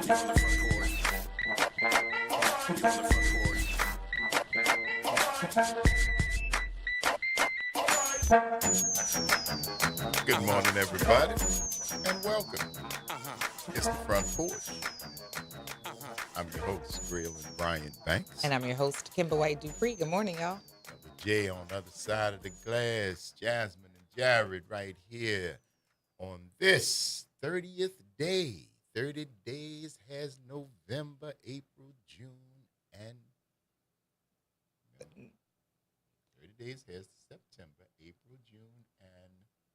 on the front porch. On the front porch. Good morning, everybody, and welcome. It's the Front Porch. I'm your host, Grail and Brian Banks. And I'm your host, Kimber White Dupree. Good morning, y'all. Brother Jay on the other side of the glass, Jasmine and Jared right here on this 30th day. 30 days has November, April, June, and 30 days has September, April, June, and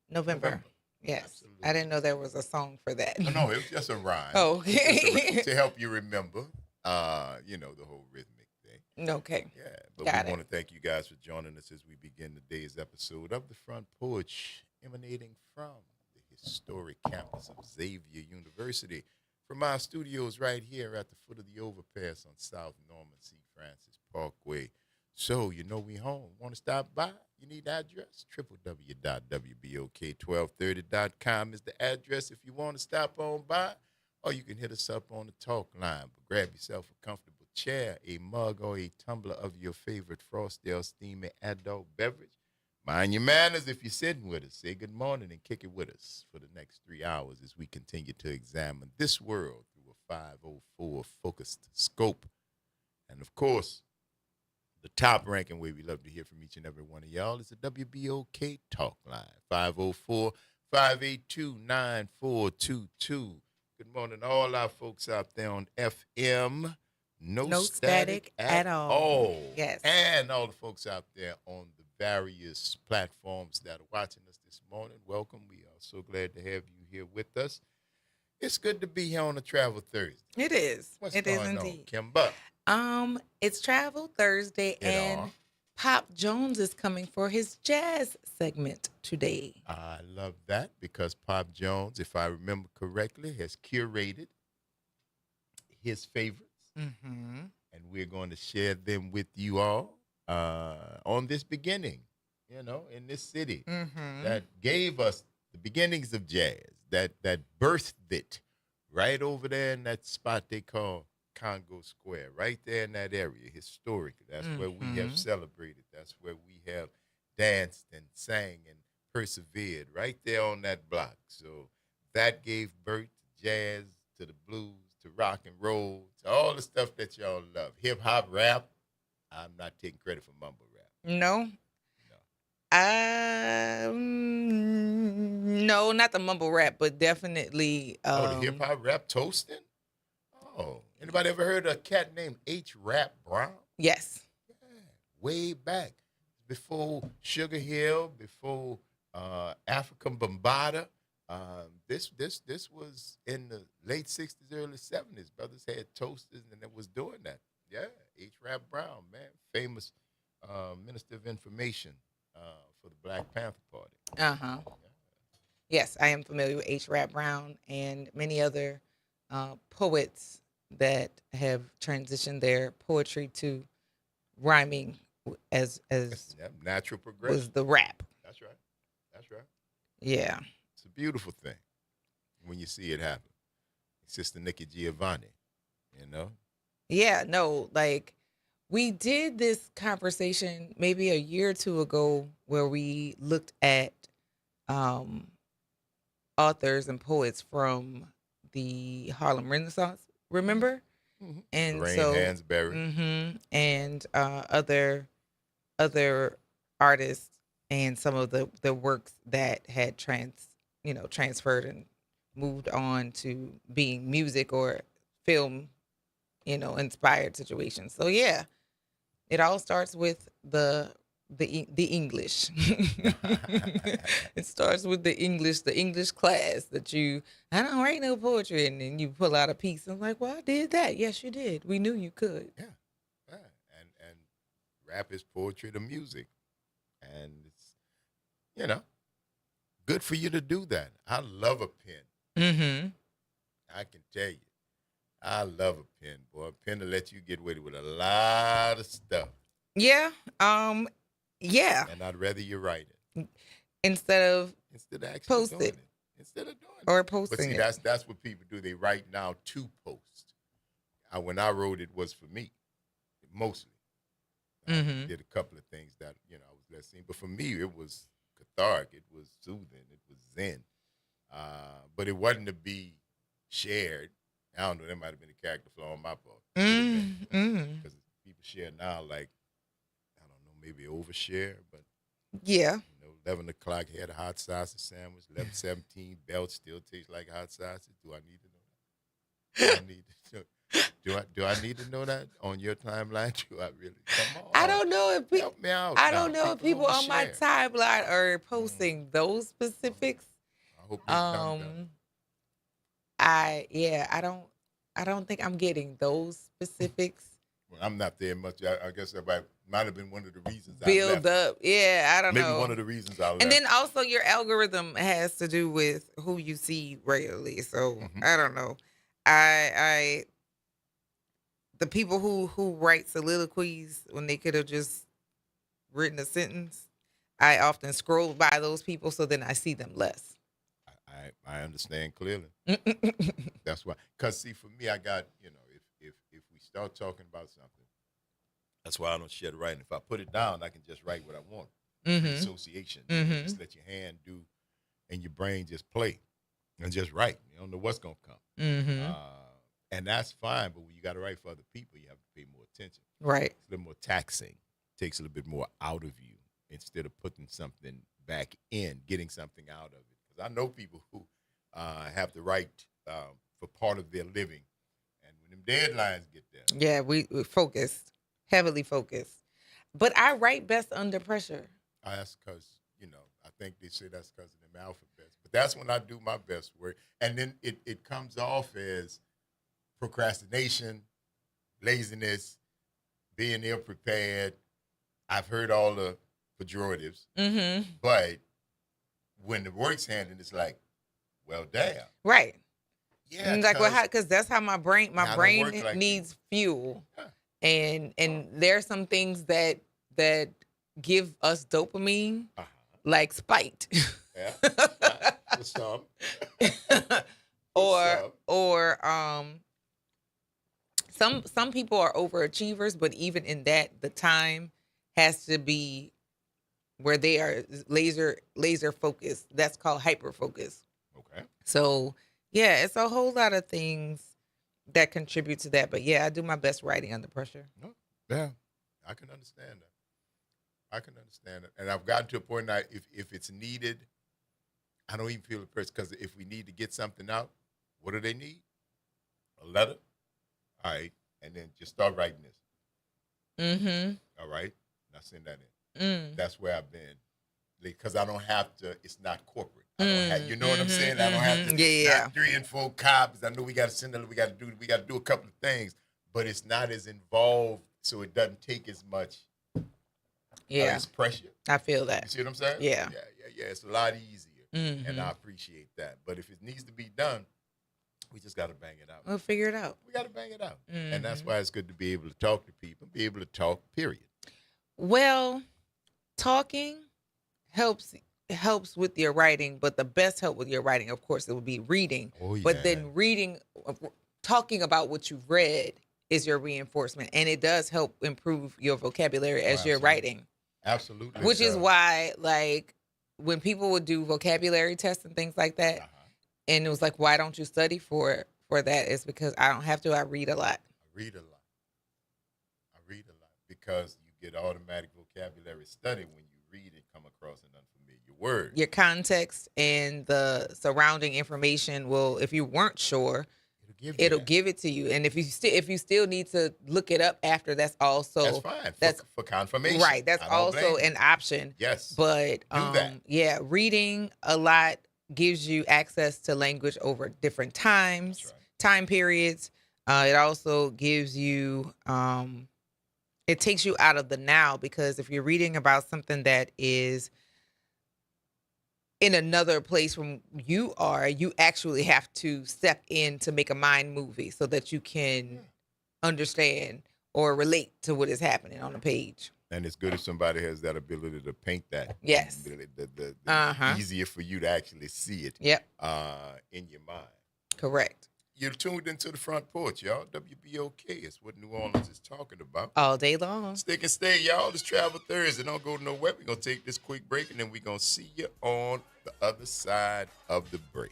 November. Yes. Absolutely. I didn't know there was a song for that. Oh, no, it was just a rhyme. Oh, okay. To help you remember, the whole rhythmic thing. Okay. Yeah, but Got we it. want to thank you guys for joining us as we begin today's episode of the Front Porch, emanating from the historic campus of Xavier University, from our studios right here at the foot of the overpass on South Norman C. Francis Parkway. So, we home. Want to stop by? You need the address? www.wbok1230.com is the address if you want to stop on by. Or you can hit us up on the talk line. But grab yourself a comfortable chair, a mug, or a tumbler of your favorite Frosdale steaming adult beverage. Mind your manners if you're sitting with us. Say good morning and kick it with us for the next 3 hours as we continue to examine this world through a 504 focused scope. And, of course, the top ranking way we love to hear from each and every one of y'all is the WBOK Talk Line, 504-582-9422. Good morning, all our folks out there on FM. No static at all. Yes. And all the folks out there on the various platforms that are watching us this morning. Welcome. We are so glad to have you here with us. It's good to be here on a Travel Thursday. It is. What's It going is on, indeed. Kimber? It's Travel Thursday, and Pop Jones is coming for his jazz segment today. I love that because Pop Jones, if I remember correctly, has curated his favorites. Mm-hmm. And we're going to share them with you all on this beginning, in this city Mm-hmm. that gave us the beginnings of jazz, that birthed it right over there in that spot they call Congo Square, right there in that area, historic. That's where we have celebrated. That's where we have danced and sang and persevered, right there on that block. So that gave birth to jazz, to the blues, to rock and roll, to all the stuff that y'all love. Hip hop, rap. I'm not taking credit for mumble rap. No. No, not the mumble rap, but definitely. The hip hop rap toasting? Oh, anybody ever heard of a cat named H. Rap Brown? Yes. Yeah, way back before Sugar Hill, before African Bombada. This was in the late 60s, early 70s. Brothers had toasters and it was doing that. Yeah, H. Rap Brown, man, famous Minister of Information for the Black Panther Party. Uh-huh. Yeah. Yes, I am familiar with H. Rap Brown and many other poets that have transitioned their poetry to rhyming as Natural progression. was the rap. That's right. Yeah. It's a beautiful thing when you see it happen. Sister Nikki Giovanni, Yeah, no, like we did this conversation maybe a year or two ago where we looked at authors and poets from the Harlem Renaissance, remember? Mm-hmm. And Lorraine so Hansberry. and other artists and some of the works that had transferred and moved on to being music or film, inspired situations. So yeah, it all starts with the English. It starts with the English class that I don't write no poetry, and then you pull out a piece. I'm like, well, I did that. Yes, you did. We knew you could. Yeah. And rap is poetry to music. And it's, good for you to do that. I love a pen. Mm-hmm. I can tell you. I love a pen, boy. A pen to let you get away with a lot of stuff. Yeah. Yeah. And I'd rather you write it Instead of instead of actually post doing it. instead of doing Or it. But posting see, it. that's what people do. They write now to post. When I wrote it was for me, mostly. I Mm-hmm. did a couple of things that I was less seen, but for me it was cathartic. It was soothing. It was zen. But it wasn't to be shared. I don't know. There might have been a character flaw on my part. Mm-hmm. Because people share now, like I don't know, maybe overshare, but Yeah. 11 o'clock had a hot sausage sandwich. 11:17 belt still tastes like hot sausage. Do I need to know that? Do I need to know? Do I need to know that on your timeline? Do I really? Come on. I don't know if Help me out. I now. don't know if people on my overshare. timeline are posting those specifics. I hope they done that. I don't think I'm getting those specifics. Well, I'm not there much. I guess that might have been one of the reasons I Build left. up. Yeah, I don't Maybe know. one of the reasons I left. And then also your algorithm has to do with who you see regularly. So I don't know. I the people who write soliloquies when they could have just written a sentence, I often scroll by those people, so then I see them less. I understand clearly. That's why. Because see, for me, I got if we start talking about something, that's why I don't share the writing. If I put it down, I can just write what I want. Free association. Just let your hand do, and your brain just play, and just write. You don't know what's gonna come. And that's fine. But when you got to write for other people, you have to pay more attention. Right. It's a little more taxing. Takes a little bit more out of you instead of putting something back in, getting something out of it. Because I know people who have to write for part of their living, and when them deadlines get there, Yeah, we focused, heavily focused. But I write best under pressure. that's because I think they say that's because of them alphabets. But that's when I do my best work, and then it comes off as procrastination, laziness, being ill prepared. I've heard all the pejoratives, but when the work's handed, it's like, well, damn. Right. Yeah. Like, well, because that's how my brain like needs fuel, Yeah. and there are some things that give us dopamine, like spite, Yeah. For some. or some people are overachievers, but even in that, the time has to be where they are laser focused. That's called hyper focus. Okay. So yeah, it's a whole lot of things that contribute to that. But yeah, I do my best writing under pressure. No. Yeah. I can understand that. And I've gotten to a point now, if it's needed, I don't even feel the pressure, because if we need to get something out, what do they need? A letter? All right. And then just start writing this. All right. Now send that in. That's where I've been. Because I don't have to, it's not corporate. I don't have, you know what I'm saying? I don't have to, not 3 and 4 copies. I know we got to send it, we got to do a couple of things, but it's not as involved, so it doesn't take as much as pressure. I feel that. You see what I'm saying? Yeah. It's a lot easier, and I appreciate that. But if it needs to be done, we just got to bang it out. We'll figure it out. We got to bang it out. And that's why it's good to be able to talk to people, be able to talk, period. Well, talking helps with your writing, but the best help with your writing, of course, it would be reading. Oh, yeah. But then talking about what you've read is your reinforcement, and it does help improve your vocabulary as you're writing. Absolutely. Which is why, like, when people would do vocabulary tests and things like that, and it was like, why don't you study for that? It's because I don't have to. I read a lot. I read a lot because you get automatic vocabulary study when you read and come across an unfamiliar word. Your context and the surrounding information will, if you weren't sure, it'll give it to you. And if you still need to look it up after, that's also that's fine. That's for confirmation, right? That's also an option. Yes, but do that. Yeah, reading a lot gives you access to language over different times, time periods. It also gives you it takes you out of the now, because if you're reading about something that is in another place from you actually have to step in to make a mind movie so that you can understand or relate to what is happening on the page. And it's good if somebody has that ability to paint that. Yes. The easier for you to actually see it. Yep. In your mind. Correct. You're tuned into the Front Porch, y'all. WBOK is what New Orleans is talking about. All day long. Stick and stay, y'all. It's Travel Thursday. Don't go nowhere. We're going to take this quick break, and then we're going to see you on the other side of the break.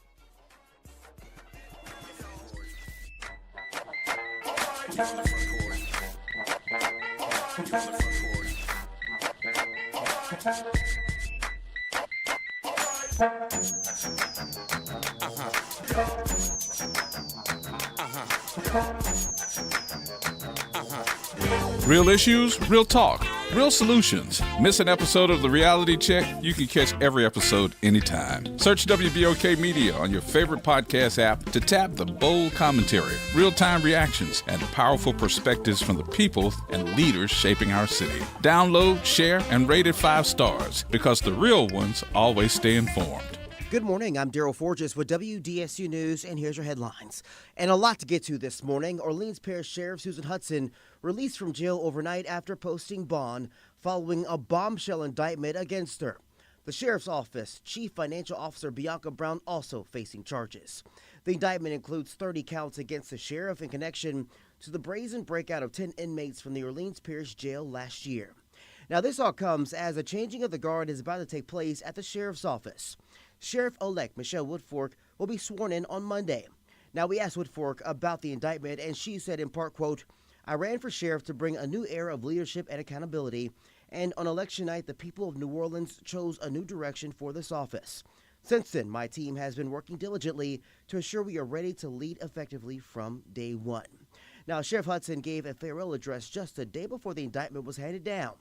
Real issues, real talk, real solutions. Miss an episode of The Reality Check? You can catch every episode anytime. Search WBOK Media on your favorite podcast app to tap the bold commentary, real-time reactions, and powerful perspectives from the people and leaders shaping our city. Download, share, and rate it 5 stars because the real ones always stay informed. Good morning. I'm Daryl Forges with WDSU News, and here's your headlines. And a lot to get to this morning. Orleans Parish Sheriff Susan Hudson released from jail overnight after posting bond following a bombshell indictment against her. The Sheriff's Office Chief Financial Officer Bianca Brown also facing charges. The indictment includes 30 counts against the sheriff in connection to the brazen breakout of 10 inmates from the Orleans Parish Jail last year. Now, this all comes as a changing of the guard is about to take place at the Sheriff's Office. Sheriff-elect Michelle Woodfork will be sworn in on Monday. Now, we asked Woodfork about the indictment, and she said in part, quote, "I ran for sheriff to bring a new era of leadership and accountability, and on election night, the people of New Orleans chose a new direction for this office. Since then, my team has been working diligently to ensure we are ready to lead effectively from day one." Now, Sheriff Hudson gave a farewell address just a day before the indictment was handed down,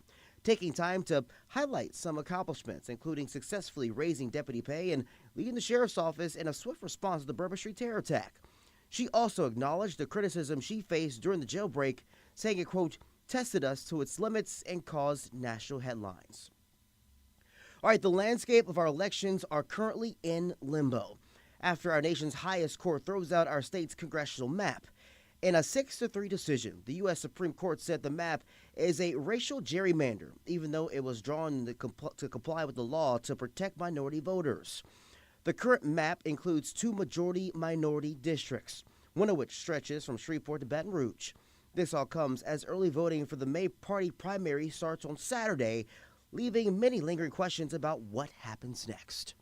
taking time to highlight some accomplishments, including successfully raising deputy pay and leading the sheriff's office in a swift response to the Bourbon Street terror attack. She also acknowledged the criticism she faced during the jailbreak, saying it, quote, "tested us to its limits and caused national headlines." All right, the landscape of our elections are currently in limbo after our nation's highest court throws out our state's congressional map. In a 6-3 decision, the U.S. Supreme Court said the map is a racial gerrymander, even though it was drawn to comply with the law to protect minority voters. The current map includes 2 majority-minority districts, one of which stretches from Shreveport to Baton Rouge. This all comes as early voting for the May party primary starts on Saturday, leaving many lingering questions about what happens next.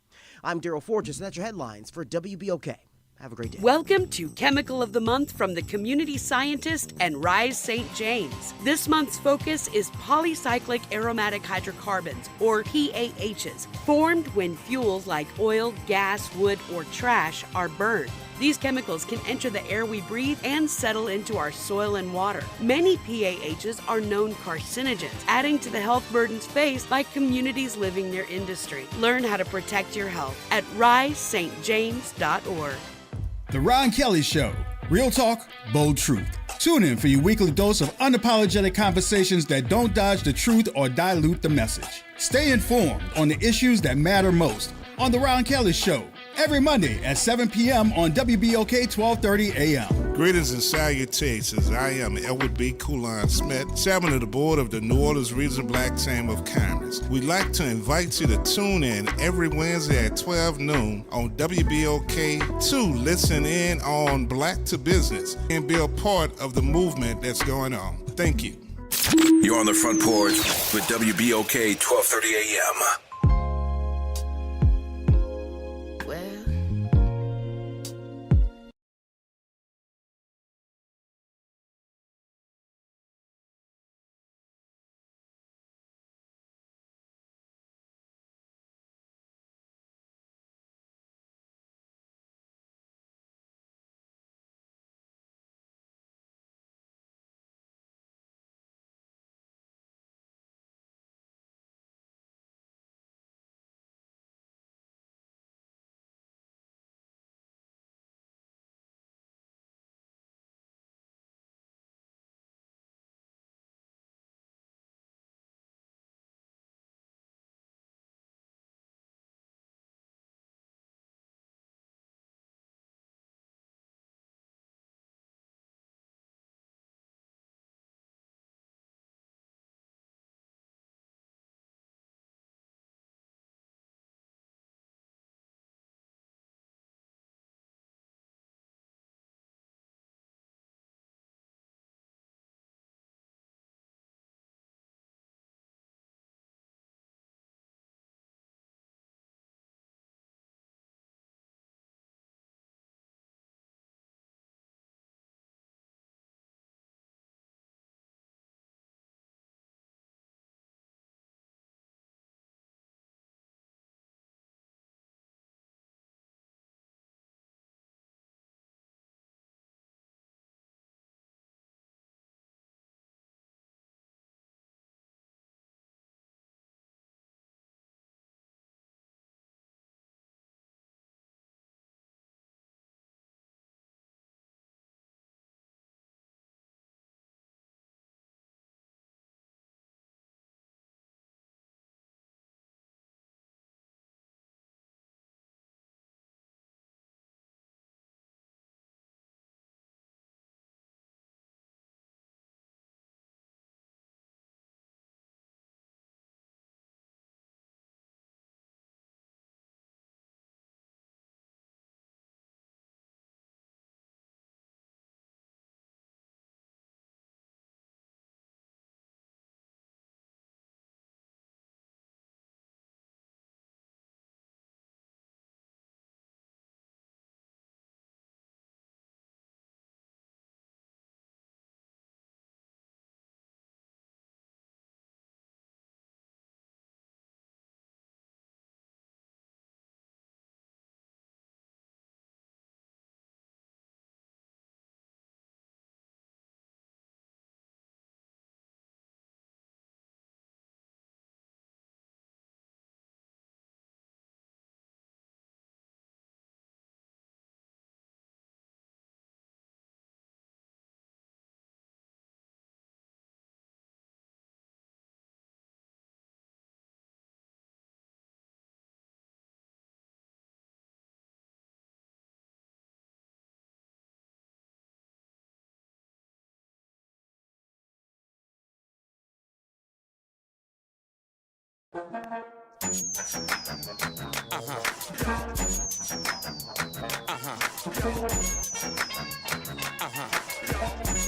I'm Daryl Forges, and that's your headlines for WBOK. Have a great day. Welcome to Chemical of the Month from the Community Scientist and Rise St. James. This month's focus is polycyclic aromatic hydrocarbons, or PAHs, formed when fuels like oil, gas, wood, or trash are burned. These chemicals can enter the air we breathe and settle into our soil and water. Many PAHs are known carcinogens, adding to the health burdens faced by communities living near industry. Learn how to protect your health at risestjames.org. The Ron Kelly Show. Real talk, bold truth. Tune in for your weekly dose of unapologetic conversations that don't dodge the truth or dilute the message. Stay informed on the issues that matter most on The Ron Kelly Show. Every Monday at 7 p.m. on WBOK 1230 a.m. Greetings and salutations. I am Edward B. Coulon Smith, chairman of the board of the New Orleans Regional Black Chamber of Commerce. We'd like to invite you to tune in every Wednesday at 12 noon on WBOK to listen in on Black to Business and be a part of the movement that's going on. Thank you. You're on the Front Porch with WBOK 1230 a.m.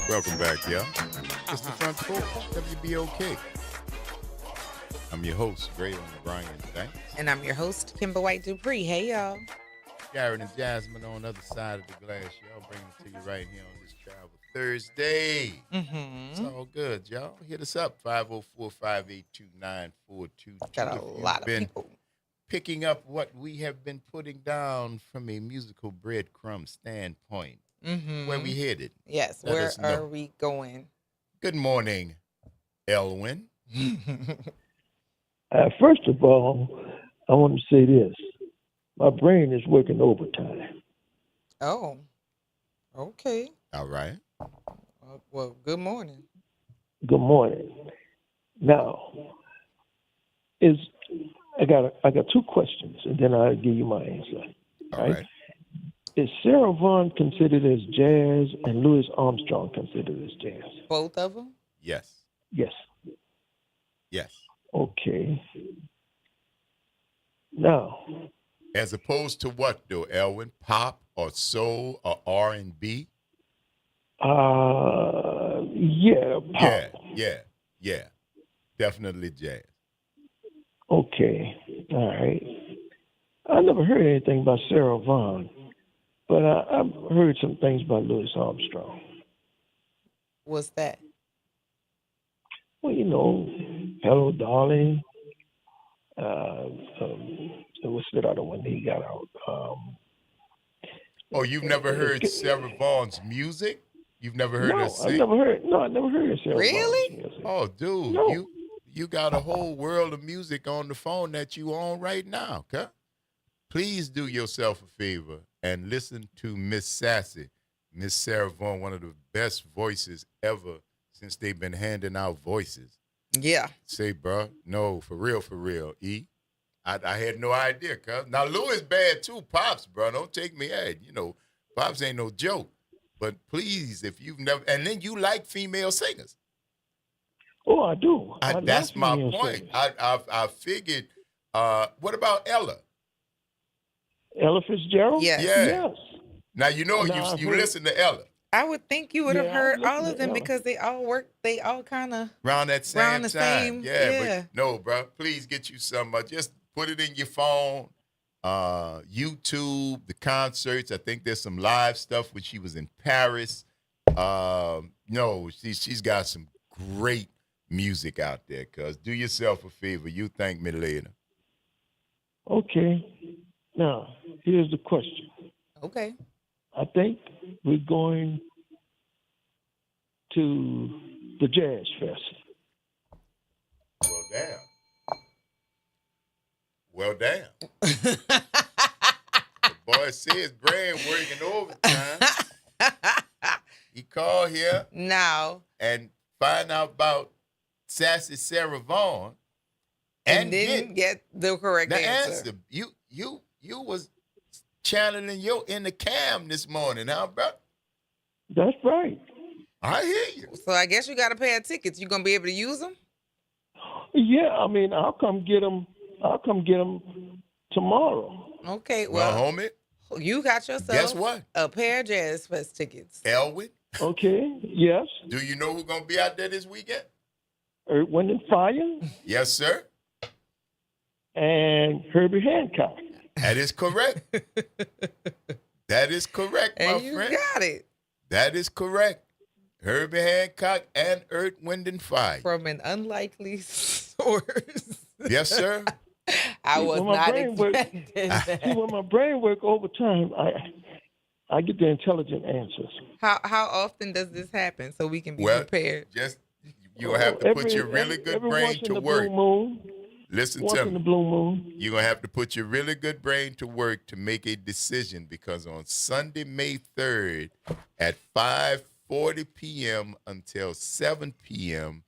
Welcome back, y'all. It's the Front Porch, WBOK. I'm your host, Gray on Brian. Thanks. And I'm your host, Kimber White Dupree. Hey, y'all. Garrett and Jasmine on the other side of the glass. Y'all bringing it to you right here on this Travel Thursday. It's all good, y'all. Hit us up, 504-582-9422. Got a lot of people picking up what we have been putting down from a musical breadcrumb standpoint. Where we headed? Yes, where are we going? Good morning, Elwin. First of all, I want to say this. My brain is working overtime. Oh, okay. All right. Well, good morning. Good morning. Now, I got two questions, and then I'll give you my answer. All right. Is Sarah Vaughan considered as jazz and Louis Armstrong considered as jazz? Both of them? Yes. Yes. Yes. Okay. Now, as opposed to what, though, Elwin? Pop or soul or R&B? Yeah, pop. Yeah. Definitely jazz. Okay. All right. I never heard anything about Sarah Vaughan, but I've heard some things about Louis Armstrong. What's that? Well, Hello, Darling. What's that other one he got out? You've never heard Sarah Vaughan's music? You've never heard her sing? I never heard of Sarah Really? Vaughan's music. Oh, dude, No. you got a whole world of music on the phone that you on right now, okay? Please do yourself a favor and listen to Miss Sassy, Miss Sarah Vaughan, one of the best voices ever since they've been handing out voices. Yeah. Say, bro, no, for real, E. I had no idea, cuz. Now, Louis bad too, Pops, bro. Don't take me at Pops ain't no joke. But please, if you've never, and then you like female singers. Oh, I do. That's my female point. singers. I figured, what about Ella? Ella Fitzgerald? Yes. Yeah. Yes. Now, I've you heard- listen to Ella. I would think you would have Yeah, heard I all listen of to them Ella. because they all kind of Around that same Around the time. same- Yeah, yeah. but no, bro. Please get you some. Just put it in your phone. YouTube, the concerts. I think there's some live stuff when she was in Paris. She's got some great music out there. Cuz do yourself a favor. You thank me later. Okay. Now, here's the question. Okay. I think we're going to the Jazz Fest. Well, damn. The boy said his brain working overtime. He called here Now. and find out about Sassy Sarah Vaughan And didn't get the correct the answer. answer. You was channeling your inner Cam this morning, huh, bro? That's right. I hear you. So I guess you got a pair of tickets. You gonna be able to use them? Yeah, I mean, I'll come get them tomorrow. Okay. Well, Well, homie, you got yourself guess what? a pair of Jazz Fest tickets. Elwin, Okay, yes. do you know who's gonna be out there this weekend? Earth, Wind, and Fire Yes, sir. and Herbie Hancock. That is correct. That is correct, And my you friend. got it That is correct. Herbie Hancock and Earth, Wind, and Fire. from an unlikely source. Yes, sir. I was When my not brain works- expecting See, that. when my brain works overtime, I get the intelligent answers. How often does this happen so we can be Well, prepared? just you'll have to put your really good every brain once in to the work. Blue moon, Listen once to in the me. blue moon. You're going to have to put your really good brain to work to make a decision because on Sunday, May 3rd at 5:40 p.m. until 7 p.m.,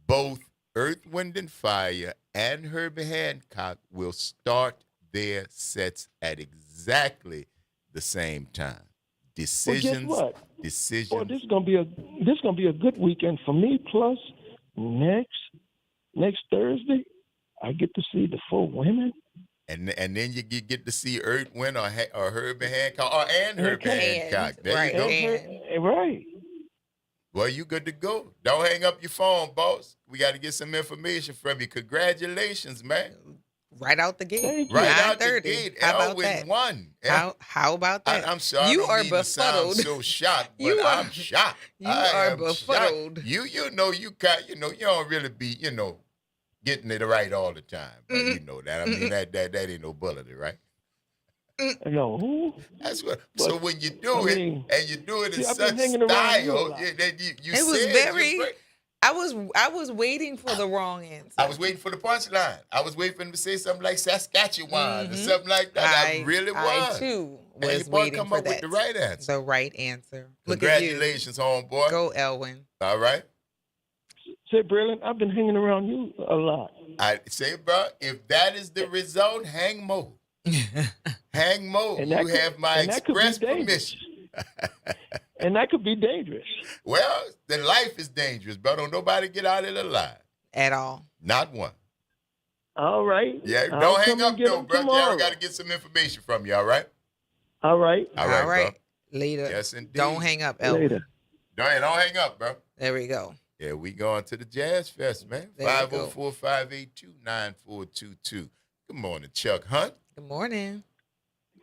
both Earth, Wind, and Fire and Herbie Hancock will start their sets at exactly the same time. Decisions. Well, guess what? Decisions. Boy, this is gonna be a good weekend for me. Plus, next Thursday, I get to see the 4 women. And then you get to see Earth, Wind, or Herbie Hancock, and Herbie Hancock. There you go. Right. Well, you good to go. Don't hang up your phone, boss. We got to get some information from you. Congratulations, man. Right out the gate. Right out the gate. Elwin won. How about that? I'm sorry. You are befuddled. So shocked, but I'm shocked. You are befuddled. Shocked. You know you don't really be getting it right all the time. But you know that. I mean that ain't no bullet, right? No. That's what. So when you do it and you do it in such style, you it was very. I was waiting for the wrong answer. I was waiting for the punchline. I was waiting for him to say something like Saskatchewan or something like that. I really was. I too was and waiting come for up that. with the right answer. The right answer. Congratulations, homeboy. Go, Elwin. All right. Say, Braylon, I've been hanging around you a lot. I say, bro, if that is the result, hang mo. Hang mo. You have my express permission. And that could be dangerous. Well, the life is dangerous, bro. Don't nobody get out of it alive. At all. Not one. All right. Yeah, don't hang up, though, bro. Jared got to get some information from you, all right? All right. All right. Bro. Later. Yes, indeed. Don't hang up, Elwin. Later. Don't hang up, bro. There we go. Yeah, we going to the Jazz Fest, man. 504-582-9422. Good morning, Chuck Hunt. Good morning.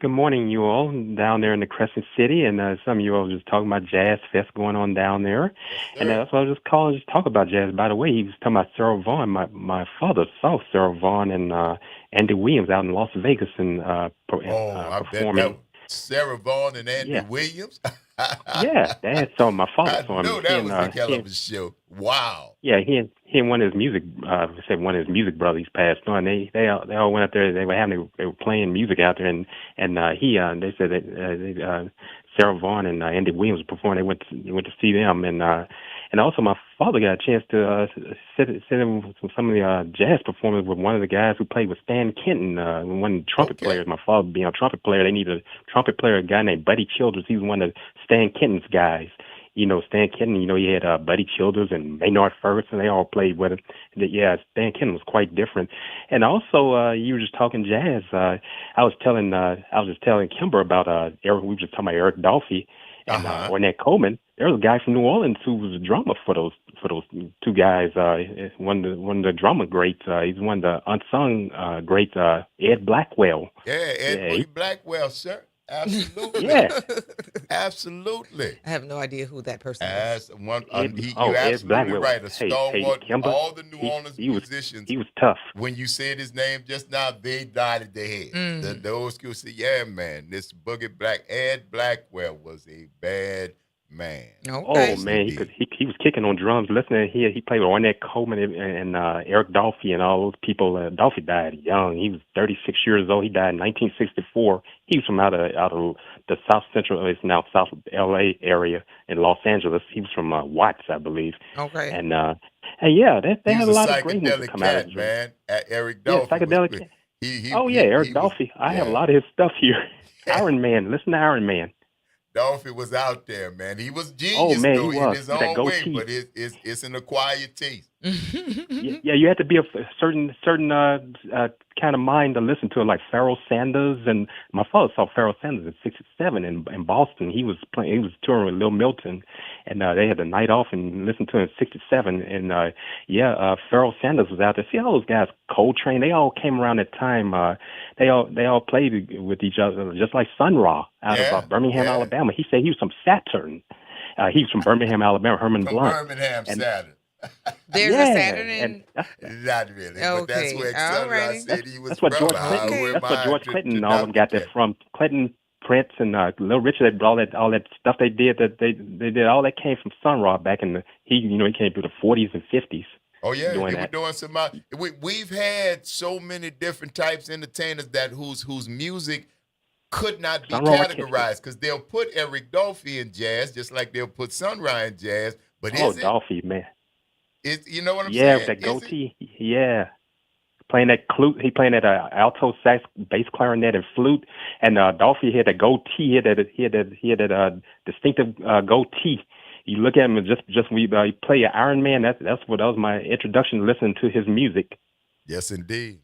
Good morning, you all, down there in the Crescent City. And some of you all just talking about Jazz Fest going on down there. Yes, and that's why I was just calling just talk about jazz. By the way, he was talking about Sarah Vaughan. My father saw Sarah Vaughan and Andy Williams out in Las Vegas and performing. Sarah Vaughan and Andy Williams? Yeah, Dad saw my father saw him. I knew that was a hell of a show. Wow. Yeah, he and one of his music brothers passed on. They all went up there. They were playing music out there, and they said that Sarah Vaughan and Andy Williams were performing. They went to see them, and also my father got a chance to sit in with some of the jazz performers with one of the guys who played with Stan Kenton, one of the trumpet players. My father being a trumpet player, they needed a trumpet player, a guy named Buddy Childers. He was one of Stan Kenton's guys. Stan Kenton, he had Buddy Childers and Maynard Ferguson. They all played with him. Yeah, Stan Kenton was quite different. And also, you were just talking jazz. I was just telling Kimber about Eric. We were just talking about Eric Dolphy and Ornette Coleman. There was a guy from New Orleans who was a drummer for those two guys. One of the drummer greats. He's one of the unsung greats. Ed Blackwell. Yeah, Ed Blackwell, sir. Absolutely. Yeah. Absolutely. I have no idea who that person is. You're absolutely right. A stalwart. All the New Orleans musicians. He was tough. When you said his name just now, they nodded their head. The old school said, yeah, man, this Ed Blackwell was a bad man. Okay. Oh man, he was kicking on drums. Listening, he played with Ornette Coleman and Eric Dolphy and all those people. Dolphy died young. He was 36 years old. He died in 1964. He was from out of the South Central, it's now South LA area in Los Angeles. He was from Watts, I believe. Okay. And yeah, they had a lot of great music come out of it. Man, Eric Dolphy. Yeah, psychedelic. Eric Dolphy. I have a lot of his stuff here. Iron Man. Listen to Iron Man. Dolphy was out there, man. He was genius, though, in his own way, but it's an acquired taste. Yeah, you had to be a certain kind of mind to listen to it, like Pharoah Sanders. And my father saw Pharoah Sanders in '67 in Boston. He was touring with Lil Milton, and they had the night off and listened to him in '67. And Pharoah Sanders was out there. See all those guys, Coltrane, they all came around that time. They all played with each other, just like Sun Ra out of Birmingham, Alabama. He said he was from Saturn. He was from Birmingham, Alabama. Herman Blunt. Birmingham, Saturn. There's a Saturn not really, but that's where Sun Ra said he was. That's what George Clinton. That's what George Clinton and all them got that from. Clinton, Prince, and Little Richard. All that stuff they did. They did all that came from Sun Ra back in the. He came through the 40s and 50s. Oh yeah, they were doing some. We've had so many different types of entertainers whose music could not be categorized because they'll put Eric Dolphy in jazz just like they'll put Sun Ra in jazz. But Dolphy, man. You know what I'm saying? Yeah, with that goatee. Yeah. Playing that flute. He playing that alto sax, bass clarinet, and flute. And Dolphy had that goatee. He had that distinctive goatee. You look at him and just when you play Iron Man. That was my introduction to listening to his music. Yes, indeed.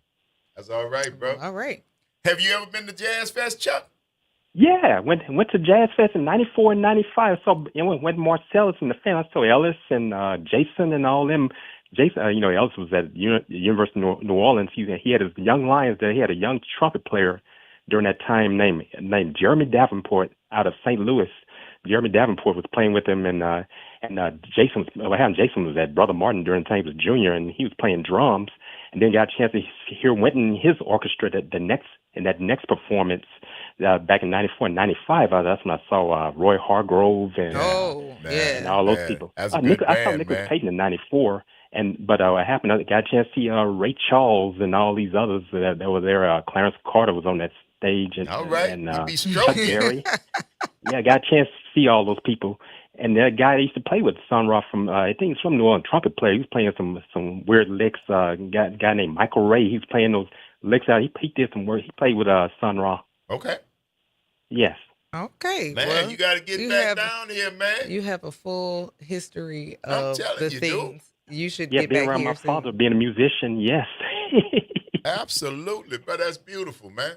That's all right, bro. All right. Have you ever been to Jazz Fest, Chuck? Yeah, went to Jazz Fest in '94 and '95. So went Marcellus and the fan. I saw Ellis and Jason and all them. Jason, Ellis was at University of New Orleans. He had his young lions there. He had a young trumpet player during that time named Jeremy Davenport out of St. Louis. Jeremy Davenport was playing with him, and Jason was at Brother Martin during the time he was junior, and he was playing drums. And then got a chance to hear Wynton and his orchestra in that next performance back in '94 and '95. That's when I saw Roy Hargrove and and all those people. That's a good I saw band, Nicholas man. Payton in '94. But what happened? I got a chance to see Ray Charles and all these others that were there. Clarence Carter was on that stage, and All right. and You be Chuck stroking. Berry. Yeah, I got a chance to see all those people. And that guy I used to play with, Sun Ra from I think he's from New Orleans, trumpet player. He was playing some weird licks. Guy named Michael Ray. He was playing those licks out. He did some work. He played with Sun Ra. Okay. Yes. Okay. Man, well, you got to get back down here, man. You have a full history I'm of telling the you, things. You should Yeah, get being back around here my soon. father, being a musician. Yes. Absolutely. But that's beautiful, man.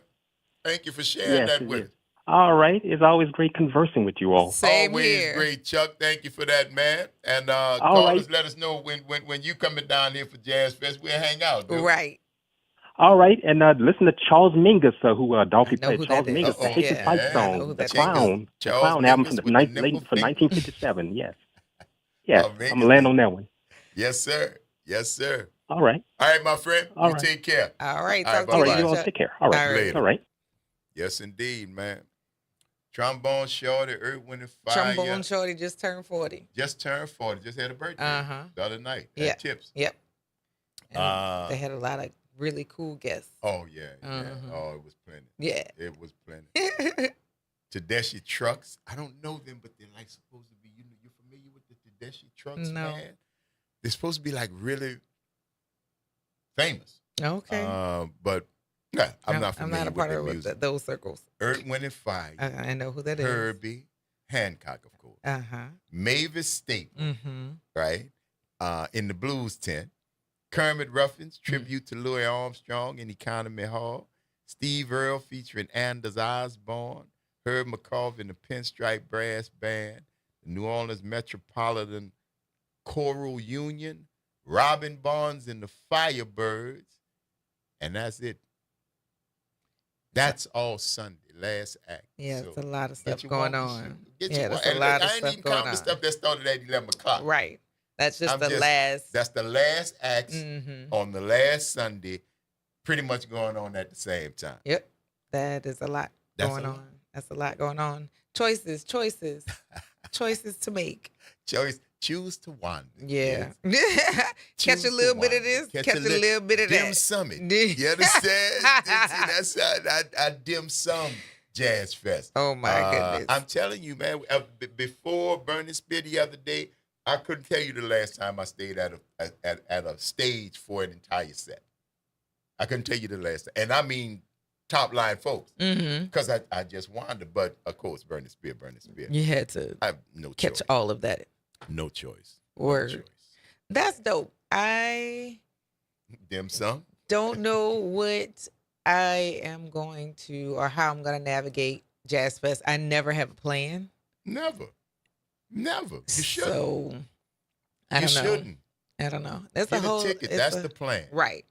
Thank you for sharing Yes, that it with is. us. All right. It's always great conversing with you all. Same Always here. great, Chuck. Thank you for that, man. And All call right. us, let us know when you coming down here for Jazz Fest. We'll hang out, dude. Right. All right, and listen to Charles Mingus, who Dolphy know played. who Charles that is. Mingus, the Uh-oh. Haitian Yeah, fight I song, know who the that is. Clown, the Charles Clown album from Mingus with the nimble late for finger. 1957. Yes, yes, Oh, I'm Mingus. gonna land on that one. Yes, sir. Yes, sir. All right, All right, my friend. All you right. take care. All right. All right, Talk to all you right, later, you all Chuck. take care. All right, All right. all right. Yes, indeed, man. Trombone Shorty, Earth, Wind, and Fire. Trombone Shorty just turned 40. Just turned 40. Just had a birthday Uh-huh. the other night. Had Yeah. Tips. Yep. And they Uh, had a lot of really cool guests. oh, yeah. Yeah. Mhm. Oh, it was plenty. Yeah. It was plenty. Tedeschi Trucks. I don't know them, but they're like supposed to be, you're familiar with the Tedeschi Trucks, No. man? They're supposed to be like really famous. Okay. But nah, I'm not I'm familiar not a part with of their music. those circles. Earth, Wind, and Fire. I know who that is. Herbie Hancock, of course. Uh-huh. Mavis Staple, Mm-hmm. right? In the blues tent. Kermit Ruffins, tribute to Louis Armstrong in Economy Hall. Steve Earle featuring Anders Osborne. Herb McCullough in the Pinstripe Brass Band. The New Orleans Metropolitan Choral Union. Robin Barnes and the Firebirds. And that's it. That's all Sunday, last act. Yeah, So it's a lot of get stuff your going walking on. shoes. Get Yeah, your there's wa- a and lot of I ain't stuff even going counting the on. stuff that started at 11 o'clock. Right. That's just I'm the last. That's the last acts Mhm. on the last Sunday, pretty much going on at the same time. Yep. That is a lot That's going a lot. on. That's a lot going on. Choices to make. Choose to wander. Yeah. Yes. Catch Choose a to little bit of wander. this, catch a little bit of dim that. summit. You understand? That's our dim sum jazz fest. Oh my goodness. I'm telling you, man. Before Burning Spear the other day, I couldn't tell you the last time I stayed at a stage for an entire set. I couldn't tell you the last time, and I mean top line folks, Mm-hmm. because I just wandered. But of course, Burning Spear. You had to I have no catch choice. all of that. No choice. Word. No choice. That's dope. I Dim sum. don't know what I am going to or how I'm going to navigate Jazz Fest. I never have a plan. Never. You shouldn't. So I You don't know. shouldn't. I don't know. That's Get a whole a ticket. it's That's a- the plan. right.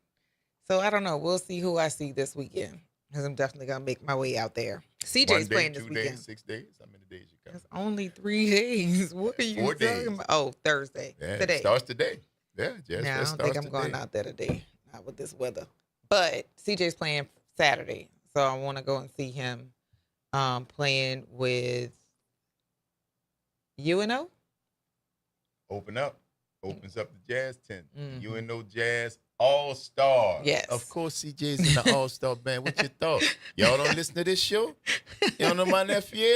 So I don't know. We'll see who I see this weekend because I'm definitely gonna make my way out there. CJ's 1 day, playing this 2 weekend. days, 6 days. How many days you got? It's only 3 days. What are you 4 talking days. about? Oh, Thursday. Yeah, Today. it starts today. Yeah, Jazz Nah, I Fest don't think starts I'm going today. out there today. Not with this weather. But CJ's playing Saturday, so I want to go and see him playing with UNO. Open up. Opens up the jazz tent. Mhm. UNO Jazz All-Star. Yes. Of course, CJ's in the All-Star band. What you thought? Y'all don't listen to this show? Y'all know my nephew?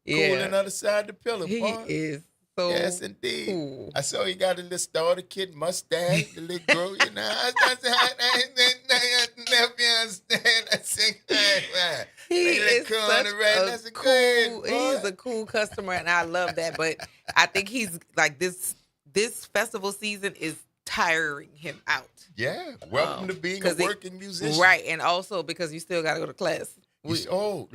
Cool on the other side of the pillar, He boy. is so Yes, indeed. cool. I saw he got a little starter kid mustache, the little girl, you know. I never understand. I say, man. He is such That's a a good cool. boy. He's a cool customer, and I love that. But I think he's like this festival season is tiring him out. Yeah. Welcome to being a working musician. Right, and also because you still got to go to class. Listen.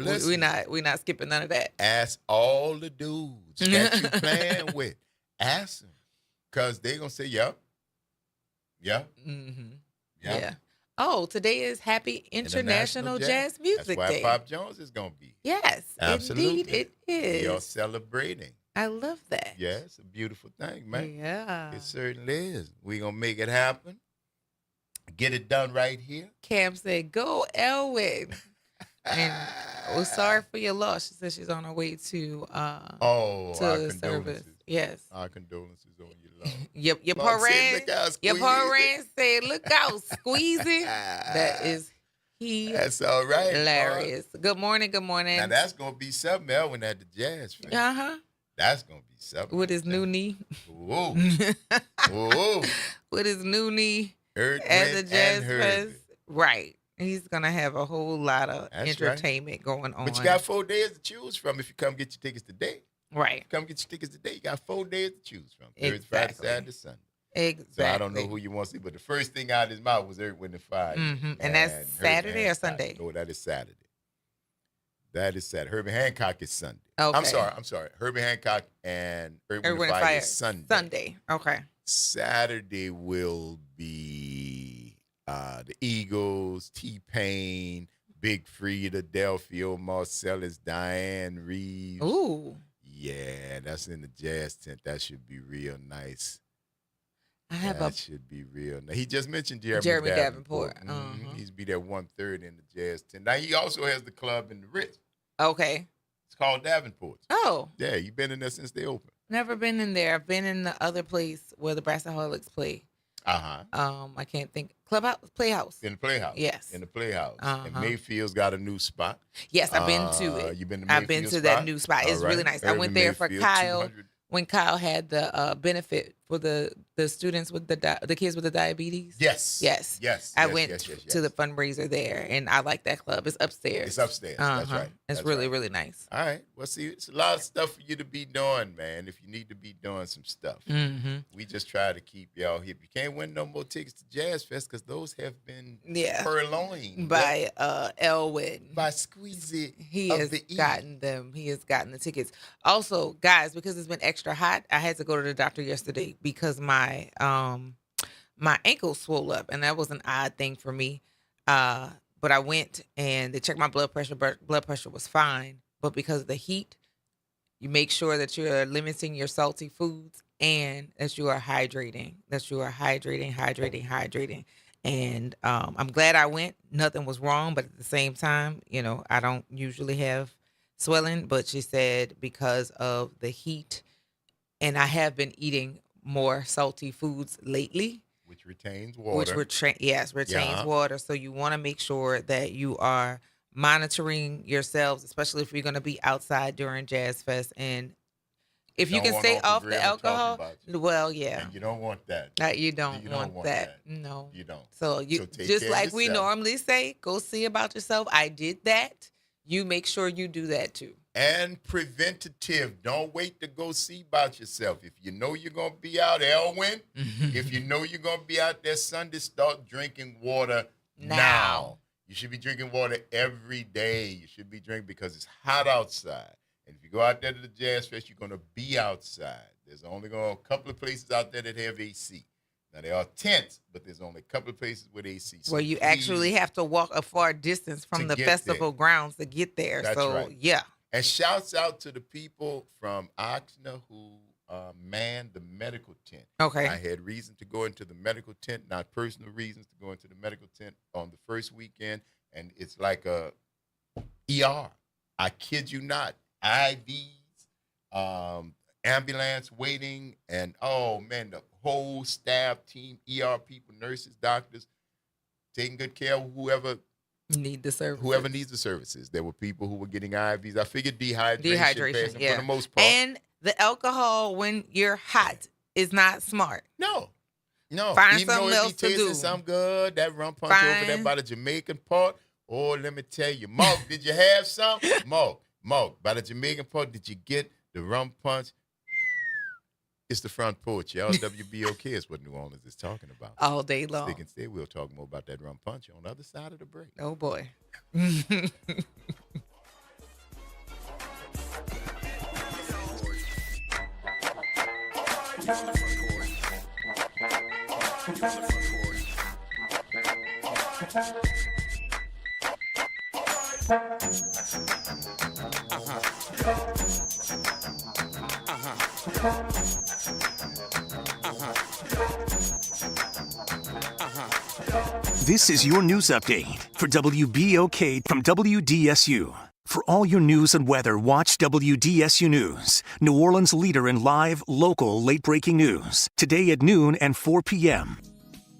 We not skipping none of that. Ask all the dudes that you playing with. Ask them, cause they gonna say, "Yep, yep, yeah." Oh, today is Happy International Jazz Music That's why Day. Pop Jones is gonna be. Yes, Absolutely. indeed it is. We are celebrating. I love that. Yeah, it's a beautiful thing, man. Yeah. It certainly is. We gonna make it happen. Get it done right here. Cam said, "Go Elwin." And we're sorry for your loss. She said she's on her way to our service. condolences. Yes. Our condolences on your loss. Your Mom said, parent, "Look out, your squeeze parent said, "Look out, squeezing." That is That's all right. hilarious. Good morning. Good morning. Now that's gonna be something, Elwin, at the Jazz Fest. That's gonna be something. With his new knee. Whoa. Whoa. With his new knee Earth, at Wind, the Jazz and Fest. Herbie. Right. He's gonna have a whole lot of That's entertainment going on. But you got 4 days to choose from if you come get your tickets today. Right. Come get your tickets today. You got 4 days to choose from. Thursday, Thursday, Friday, Saturday, Sunday. Exactly. So I don't know who you want to see, but the first thing out of his mouth was Earth, Wind, and Fire. And that's Herbie Saturday or Hancock. Sunday? No, that is Saturday. That is Saturday. Herbie Hancock is Sunday. Okay. I'm sorry. Herbie Hancock and Earth, Wind, Wind and and Fire Fire is Sunday. Sunday. Okay. Saturday will be the Eagles, T-Pain, Big Frida, Delphio, Marcellus, Diane Reeves. Ooh. Yeah, that's in the jazz tent. That should be real nice. That should be real nice. He just mentioned Jeremy Davenport. He's be there 1:30 in the jazz tent. Now he also has the club in the Ritz. Okay. It's called Davenport. Oh. Yeah, you've been in there since they opened. Never been in there. I've been in the other place where the Brassaholics play. Uh-huh. I can't think. Clubhouse, Playhouse. In the Playhouse. Yes. In the Playhouse. Uh-huh. And Mayfield's got a new spot. Yes, I've been to it. You've been to I've been to that new spot. It's really nice. I went there for Kyle when Kyle had the benefit for the students with the kids with the diabetes. Yes. I went to the fundraiser there, and I like that club. It's upstairs. It's upstairs. That's right. It's That's really, right. really nice. All right. Well, see, it's a lot of stuff for you to be doing, man, if you need to be doing some stuff. Mm-hmm. We just try to keep y'all hip. You can't win no more tickets to Jazz Fest because those have been purloined. By Elwin. By Squeezy. He has gotten them. He has gotten the tickets. Also, guys, because it's been extra hot, I had to go to the doctor yesterday because my ankle swelled up, and that was an odd thing for me. But I went and they checked my blood pressure. Blood pressure was fine, but because of the heat, you make sure that you're limiting your salty foods and that you are hydrating. And I'm glad I went. Nothing was wrong, but at the same time, I don't usually have swelling. But she said because of the heat, and I have been eating more salty foods lately. Which retains water. Retains water. So you want to make sure that you are monitoring yourselves, especially if you're going to be outside during Jazz Fest. And if you can stay off the alcohol, well, yeah. And you don't want that. You don't want that. No. You don't. So just like we normally say, go see about yourself. I did that. You make sure you do that too. And preventative. Don't wait to go see about yourself. If you know you're going to be out, Elwin, if you know you're going to be out there Sunday, start drinking water now. You should be drinking water every day. You should be drinking because it's hot outside. And if you go out there to the Jazz Fest, you're going to be outside. There's only a couple of places out there that have AC. Now, there are tents, but there's only a couple of places with AC. So where you actually have to walk a far distance from the festival grounds to get there. That's right. Yeah. And shouts out to the people from Oxnard who manned the medical tent. Okay. I had reason to go into the medical tent, not personal reasons to go into the medical tent on the first weekend, and it's like a ER. I kid you not. IVs, ambulance waiting, and oh man, the whole staff team, ER people, nurses, doctors, taking good care of whoever needs the services. There were people who were getting IVs. I figured dehydration yeah. for the most part. And the alcohol when you're hot is not smart. No. Find even something else to do. Something good, that rum punch over there by the Jamaican part. Oh, let me tell you, Mark, did you have some? Mark, by the Jamaican part, did you get the rum punch? It's the Front Porch. Y'all, WBOK is what New Orleans is talking about. All day long. Stick and stay. We'll talk more about that rum punch on the other side of the break. Oh boy. This is your news update for WBOK from WDSU. For all your news and weather, watch WDSU News, New Orleans' leader in live, local, late-breaking news. Today at noon and 4 p.m.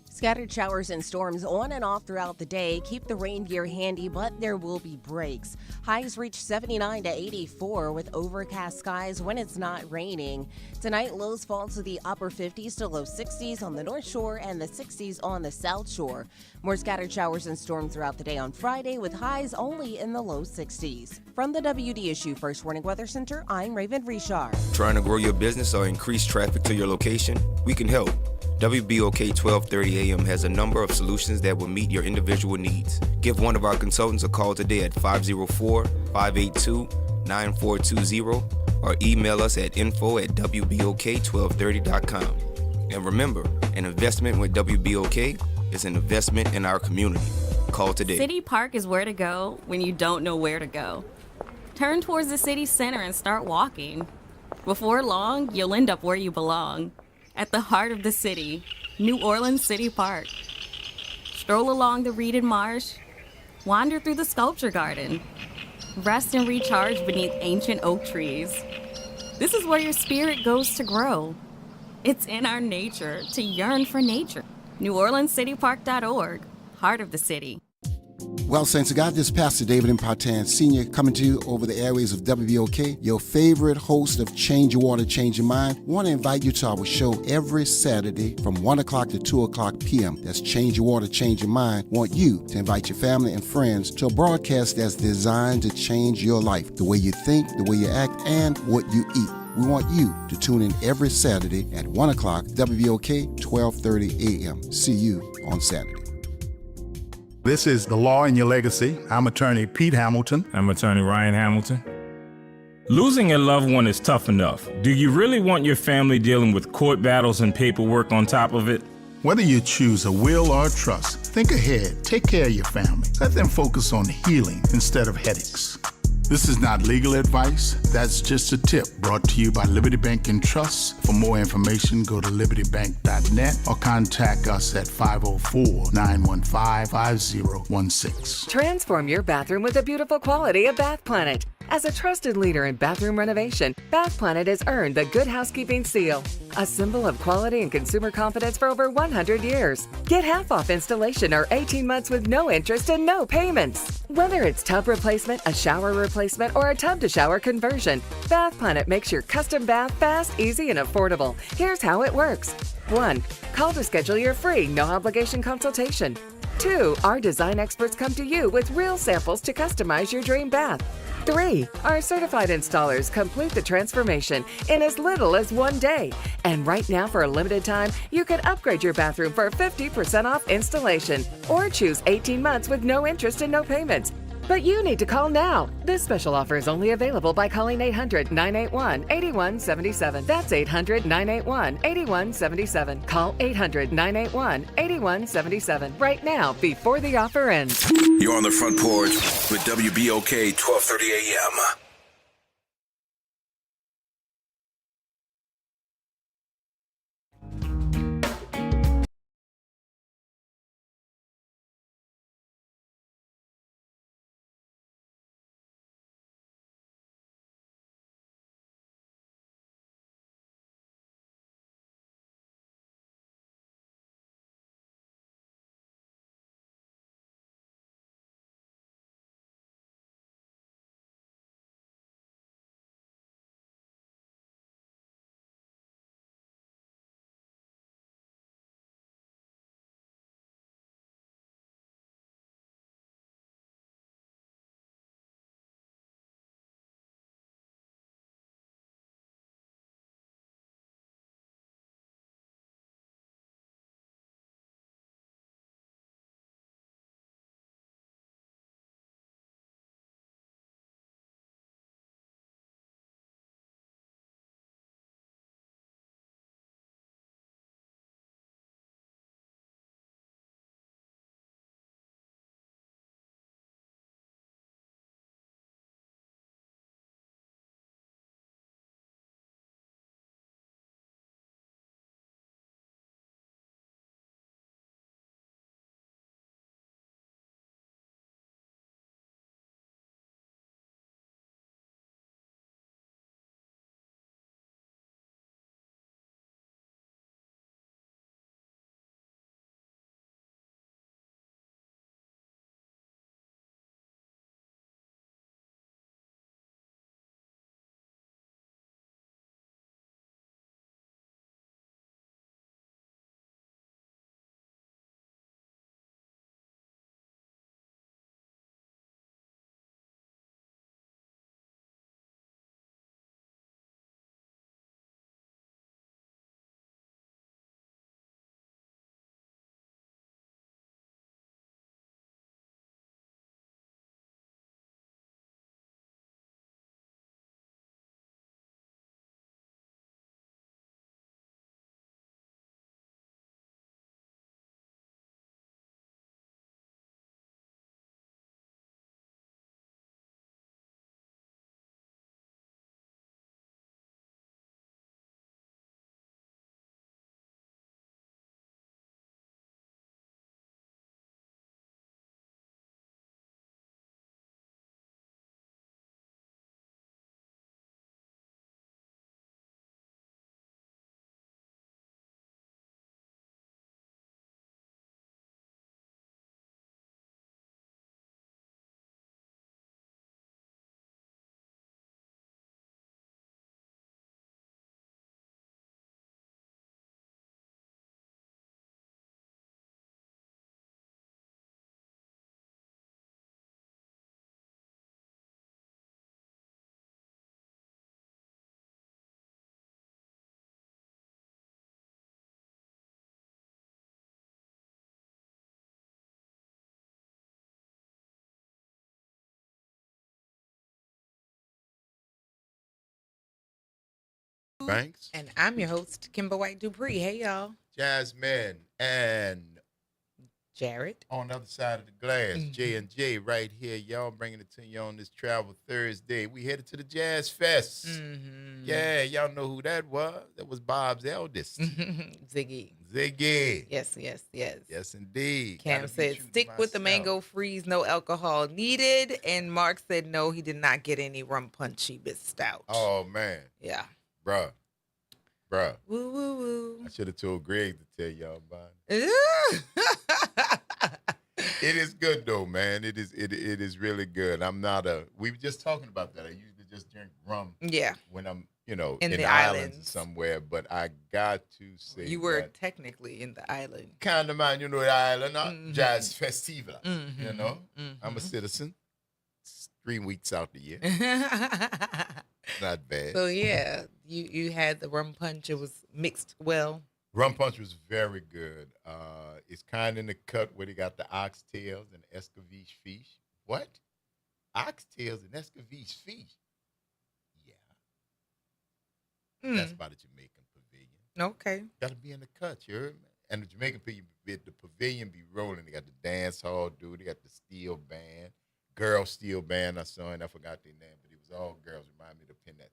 Scattered showers and storms on and off throughout the day. Keep the rain gear handy, but there will be breaks. Highs reach 79 to 84 with overcast skies when it's not raining. Tonight, lows fall to the upper 50s to low 60s on the North Shore and the 60s on the South Shore. More scattered showers and storms throughout the day on Friday with highs only in the low 60s. From the WDSU First Warning Weather Center, I'm Raven Richard. Trying to grow your business or increase traffic to your location? We can help. WBOK 1230 AM has a number of solutions that will meet your individual needs. Give one of our consultants a call today at 504-582-9420 or email us at info@wbok1230.com. And remember, an investment with WBOK is an investment in our community. Call today. City Park is where to go when you don't know where to go. Turn towards the city center and start walking. Before long, you'll end up where you belong. At the heart of the city, New Orleans City Park. Stroll along the reeded marsh, wander through the sculpture garden, rest and recharge beneath ancient oak trees. This is where your spirit goes to grow. It's in our nature to yearn for nature. NewOrleansCityPark.org, heart of the city. Well, Saints of God, this is Pastor David Impartan Sr. coming to you over the airways of WBOK, your favorite host of Change Your Water, Change Your Mind. I want to invite you to our show every Saturday from 1 o'clock to 2 o'clock p.m. That's Change Your Water, Change Your Mind. I want you to invite your family and friends to a broadcast that's designed to change your life, the way you think, the way you act, and what you eat. We want you to tune in every Saturday at 1 o'clock, WBOK, 1230 a.m. See you on Saturday. This is The Law in Your Legacy. I'm attorney Pete Hamilton. I'm attorney Ryan Hamilton. Losing a loved one is tough enough. Do you really want your family dealing with court battles and paperwork on top of it? Whether you choose a will or a trust, think ahead. Take care of your family. Let them focus on healing instead of headaches. This is not legal advice. That's just a tip brought to you by Liberty Bank and Trust. For more information, go to libertybank.net or contact us at 504-915-5016. Transform your bathroom with the beautiful quality of Bath Planet. As a trusted leader in bathroom renovation, Bath Planet has earned the Good Housekeeping Seal, a symbol of quality and consumer confidence for over 100 years. Get half off installation or 18 months with no interest and no payments. Whether it's tub replacement, a shower replacement, or a tub-to-shower conversion, Bath Planet makes your custom bath fast, easy, and affordable. Here's how it works. 1. Call to schedule your free, no-obligation consultation. 2. Our design experts come to you with real samples to customize your dream bath. 3. Our certified installers complete the transformation in as little as 1 day. And right now, for a limited time, you can upgrade your bathroom for 50% off installation or choose 18 months with no interest and no payments. But you need to call now. This special offer is only available by calling 800-981-8177. That's 800-981-8177. Call 800-981-8177 right now before the offer ends. You're on the Front Porch with WBOK 1230 AM. Banks. And I'm your host, Kimber White Dupree. Hey, y'all. Jasmine and Jared. on the other side of the glass, J&J right here. Y'all bringing it to you on this Travel Thursday. We headed to the Jazz Fest. Yeah, y'all know who that was. That was Bob's eldest. Ziggy. Yes, indeed. Cam Gotta be said, true to stick with the myself. mango freeze, no alcohol needed. And Mark said, no, he did not get any rum punchy but stout. Oh, man. Yeah. Bruh. Woo, woo, woo. I should have told Greg to tell y'all about it. It is good though, man. It is really good. We were just talking about that. I usually just drink rum. Yeah. When I'm, In in the islands islands. somewhere. But I got to say You were that technically in the island. kind of man, the island, Jazz Festival. I'm a citizen. It's 3 weeks out the year. Not bad. So, yeah, you had the rum punch. It was mixed well. Rum punch was very good. It's kind of in the cut where they got the oxtails and escovitch fish. What? Oxtails and escovitch fish? Yeah. That's by the Jamaican Pavilion. Okay. Got to be in the cut, you heard me? And the Jamaican Pavilion be rolling. They got the dance hall dude. They got the steel band. Girl steel band I saw, and I forgot their name, but it was all girls. Remind me to pin that.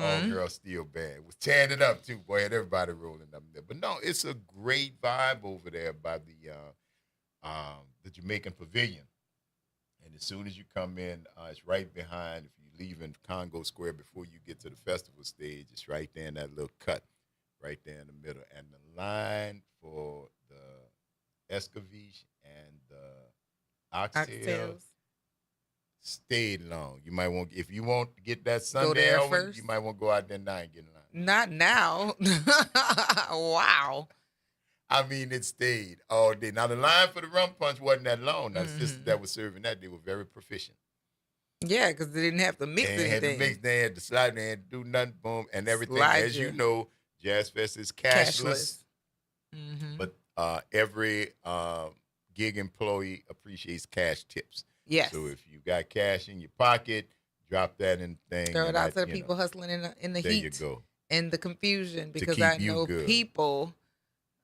All girl steel band. Was tearing it up too, boy. Had everybody rolling up there. But no, it's a great vibe over there by the Jamaican Pavilion. And as soon as you come in, it's right behind. If you leave in Congo Square before you get to the festival stage, it's right there in that little cut, right there in the middle. And the line for the escovitch and the oxtails stayed long. You might want, if you want to get that Sunday there one, first. you might want to go out there now and get in line. Not now. Wow. I mean, it stayed all day. Now, the line for the rum punch wasn't that long. Now, the sisters that were serving that, they were very proficient. Yeah, because they didn't have to mix They had anything. to mix, they had to slide, they had to do nothing, boom, and everything. Slide As you. you know, Jazz Fest is cashless. But every gig employee appreciates cash tips. Yes. So if you got cash in your pocket, drop that in the thing. Throw it and out to that, the people hustling in the there heat you go. and the confusion, To because keep I you know good. people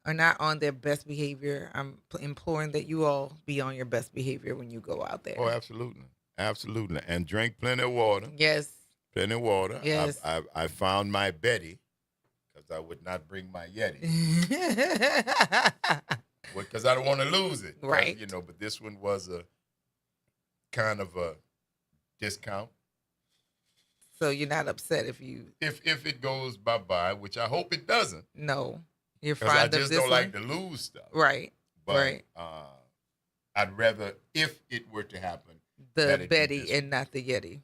are not on their best behavior. I'm imploring that you all be on your best behavior when you go out there. Oh, absolutely. Absolutely. And drink plenty of water. Yes. Plenty of water. Yes. I found my Betty, because I would not bring my Yeti. Because I don't want to lose it. Right. But this one was a kind of a discount. So you're not upset if you... If it goes bye-bye, which I hope it doesn't. No. You're Because I fond of just this don't one? like to lose stuff. Right. But right. I'd rather, if it were to happen, The that it be Betty this and not the Yeti.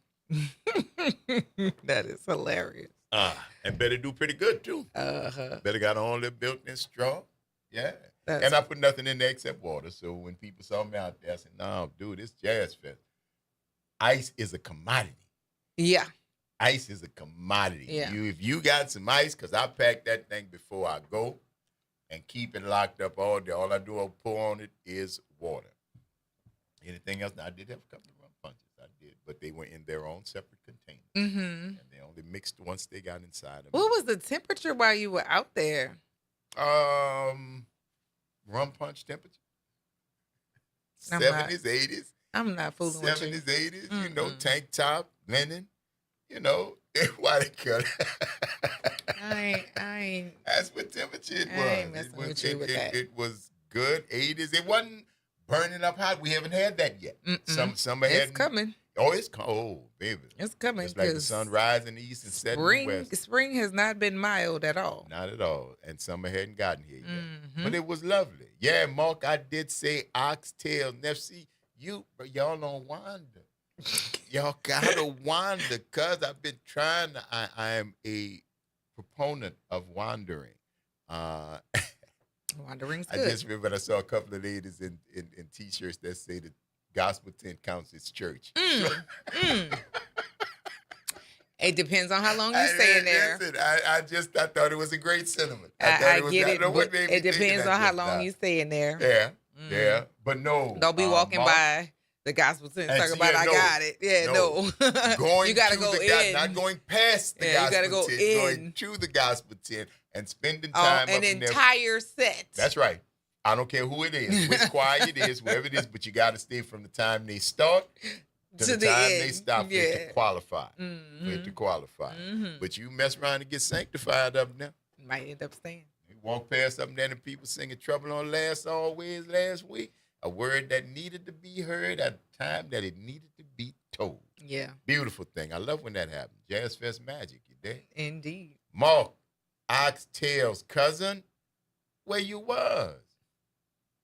That is hilarious. and Betty do pretty good, too. Betty got her own little built-in straw. Yeah. And I put nothing in there except water. So when people saw me out there, I said, no, dude, it's Jazz Fest. Ice is a commodity. Yeah. Ice is a commodity. Yeah. If you got some ice, because I pack that thing before I go and keep it locked up all day. All I do, I'll pour on it is water. Anything else? Now, I did have a couple of rum punches. I did. But they were in their own separate containers. And they only mixed once they got inside of What was the temperature while you were out there? Rum punch temperature. I'm 70s, 80s. I'm not fooling with you. 70s, 80s, tank top, linen, why they cut it. I ain't. That's what temperature it was. I ain't messing with you with that. It was good, 80s. It wasn't burning up hot. We haven't had that yet. Summer It's coming. Oh, it's coming. Oh, baby. It's coming. It's like the sun rising east and setting west. Spring has not been mild at all. Not at all. And summer hadn't gotten here yet. But it was lovely. Yeah, Mark, I did say oxtail. Now, see, y'all don't wander. Y'all gotta wander, because I've been trying to, I am a proponent of wandering. Wandering's I good. just remember I saw a couple of ladies in T-shirts that say the gospel tent counts as church. It depends on how long you stay in there. Listen, I thought it was a great sentiment. I get it. Know what But made me it think depends that on how just long now. you stay in there. Yeah, but no. Don't be walking Mark, by the gospel sense And talk so, about yeah, I no, got it. Yeah, no. Going You gotta to go the God, in. not going past the Yeah, you gospel gotta go tent, in. going to the gospel tent and spending time an up in there. entire set. That's right. I don't care who it is, which choir it is, whoever it is, but you got to stay from the time they start to the time they end. stop for it to qualify. Mm-hmm. For it to qualify. Mm-hmm. But you mess around and get sanctified up there. Might end up staying. You walk past up there and people singing Trouble on Last Always last week. A word that needed to be heard at the time that it needed to be told. Yeah. Beautiful thing. I love when that happens. Jazz Fest magic, you dig? Indeed. Mark, Oxtail's cousin, where you was?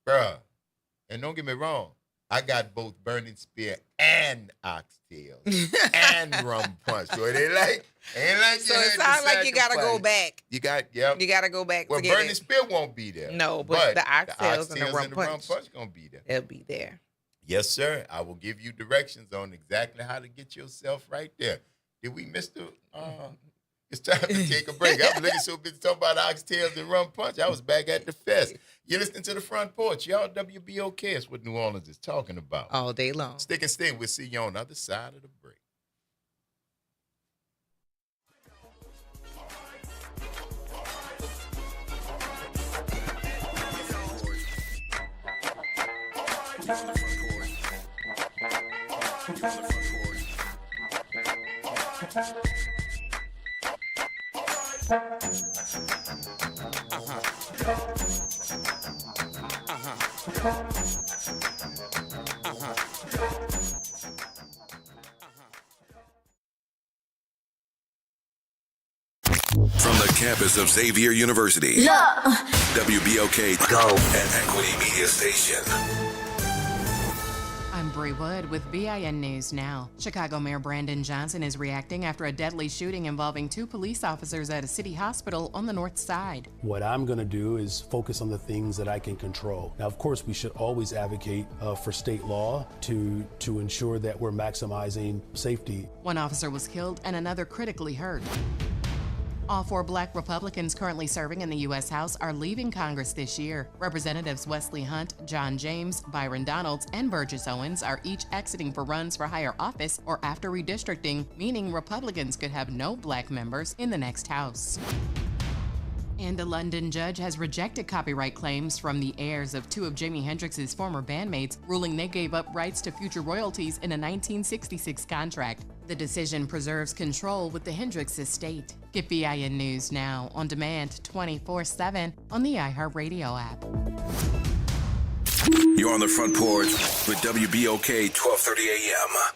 Bruh. And don't get me wrong, I got both Burning Spear and Oxtails and Rum Punch. So it ain't like So you it had to sounds like you gotta go sacrifice. back. You gotta go back. Well, to get Burning it. Spear won't be there. No, but the oxtails and the rum punch gonna be there. They'll be there. Yes, sir. I will give you directions on exactly how to get yourself right there. Did we miss the? It's time to take a break. I'm looking so busy talking about oxtails and rum punch. I was back at the fest. You're listening to the Front Porch. Y'all, WBOK is what New Orleans is talking about. All day long. Stick and stay. We'll see you on the other side of the break. From the campus of Xavier University, WBOK Go and Equity Media Station. I'm Bree Wood with BIN News Now. Chicago Mayor Brandon Johnson is reacting after a deadly shooting involving 2 police officers at a city hospital on the north side. What I'm going to do is focus on the things that I can control. Now, of course, we should always advocate for state law to ensure that we're maximizing safety. 1 officer was killed and another critically hurt. All 4 Black Republicans currently serving in the U.S. House are leaving Congress this year. Representatives Wesley Hunt, John James, Byron Donalds, and Burgess Owens are each exiting for runs for higher office or after redistricting, meaning Republicans could have no Black members in the next House. And a London judge has rejected copyright claims from the heirs of 2 of Jimi Hendrix's former bandmates, ruling they gave up rights to future royalties in a 1966 contract. The decision preserves control with the Hendrix estate. Get BIN News Now on demand 24/7 on the iHeartRadio app. You're on the Front Porch with WBOK 1230 AM.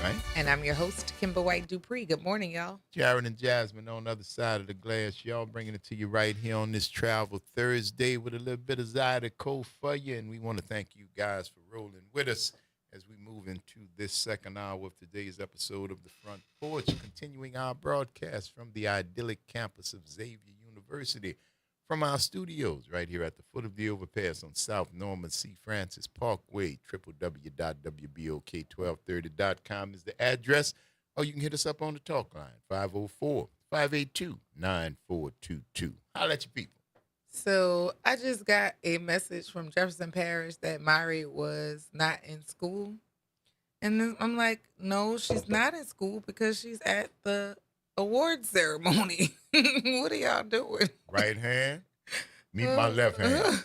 right? And I'm your host, Kimber White Dupree. Good morning, y'all. Jared and Jasmine on the other side of the glass. Y'all bringing it to you right here on this Travel Thursday with a little bit of Zydeco for you. And we want to thank you guys for rolling with us as we move into this second hour of today's episode of the Front Porch, continuing our broadcast from the idyllic campus of Xavier University, from our studios right here at the foot of the overpass on South Norman C. Francis Parkway. www.wbok1230.com is the address. Or you can hit us up on the talk line, 504-582-9422. Holla at your people. So I just got a message from Jefferson Parish that Mari was not in school. And then I'm like, no, she's not in school because she's at the award ceremony. What are y'all doing? Right hand, meet my left hand.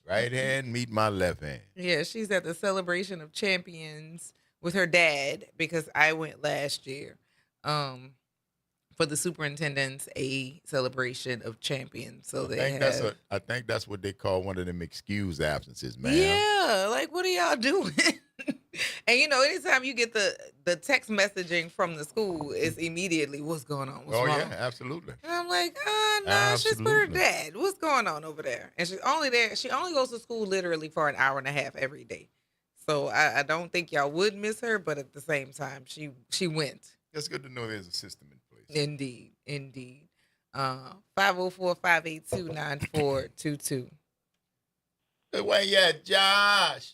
Right hand, meet my left hand. Yeah, she's at the Celebration of Champions with her dad because I went last year for the superintendent's a celebration of champions. So I think that's what they call one of them excused absences, man. Yeah, like what are y'all doing? And anytime you get the text messaging from the school, it's immediately what's going on. What's wrong? Yeah, absolutely. And I'm like, no, she's with her dad. What's going on over there? And she's only there. She only goes to school literally for an hour and a half every day. So I don't think y'all would miss her, but at the same time, she went. It's good to know there's a system in place. Indeed. 504-582-9422. Hey, where you at, Josh?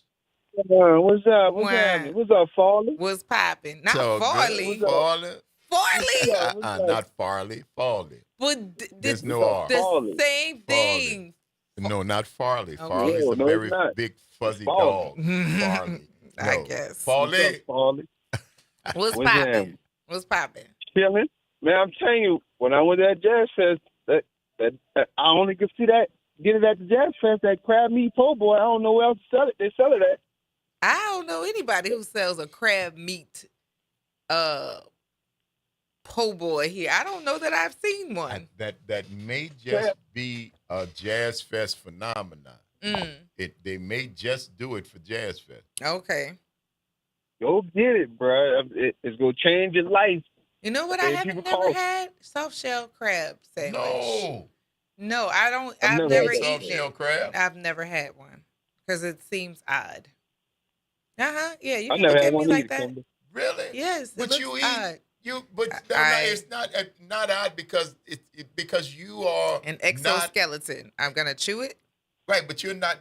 What's up? What's happening? What's up, Farley? What's popping? Not So Farley. Farley? Farley? Not Farley. Farley. But There's no R. The same thing. No, not Farley. Okay. Farley's a very big, fuzzy dog. Farley. I guess. Farley. What's popping? What's popping? Chilling. Man, I'm telling you, when I went to that Jazz Fest, that I only could see that, get it at the Jazz Fest, that crab meat po' boy. I don't know where else to sell it. They sell it at. I don't know anybody who sells a crab meat po' boy here. I don't know that I've seen one. That may just be a Jazz Fest phenomenon. They may just do it for Jazz Fest. Okay. Go get it, bro. It's going to change your life. You know what I haven't never had? Soft shell crab sandwich. No, I don't. I've never eaten soft shell crab. I've never had one because it seems odd. Yeah, you I can never look had at me one like either, that. Really? Yes, But it you looks eat odd. it's not odd because because you are an exoskeleton. I'm gonna chew it. Right, but you're not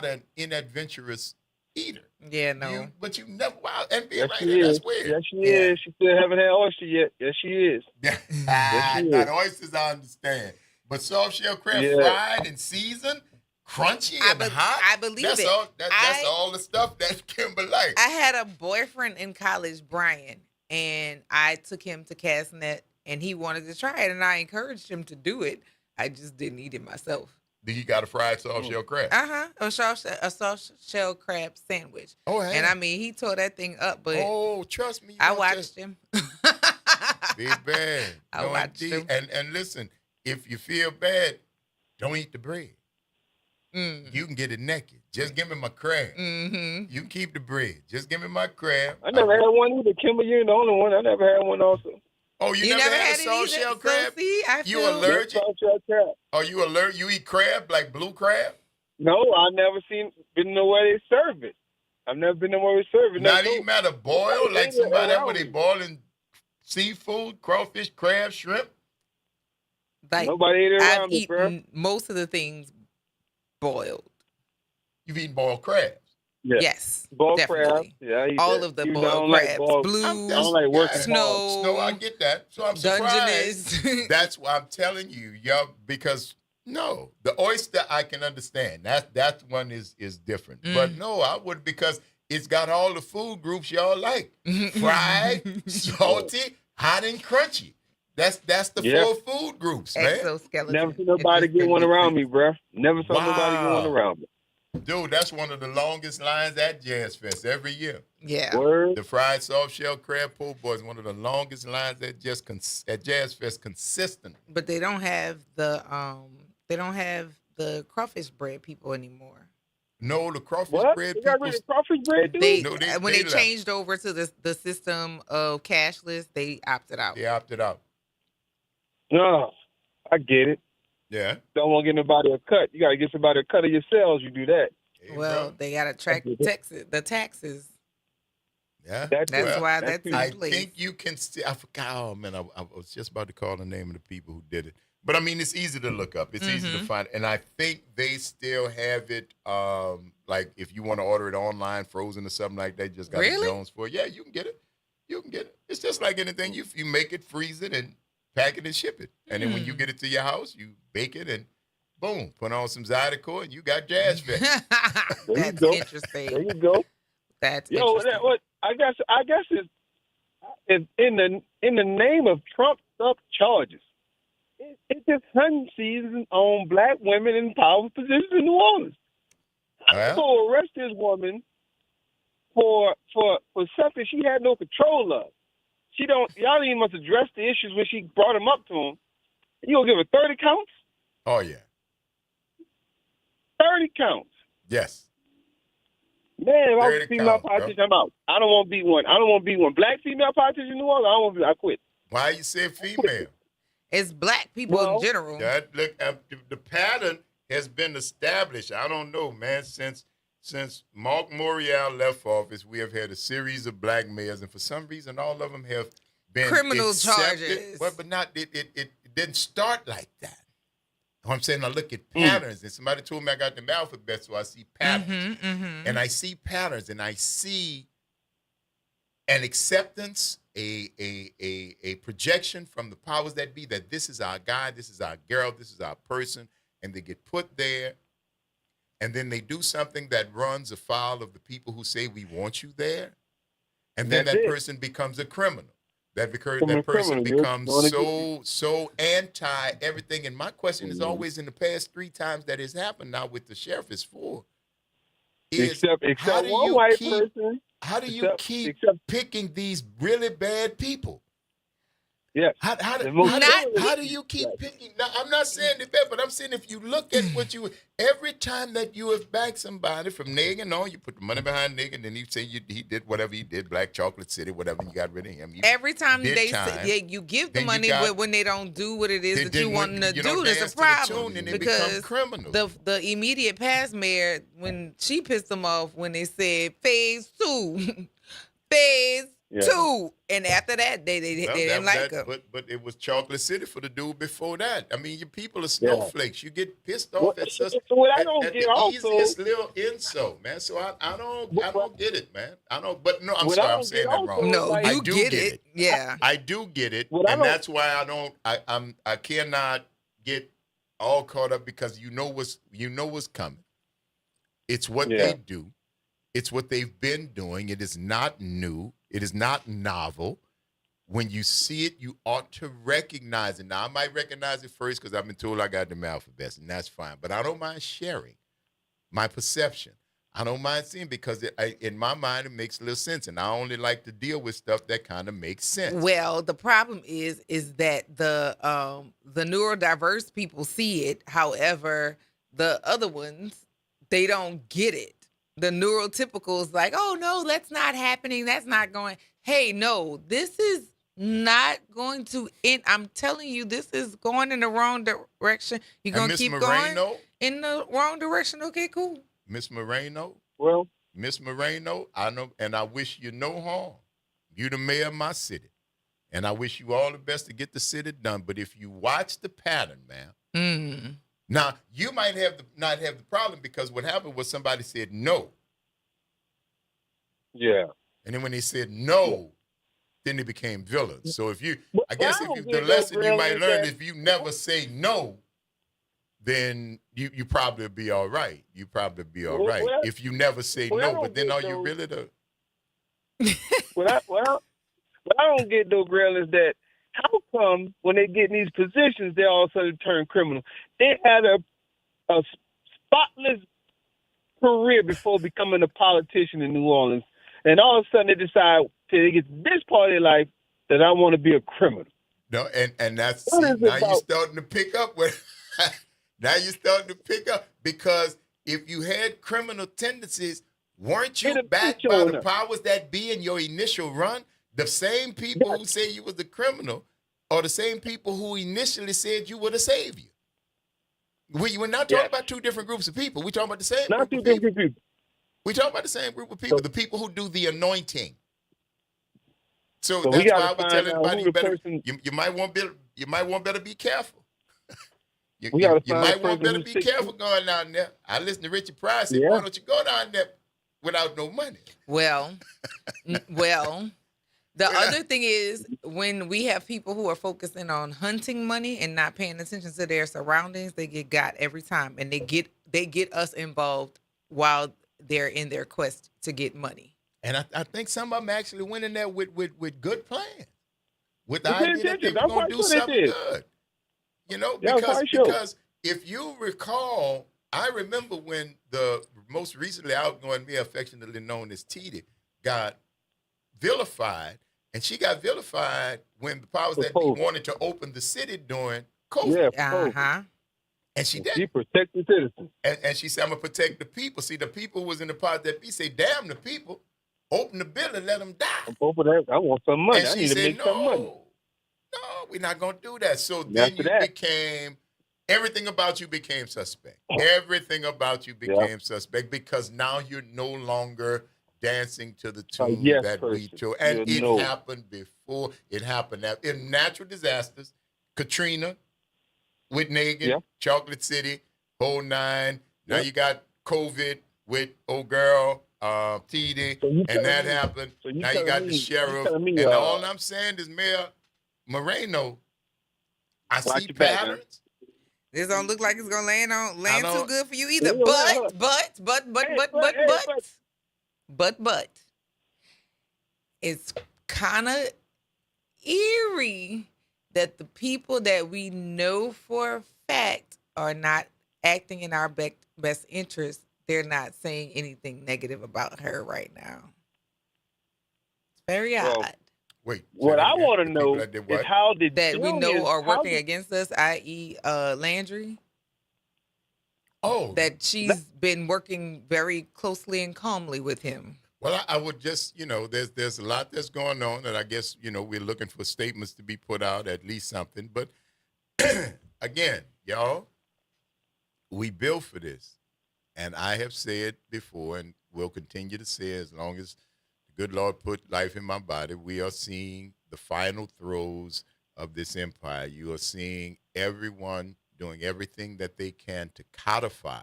an inadventurous eater. Yeah, no. But you never. Wow, and be Yes, right she there. That's is. weird. Yes, she is. She still haven't had oyster yet. Yes, she is. Yes, she is. not oysters, I understand. But soft shell crab fried and seasoned, crunchy and hot. I believe that's it. All, that's all the stuff that Kimber likes. I had a boyfriend in college, Brian, and I took him to Castnet, and he wanted to try it, and I encouraged him to do it. I just didn't eat it myself. He got a fried soft shell crab. A soft shell crab sandwich. Oh, hey. And I mean, he tore that thing up, but trust me, I watched him. Big bad. I watched him. And listen, if you feel bad, don't eat the bread. You can get it naked. Just give me my crab. You can keep the bread. Just give me my crab. I never had one either. Kimber, you're the only one. I never had one also. Oh, you never had a soft shell crab? So see, you allergic? Soft shell crab. Are you allergic? You eat crab, like blue crab? No, I've never been nowhere they serve it. I've never been nowhere they serve it. Not even at a boil, like somebody that where they boiling seafood, crawfish, crab, shrimp? Like, nobody ate it around I've me, eaten bro. most of the things boiled. You've eaten boiled crabs? Yeah. Yes, boiled definitely. crabs. Yeah, I eat all that. of the Even boiled though crabs, blues, I don't like working snow. Snow, I get that. So I'm surprised. Dungeness. That's why I'm telling you, because no, the oyster I can understand. That one is different. But no, I would because it's got all the food groups y'all like: fried, salty, hot, and crunchy. That's the 4 food groups, man. Exoskeleton. Never seen nobody get one around me, bro. Never saw nobody get one around me. Dude, that's one of the longest lines at Jazz Fest every year. Yeah. Word. The fried soft shell crab po' boy is one of the longest lines at Jazz Fest consistent. But they don't have the crawfish bread people anymore. No, the crawfish What? bread They got rid of crawfish bread, dude? When they left. changed over to the system of cashless, they opted out. They opted out. No, I get it. Yeah. Don't want to get nobody a cut. You got to get somebody a cut of your sales. You do that. Well, they got to track the taxes. Yeah, That's why that's in I place. think you can still. I forgot. Oh man, I was just about to call the name of the people who did it. But I mean, it's easy to look up. It's easy to find, and I think they still have it. Like if you want to order it online, frozen or something like that, just got a Jones for it. Yeah, you can get it. You can get it. It's just like anything. You make it, freeze it, and pack it and ship it. And then when you get it to your house, you bake it and boom, put on some Zydeco and you got Jazz Fest. That's interesting. There you go. That's interesting. What I guess it's in the name of trumped up charges. It's just hunting season on black women in powerful positions in New Orleans. I'm going to arrest this woman for something she had no control of. Y'all didn't even must address the issues when she brought them up to him. You gonna give her 30 counts? Oh yeah. 30 counts. Yes. Man, if I was a female politician, I'm out. I don't want to be one. I don't want to be one. Black female politician in New Orleans, I don't want to be. I quit. Why you say female? It's black people in general. The pattern has been established. I don't know, man. Since Mark Morial left office, we have had a series of black mayors, and for some reason, all of them have been criminal accepted. charges. But not it didn't start like that. You know what I'm saying? I look at patterns, and somebody told me I got them alphabet, so I see patterns, and I see patterns, and I see an acceptance, a projection from the powers that be that this is our guy, this is our girl, this is our person, and they get put there. And then they do something that runs afoul of the people who say we want you there. And then that person becomes a criminal. That person becomes so anti everything. And my question is always in the past 3 times that has happened now with the sheriff is 4. Except one white person. How do you keep picking these really bad people? Yeah. How do you keep picking? Now, I'm not saying the best, but I'm saying if you look at every time that you have backed somebody from Nagin on, you put the money behind Nagin, then you say he did whatever he did, Black Chocolate City, whatever, and you got rid of him. Every time you give the money, but when they don't do what it is that you want them to do, there's a problem. Because the immediate past mayor, when she pissed them off when they said phase 2, phase 2, and after that they didn't like her. But it was Chocolate City for the dude before that. I mean, you people are snowflakes. You get pissed off at such the easiest little insult, man. So I don't get it, man. I don't. But no, I'm sorry, I'm saying that wrong. No, you get it. Yeah, I do get it, and that's why I don't. I cannot get all caught up because you know what's coming. It's what they do. It's what they've been doing. It is not new. It is not novel. When you see it, you ought to recognize it. Now, I might recognize it first because I've been told I got them alphabets, and that's fine. But I don't mind sharing my perception. I don't mind seeing because in my mind, it makes a little sense. And I only like to deal with stuff that kind of makes sense. Well, the problem is that the neurodiverse people see it. However, the other ones, they don't get it. The neurotypicals like, oh, no, that's not happening. That's not going. Hey, no, this is not going to end. I'm telling you, this is going in the wrong direction. You're going to keep going in the wrong direction. Okay, cool. Miss Moreno. Well, Miss Moreno, I know, and I wish you no harm. You the mayor of my city. And I wish you all the best to get the city done. But if you watch the pattern, man, now, you might not have the problem because what happened was somebody said no. Yeah. And then when they said no, then they became villains. So the lesson you might learn is if you never say no, then you probably be all right. You probably be all right. If you never say no, but then are you really the... What I don't get, though, Grail, is that how come when they get in these positions, they all of a sudden turn criminal? They had a spotless career before becoming a politician in New Orleans. And all of a sudden they decide to get this part of their life that I want to be a criminal. No, and that's now you're starting to pick up with now you're starting to pick up because if you had criminal tendencies, weren't you It'll backed be by showing the up. powers that be in your initial run? The same people who say you was the criminal are the same people who initially said you were the savior. We're not talking about two different groups of people. We're talking about the same Not group two of people. different people. We're talking about the same group of people, the people who do the anointing. So So we that's why gotta I would find tell out everybody who you the better person. you might want better be careful. We gotta You find might the want person better who's be sick. careful going down there. I listen to Richard Pryor say, Yeah. why don't you go down there without no money? Well, the other thing is when we have people who are focusing on hunting money and not paying attention to their surroundings, they get got every time, and they get us involved while they're in their quest to get money. And I think some of them actually went in there with good plans, with the They paid idea that they attention. were I'm going to quite do sure they something did. good. You know, Yeah, I'm quite sure. because if you recall, I remember when the most recently outgoing mayor, affectionately known as Titi, got vilified, and she got vilified when the powers that be wanted to open the city during COVID. Yeah, And she did. She protect the citizens. And she said, I'm going to protect the people. See, the people was in the powers that be say, damn the people, open the building, let them die. Over there, I want some money. And I she need to said, make some money. No, we're not going to do that. So And then after you that- became, everything about you became suspect. Everything about you became suspect because now you're no longer dancing to the tune yes that we person. took. And You it know. happened before. It happened in natural disasters. Katrina, with Nagin, Chocolate City, whole nine. Now you got COVID with old girl, TD, and that happened. Now you got the sheriff. And all I'm saying is, Mayor Moreno, I see patterns. This don't look like it's gonna land too don't- good for you either. Yeah, But it's kind of eerie that the people that we know for a fact are not acting in our best interest. They're not saying anything negative about her right now. It's very odd. Wait. What I want to know is how did That we know are how working did- against us, i.e., Landry. Oh, that she's been working very closely and calmly with him. Well, I would just, there's a lot that's going on, and I guess, we're looking for statements to be put out, at least something. But again, y'all, we built for this. And I have said before, and will continue to say as long as the good Lord put life in my body, we are seeing the final throes of this empire. You are seeing everyone doing everything that they can to codify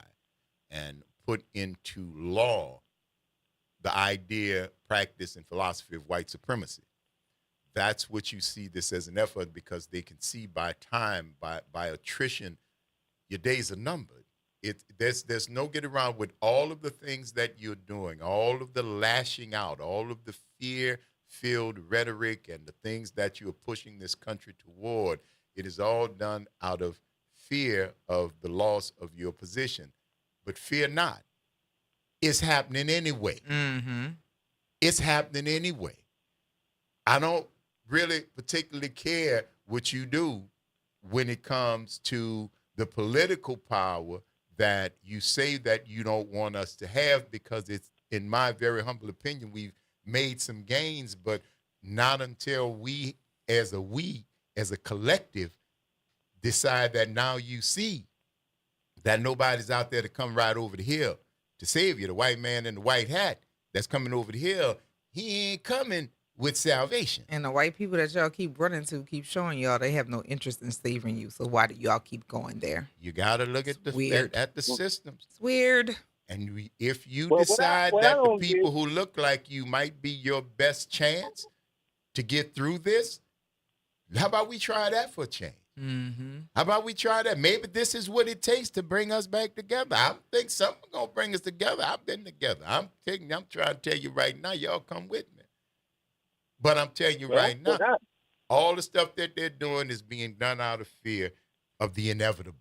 and put into law the idea, practice, and philosophy of white supremacy. That's what you see this as an effort because they can see by time, by attrition, your days are numbered. There's no get around with all of the things that you're doing, all of the lashing out, all of the fear-filled rhetoric and the things that you are pushing this country toward. It is all done out of fear of the loss of your position. But fear not. It's happening anyway. Mm-hmm. It's happening anyway. I don't really particularly care what you do when it comes to the political power that you say that you don't want us to have because it's, in my very humble opinion, we've made some gains, but not until we as a collective, decide that now you see that nobody's out there to come right over the hill to save you. The white man in the white hat that's coming over the hill, he ain't coming with salvation. And the white people that y'all keep running to keep showing y'all they have no interest in saving you. So why do y'all keep going there? You got to look at the systems. It's weird. And if you Well, decide what I that the don't people who look like you might be your best chance to get through this, how about we try that for a change? Mm-hmm. How about we try that? Maybe this is what it takes to bring us back together. I think something's going to bring us together. I've been together. I'm trying to tell you right now, y'all come with me. But I'm telling you right now, all the stuff that they're doing is being done out of fear of the inevitable.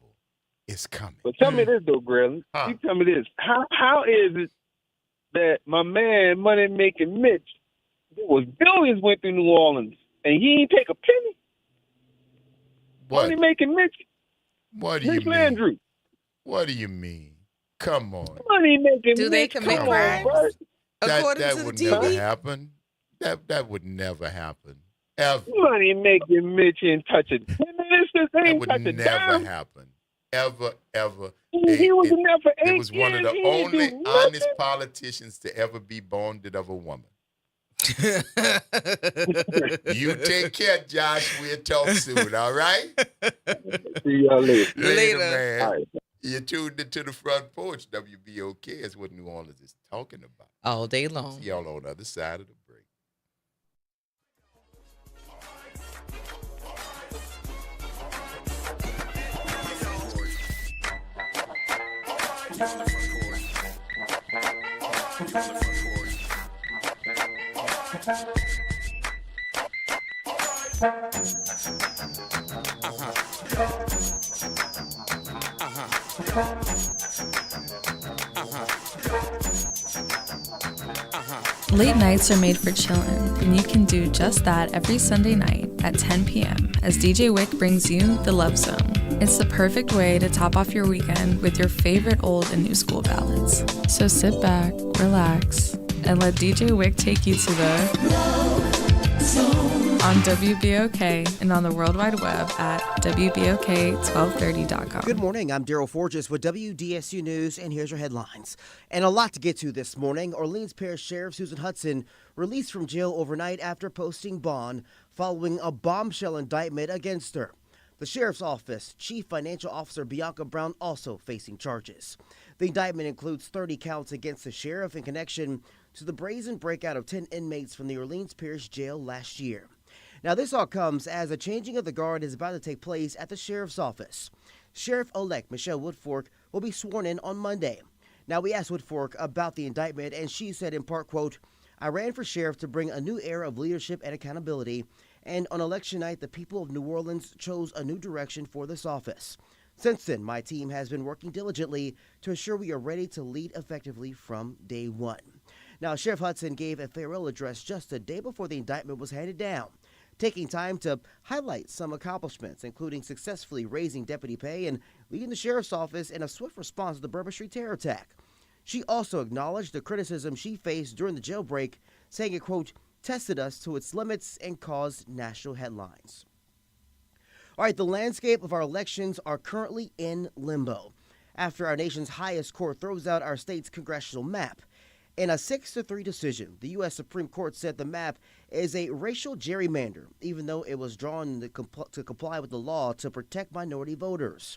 It's coming. But tell me this, though, Greg. You tell me this. How is it that my man, Money Making Mitch, there was billions went through New Orleans, and he ain't take a penny? What? Money Making Mitch. What do you Mitch mean? Landry. What do you mean? Come on. Money making Do they Mitch, commit come crimes? on, bro. According That to the would never TV? happen. That would never happen. Ever. Money making Mitch ain't touching 10 ministers. They That ain't would touching never dime. happen. Ever. He was in there for 8 It was one of years. the He ain't only do honest nothing. politicians to ever be bonded of a woman. You take care, Josh. We'll talk soon, all right? See y'all later. Later, man. All right. You tuned into the Front Porch. WBOK is what New Orleans is talking about. All day long. See y'all on the other side of the break. Late nights are made for chillin', and you can do just that every Sunday night at 10 p.m. as DJ Wick brings you The Love Zone. It's the perfect way to top off your weekend with your favorite old and new school ballads. So sit back, relax, and let DJ Wick take you to the Love Zone on WBOK and on the World Wide Web at WBOK1230.com. Good morning. I'm Daryl Forges with WDSU News, and here's your headlines. And a lot to get to this morning. Orleans Parish Sheriff Susan Hudson released from jail overnight after posting bond following a bombshell indictment against her. The Sheriff's Office Chief Financial Officer Bianca Brown also facing charges. The indictment includes 30 counts against the sheriff in connection to the brazen breakout of 10 inmates from the Orleans Parish Jail last year. Now, this all comes as a changing of the guard is about to take place at the Sheriff's Office. Sheriff-elect Michelle Woodfork will be sworn in on Monday. Now, we asked Woodfork about the indictment, and she said in part, quote, "I ran for sheriff to bring a new era of leadership and accountability, and on election night, the people of New Orleans chose a new direction for this office. Since then, my team has been working diligently to ensure we are ready to lead effectively from day one." Now, Sheriff Hudson gave a farewell address just a day before the indictment was handed down, taking time to highlight some accomplishments, including successfully raising deputy pay and leading the sheriff's office in a swift response to the Bourbon Street terror attack. She also acknowledged the criticism she faced during the jailbreak, saying it, quote, "tested us to its limits and caused national headlines." All right, the landscape of our elections are currently in limbo after our nation's highest court throws out our state's congressional map. In a 6-3 decision, the U.S. Supreme Court said the map is a racial gerrymander, even though it was drawn to comply with the law to protect minority voters.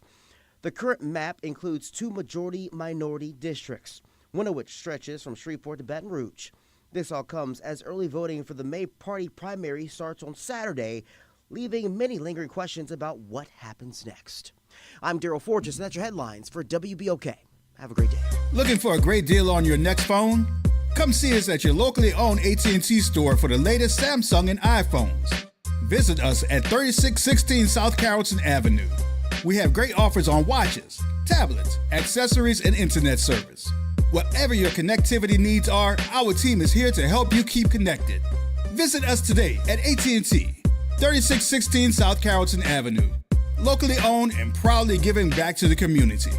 The current map includes 2 majority-minority districts, one of which stretches from Shreveport to Baton Rouge. This all comes as early voting for the May party primary starts on Saturday, leaving many lingering questions about what happens next. I'm Daryl Forges, and that's your headlines for WBOK. Have a great day. Looking for a great deal on your next phone? Come see us at your locally owned AT&T store for the latest Samsung and iPhones. Visit us at 3616 South Carrollton Avenue. We have great offers on watches, tablets, accessories, and internet service. Whatever your connectivity needs are, our team is here to help you keep connected. Visit us today at AT&T, 3616 South Carrollton Avenue. Locally owned and proudly giving back to the community.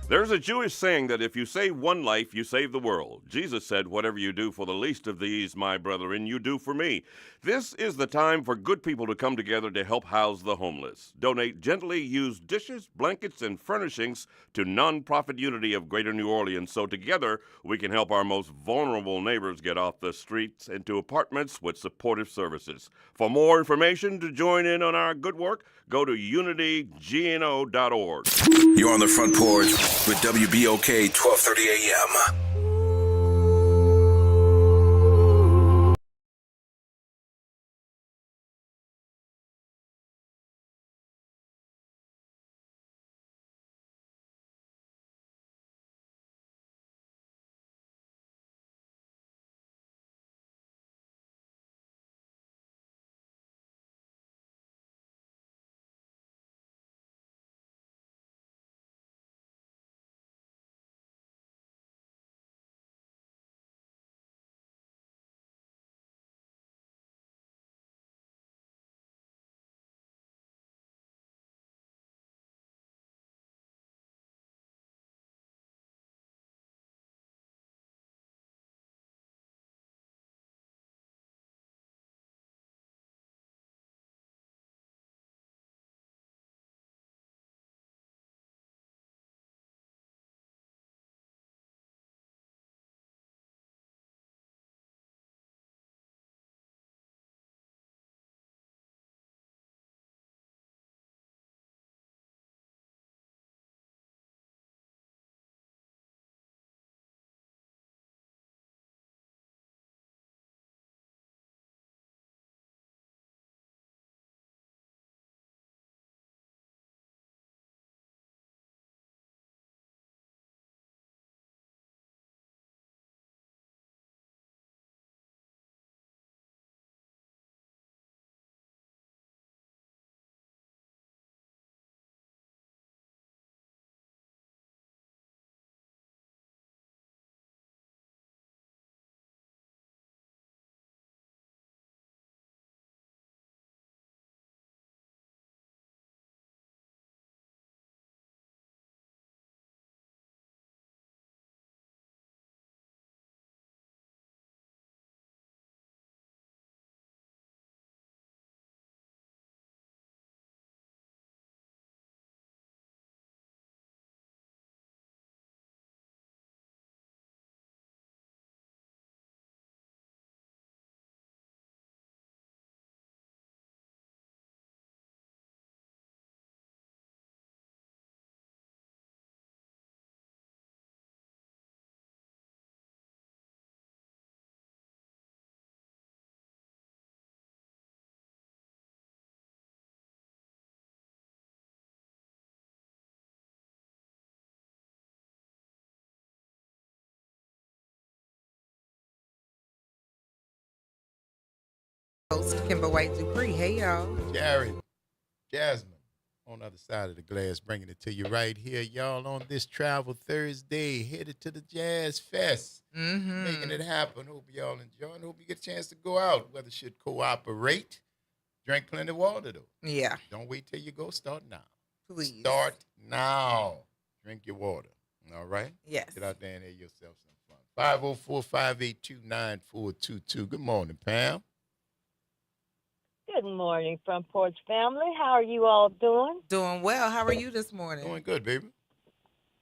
There's a Jewish saying that if you save one life, you save the world. Jesus said, "Whatever you do for the least of these, my brethren, you do for me." This is the time for good people to come together to help house the homeless. Donate gently used dishes, blankets, and furnishings to Nonprofit Unity of Greater New Orleans so together we can help our most vulnerable neighbors get off the streets into apartments with supportive services. For more information to join in on our good work, go to unitygno.org. You're on the Front Porch with WBOK 1230 AM. Host Kimber White Dupree. Hey, y'all. Jared, Jasmine, on the other side of the glass, bringing it to you right here, y'all, on this Travel Thursday, headed to the Jazz Fest. Making it happen. Hope y'all enjoying. Hope you get a chance to go out. Weather should cooperate. Drink plenty of water, though. Yeah. Don't wait till you go. Start now. Please. Start now. Drink your water. All right? Yes. Get out there and have yourself some fun. 504-582-9422. Good morning, Pam. Good morning, Front Porch family. How are you all doing? Doing well. How are you this morning? Doing good, baby.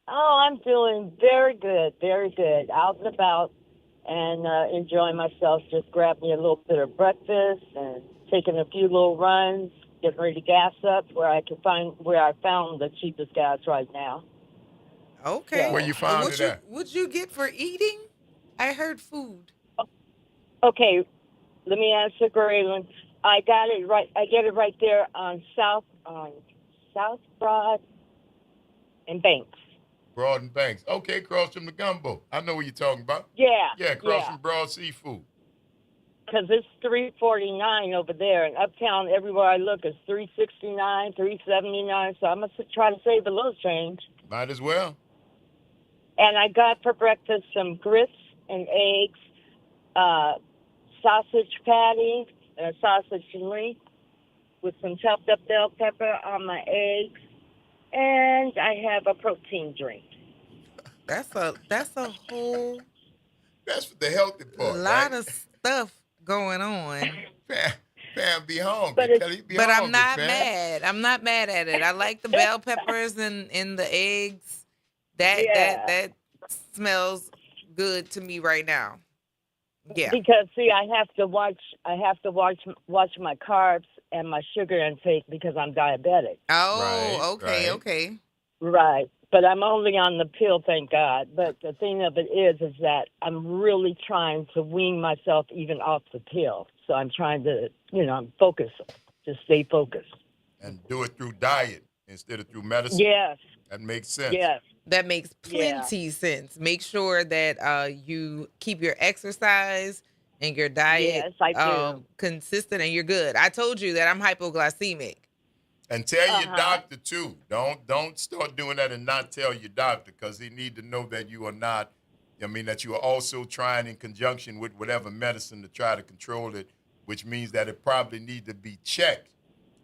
Oh, I'm doing very good, very good. Out and about and enjoying myself. Just grabbed me a little bit of breakfast and taking a few little runs, getting ready to gas up where I found the cheapest gas right now. Okay. So, Where you found it at? What'd you get for eating? I heard food. Okay, let me answer Graylin. I got it right. I get it right there on South Broad and Banks. Broad and Banks. Okay, across from the gumbo. I know what you're talking about. Yeah. Yeah, across from Broad Seafood. Because it's $3.49 over there, and uptown everywhere I look is $3.69, $3.79. So I'm gonna try to save a little change. Might as well. And I got for breakfast some grits and eggs, sausage patty, and a sausage and with some chopped up bell pepper on my eggs, and I have a protein drink. That's a whole That's for the healthy part. lot right? of stuff going on. Pam be hungry. But Kelly be But hungry, I'm not Pam. mad. I'm not mad at it. I like the bell peppers and the eggs. That smells good to me right now. Yeah. Because see, I have to watch my carbs and my sugar intake because I'm diabetic. Oh, okay. Right. But I'm only on the pill, thank God. But the thing of it is that I'm really trying to wean myself even off the pill. So I'm trying to, I'm focused, to stay focused. And do it through diet instead of through medicine. Yes. That makes sense. Yes. That makes plenty sense. Make sure that you keep your exercise and your diet Yes, I do. consistent, and you're good. I told you that I'm hypoglycemic. And tell your doctor too. Don't start doing that and not tell your doctor, because he need to know that you are not. That you are also trying in conjunction with whatever medicine to try to control it, which means that it probably need to be checked.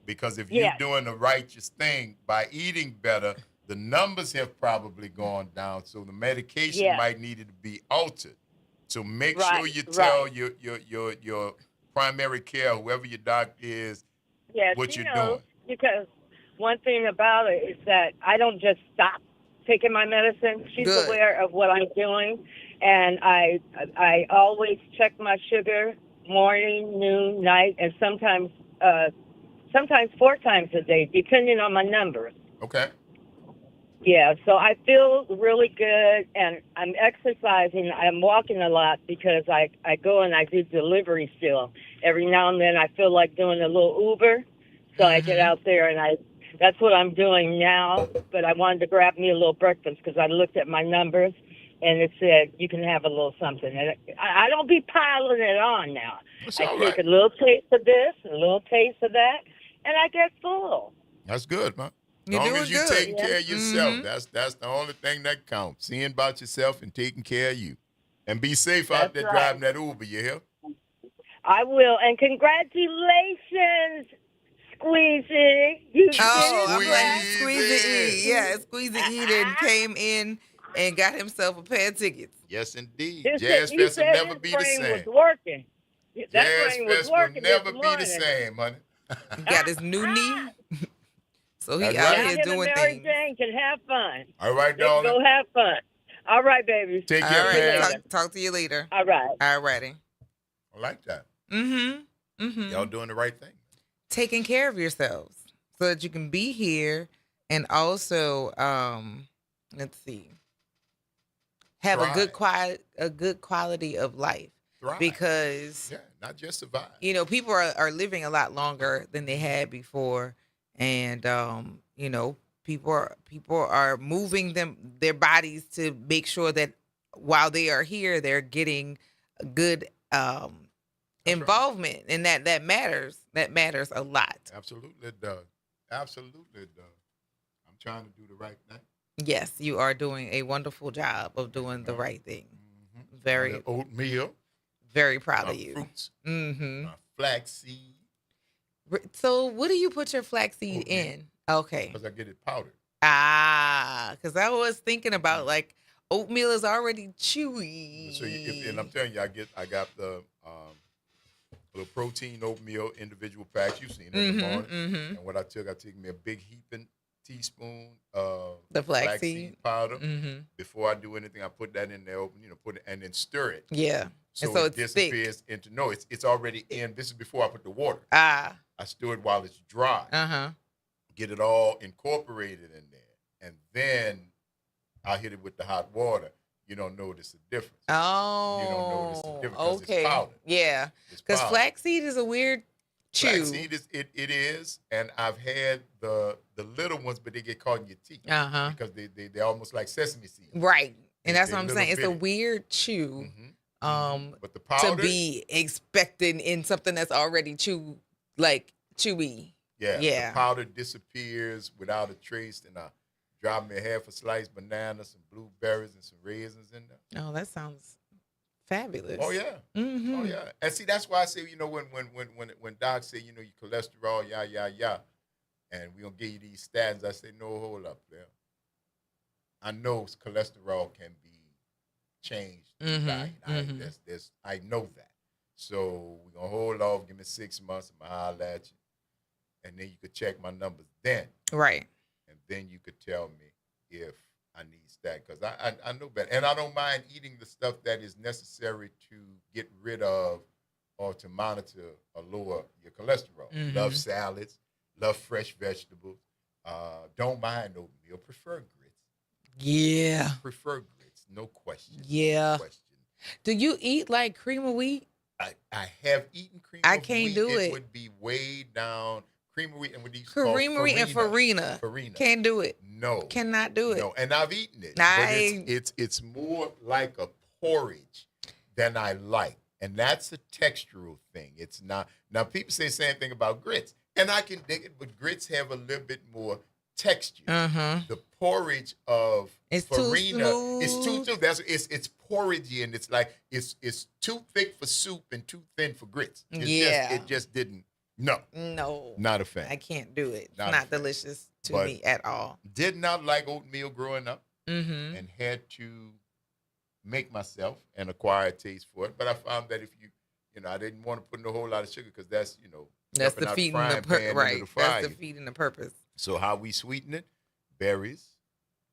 Because if you're doing the righteous thing by eating better, the numbers have probably gone down. So the medication might need to be altered. So make sure you tell your primary care, whoever your doctor is, what you're doing. Because one thing about it is that I don't just stop taking my medicine. She's aware of what I'm doing, and I always check my sugar morning, noon, night, and sometimes 4 times a day, depending on my numbers. Okay. Yeah, so I feel really good, and I'm exercising. I'm walking a lot because I go and I do delivery still. Every now and then I feel like doing a little Uber, so I get out there, and that's what I'm doing now. But I wanted to grab me a little breakfast because I looked at my numbers, and it said you can have a little something. And I don't be piling it on now. That's I all take right. a little taste of this, a little taste of that, and I get full. That's good, man. As You're long doing as you're good. taking care of yourself, that's the only thing that counts. Seeing about yourself and taking care of you. And be safe out there driving that Uber, you hear? I will, and congratulations, Squeezy. You did I'm it glad right. Squeezy E. Yeah, Squeezy Eden came in and got himself a pair of tickets. Yes, indeed. He Jazz said- Fest he will said never his be the brain same. was working. That Jazz brain was Fest will working never this be the morning. same, honey. He got his new knee. So he That's out right. here Him and doing Mary things. Jane can have fun. All right, Let's darling. go have fun. All right, baby. Take All care, right, Pam. talk to you later. All right. All righty. I like that. Mm-hmm. Y'all doing the right thing. Taking care of yourselves so that you can be here and also, let's see, have a good quality of life. Thrive. Because not just survive. People are living a lot longer than they had before, and people are moving their bodies to make sure that while they are here, they're getting good involvement, and that matters. That matters a lot. Absolutely it does. Absolutely it does. I'm trying to do the right thing. Yes, you are doing a wonderful job of doing the right thing. Very oatmeal. Very proud of you. Fruits. Mm-hmm. Flaxseed. So, what do you put your flaxseed in? Okay. Because I get it powdered. Because I was thinking about like oatmeal is already chewy. So and I'm telling you, I got the little protein oatmeal individual packs. You've seen it in the morning. And what I took me a big heaping teaspoon of the flaxseed powder. Before I do anything, I put that in there, put it and then stir it. Yeah. So, so it disappears into it's already in. This is before I put the water. I stir it while it's dry. Get it all incorporated in there, and then I hit it with the hot water. You don't notice the difference. Oh, you don't notice the difference. 'Cause okay. It's powder. Yeah, because flaxseed is a weird chew. Flaxseed is it is, and I've had the little ones, but they get caught in your teeth because they're almost like sesame seeds. Right, and that's They're what I'm saying. It's a bitty. weird chew. But the powder, to be expecting in something that's already chewy. The powder disappears without a trace, and I drop me half a sliced banana, some blueberries, and some raisins in there. Oh, that sounds fabulous. Oh yeah, oh yeah. And see, that's why I say, when Doc say, your cholesterol, and we gonna give you these statins, I say, no, hold up, there. I know cholesterol can be changed through diet. I know that. So we're gonna hold off. Give me 6 months. I'm gonna holler at you, and then you could check my numbers then. Right. And then you could tell me if I need stat, because I know better, and I don't mind eating the stuff that is necessary to get rid of or to monitor or lower your cholesterol. Love salads. Love fresh vegetables. Don't mind oatmeal. Prefer grits. Yeah. Prefer grits. No question. Yeah. No question. Do you eat like cream of wheat? I have eaten cream I of can't wheat. do it. It would be way down. Cream of wheat and what these Creamery and farina. Can't do it. No. Cannot do it. No. And I've eaten it. I- But it's more like a porridge than I like. And that's a textural thing. It's not. Now, people say the same thing about grits. And I can dig it, but grits have a little bit more texture. The porridge of farina is too smooth. It's porridgey, and it's like it's too thick for soup and too thin for grits. It just didn't. No, not a fan. I can't do it. It's Not a not fan. delicious to But me at all. Did not like oatmeal growing up, and had to make myself and acquire a taste for it. But I found that if I didn't want to put in a whole lot of sugar, because that's That's stepping the out feeding frying the pan into right. the fryer. That's the feeding the purpose. So how we sweeten it? Berries,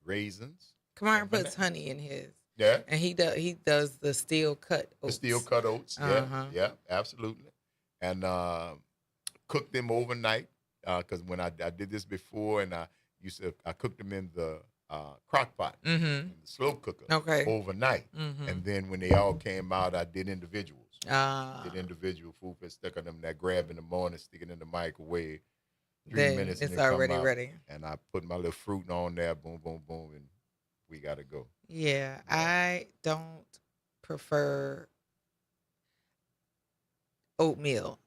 raisins. Kamar puts honey in his. Yeah. And he does the steel cut oats. The steel cut oats. Yeah, absolutely. And cook them overnight, because when I did this before, and I cooked them in the crock pot, in the slow cooker, overnight. And then when they all came out, I did individuals. Did individual food, but stuck on them that grab in the morning, stick it in the microwave. 3 Then minutes. it's and they come already out, ready. And I put my little fruit on there, boom, boom, boom, and we got to go. Yeah, I don't prefer oatmeal.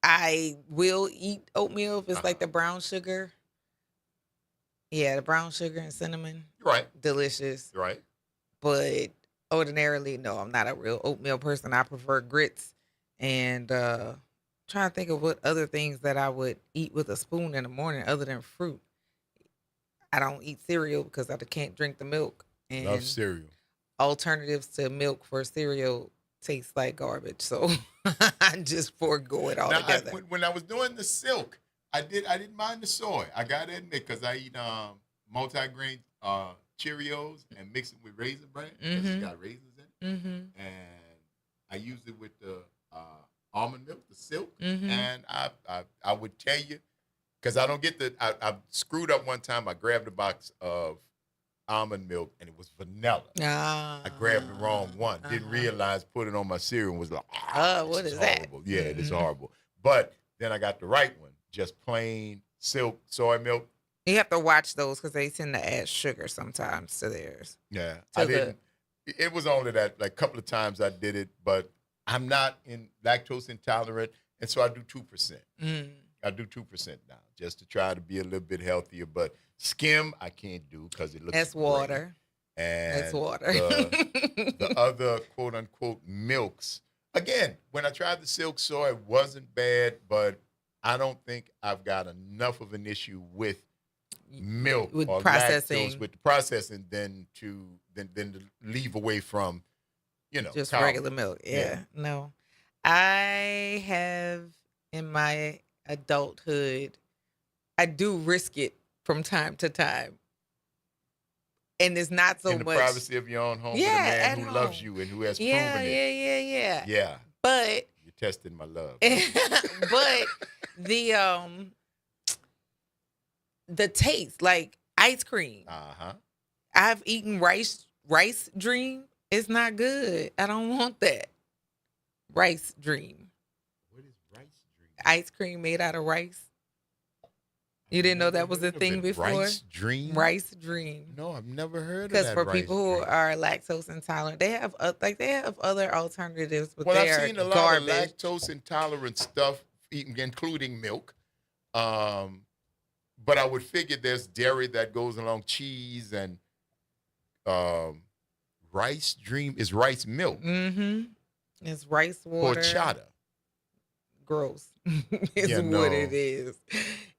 I will eat oatmeal if it's like the brown sugar. Yeah, the brown sugar and cinnamon. Right. Delicious. Right. But ordinarily, no, I'm not a real oatmeal person. I prefer grits, and trying to think of what other things that I would eat with a spoon in the morning other than fruit. I don't eat cereal because I can't drink the milk. And Love cereal. Alternatives to milk for cereal taste like garbage, so I just forego it altogether. When I was doing the silk, I didn't mind the soy. I gotta admit, because I eat multigrain Cheerios and mix it with raisin bran. It's got raisins in it, and I use it with the almond milk, the silk. And I would tell you, because I don't get I screwed up one time. I grabbed a box of almond milk and it was vanilla. I grabbed the wrong one. Didn't realize, put it on my cereal and was like, what is that? horrible. Yeah, it is horrible. But then I got the right one, just plain silk soy milk. You have to watch those because they tend to add sugar sometimes to theirs. Yeah, To I didn't. It was only that, like, a couple of times I did it, but I'm not lactose intolerant, and so I do 2%. Mm. I do 2% now, just to try to be a little bit healthier. But skim, I can't do because it looks. That's water. And That's water. the other quote unquote milks. Again, when I tried the silk soy, it wasn't bad, but I don't think I've got enough of an issue with milk with or processing, lactose with the processing than to leave away from, just cow. regular milk. Yeah. No, I have in my adulthood, I do risk it from time to time. And it's not so much. In the privacy of your own home with a man who loves you and who has proven it. Yeah. But you're testing my love. But the taste, like ice cream. Uh-huh. I've eaten rice dream. It's not good. I don't want that. Rice dream. What is rice dream? Ice cream made out of rice. You didn't know that was a thing before? Rice dream? Rice dream. No, I've never heard of that. Because for rice people who dream. are lactose intolerant, they have other alternatives, but well, they're I've seen a lot garbage. of lactose intolerant stuff, including milk. But I would figure there's dairy that goes along, cheese and rice dream is rice milk. Mm-hmm. It's rice water. Horchata. Gross. It's what it is.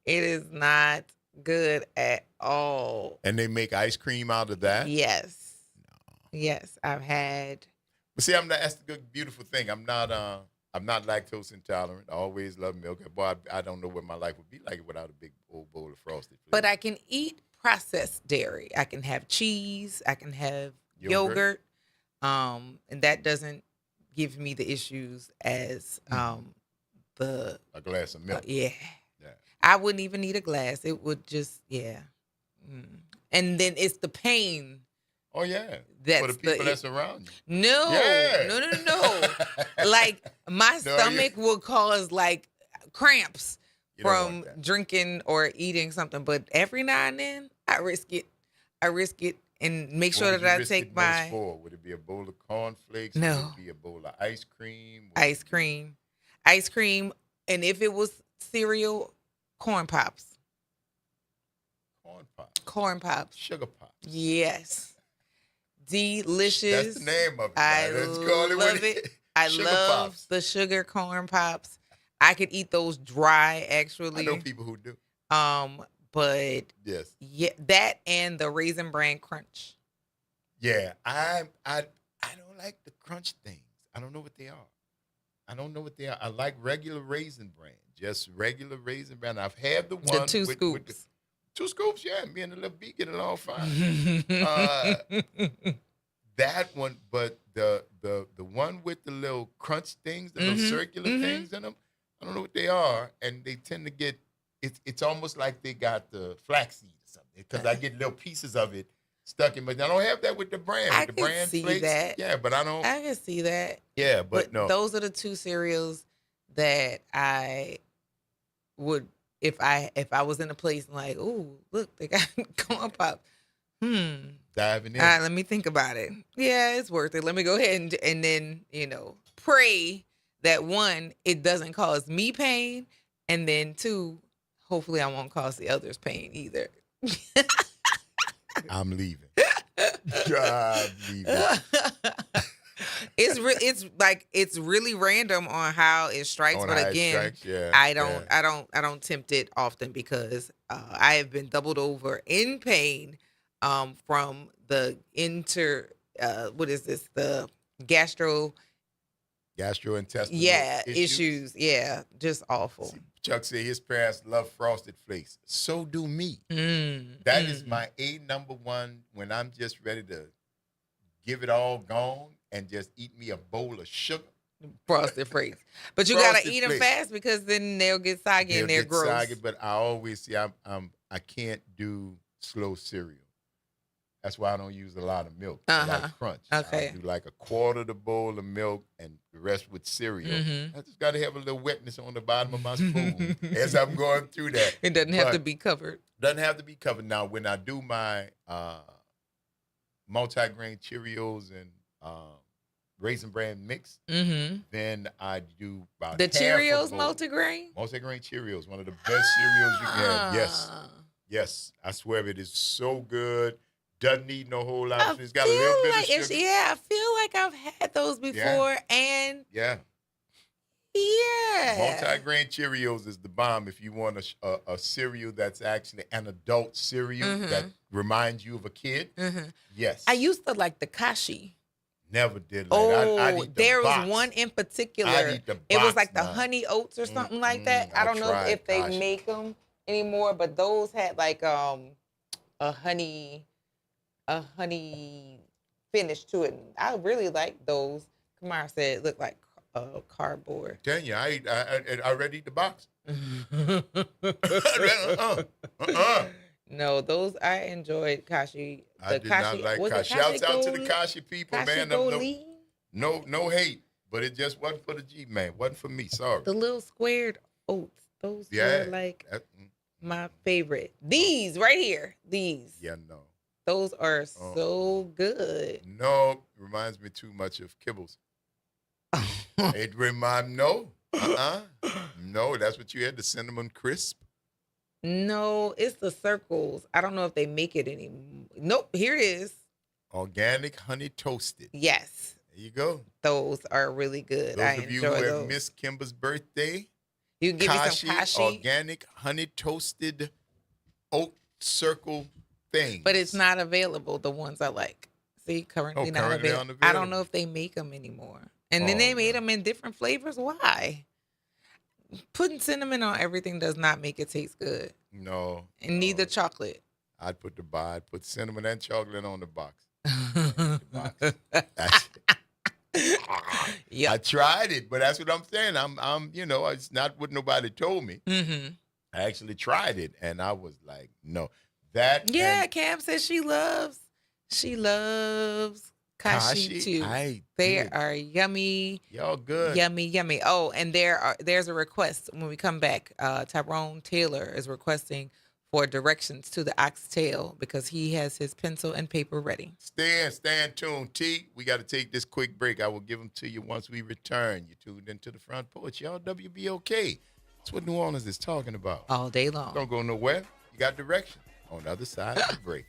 It is not good at all. And they make ice cream out of that? Yes. No. Yes, I've had. But see, that's the good, beautiful thing. I'm not lactose intolerant. I always love milk. Boy, I don't know what my life would be like without a big old bowl of Frosted Flakes. But I can eat processed dairy. I can have cheese. I can have yogurt. And that doesn't give me the issues as a glass of milk. Yeah. I wouldn't even need a glass. It would just, And then it's the pain. Oh, yeah. That's for the people that's around you. No. Yeah. No. Like, my stomach will cause, like, cramps from drinking or eating something. But every now and then, I risk it. And make sure that I take my... Would it be a bowl of cornflakes? No. Would it be a bowl of ice cream? Ice cream. And if it was cereal... Corn Pops. Corn Pops. Sugar Pops. Yes. Delicious. That's the name of it. I love it. I love the sugar Corn Pops. I could eat those dry, actually. I know people who do. But yes. Yeah, that and the Raisin Bran Crunch. Yeah. I don't like the crunch things. I don't know what they are. I like regular Raisin Bran. Just regular Raisin Bran. I've had the one. The two scoops. With the 2 scoops, yeah. Me and the little B get along fine. That one, but the one with the little crunch things, the little circular things in them, I don't know what they are. And they tend to get, it's almost like they got the flaxseed or something. Because I get little pieces of it stuck in, but I don't have that with the brand. I with the can brand see flakes. that. Yeah, but I don't. I can see that. Yeah, but no. Those are the 2 cereals that I would, if I was in a place like, ooh, look, they got Corn Pop. Diving in. Let me think about it. Yeah, it's worth it. Let me go ahead and then, pray that 1, it doesn't cause me pain, and then 2, hopefully I won't cause the others pain either. I'm leaving. I'm leaving. It's really random on how it strikes, but again, I don't tempt it often because I have been doubled over in pain from the the gastrointestinal issues. Yeah, just awful. See, Chuck said his parents love Frosted Flakes. So do me. That is my number one when I'm just ready to give it all gone and just eat me a bowl of sugar. Frosted Flakes. But you got to eat them fast because then they'll get soggy and they're gross. Soggy, but I always see I can't do slow cereal. That's why I don't use a lot of milk. I like crunch. Okay. I do like a quarter of the bowl of milk and the rest with cereal. I just got to have a little wetness on the bottom of my spoon as I'm going through that. It doesn't have to be covered. Doesn't have to be covered. Now, when I do my multigrain Cheerios and Raisin Bran mix. Mm-hmm. Then I do about The half Cheerios a bowl. multigrain? Multigrain Cheerios, one of the best cereals you can have. Yes. Yes. I swear it is so good. Doesn't need no whole lot of It's got a little bit of sugar. Yeah, I feel like I've had those before, and yeah. Multigrain Cheerios is the bomb if you want a cereal that's actually an adult cereal that reminds you of a kid. Yes. I used to like the Kashi. Never did. There was one in particular. It was like the honey oats or something like that. I don't know if they make them anymore, but those had like a honey finish to it. I really like those. Kamar said it looked like cardboard. Tell you, I already eat the box. No, those I enjoyed Kashi. I did not like Kashi. Shouts out to the Kashi people, man. No hate, but it just wasn't for the G man. Wasn't for me. Sorry. The little squared oats. Those were like my favorite. These right here. These. Yeah, no. Those are so good. No, reminds me too much of Kibbles. It reminds no, that's what you had, the cinnamon crisp. No, it's the circles. I don't know if they make it anymore. Nope, here it is. Organic honey toasted. Yes. There you go. Those are really good. Those of you who have missed Kimber's birthday, you can give me some Kashi. Organic honey toasted oat circle thing. But it's not available, the ones I like. See, currently not available. Unavailable. I don't know if they make them anymore. And then they made them in different flavors. Why? Putting cinnamon on everything does not make it taste good. No. And neither chocolate. I'd put cinnamon and chocolate on the box. Yep. I tried it, but that's what I'm saying. I'm it's not what nobody told me. Mm-hmm. I actually tried it, and I was like, no. Cam says she loves Kashi too. They are yummy. Y'all good. Yummy. Oh, and there's a request when we come back. Tyrone Taylor is requesting for directions to the oxtail because he has his pencil and paper ready. Stay tuned, T. We got to take this quick break. I will give them to you once we return. You tuned into the Front Porch. Y'all WBOK. That's what New Orleans is talking about. All day long. Don't go nowhere. You got directions on the other side of the break.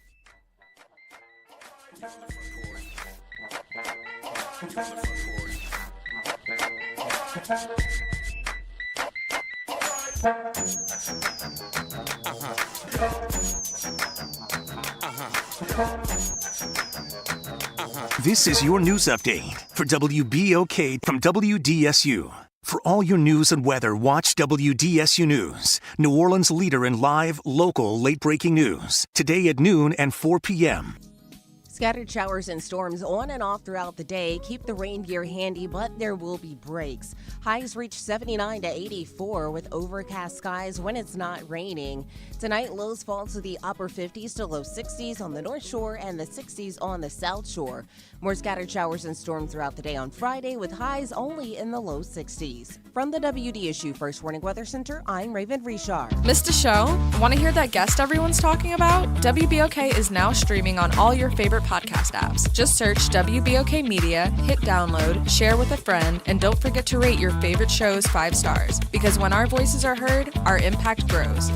This is your news update for WBOK from WDSU. For all your news and weather, watch WDSU News, New Orleans' leader in live, local, late-breaking news. Today at noon and 4 p.m. Scattered showers and storms on and off throughout the day. Keep the rain gear handy, but there will be breaks. Highs reach 79 to 84 with overcast skies when it's not raining. Tonight, lows fall to the upper 50s to low 60s on the North Shore and the 60s on the South Shore. More scattered showers and storms throughout the day on Friday with highs only in the low 60s. From the WDSU First Warning Weather Center, I'm Raven Richard. Missed a show? Want to hear that guest everyone's talking about? WBOK is now streaming on all your favorite podcast apps. Just search WBOK Media, hit download, share with a friend, and don't forget to rate your favorite shows 5 stars. Because when our voices are heard, our impact grows.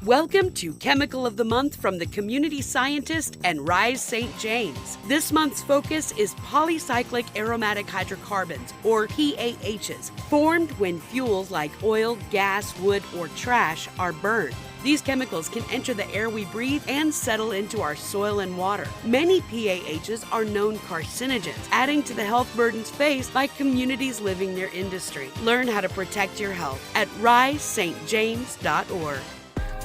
Welcome to Chemical of the Month from the Community Scientist and Rise St. James. This month's focus is polycyclic aromatic hydrocarbons, or PAHs, formed when fuels like oil, gas, wood, or trash are burned. These chemicals can enter the air we breathe and settle into our soil and water. Many PAHs are known carcinogens, adding to the health burdens faced by communities living near industry. Learn how to protect your health at risestjames.org.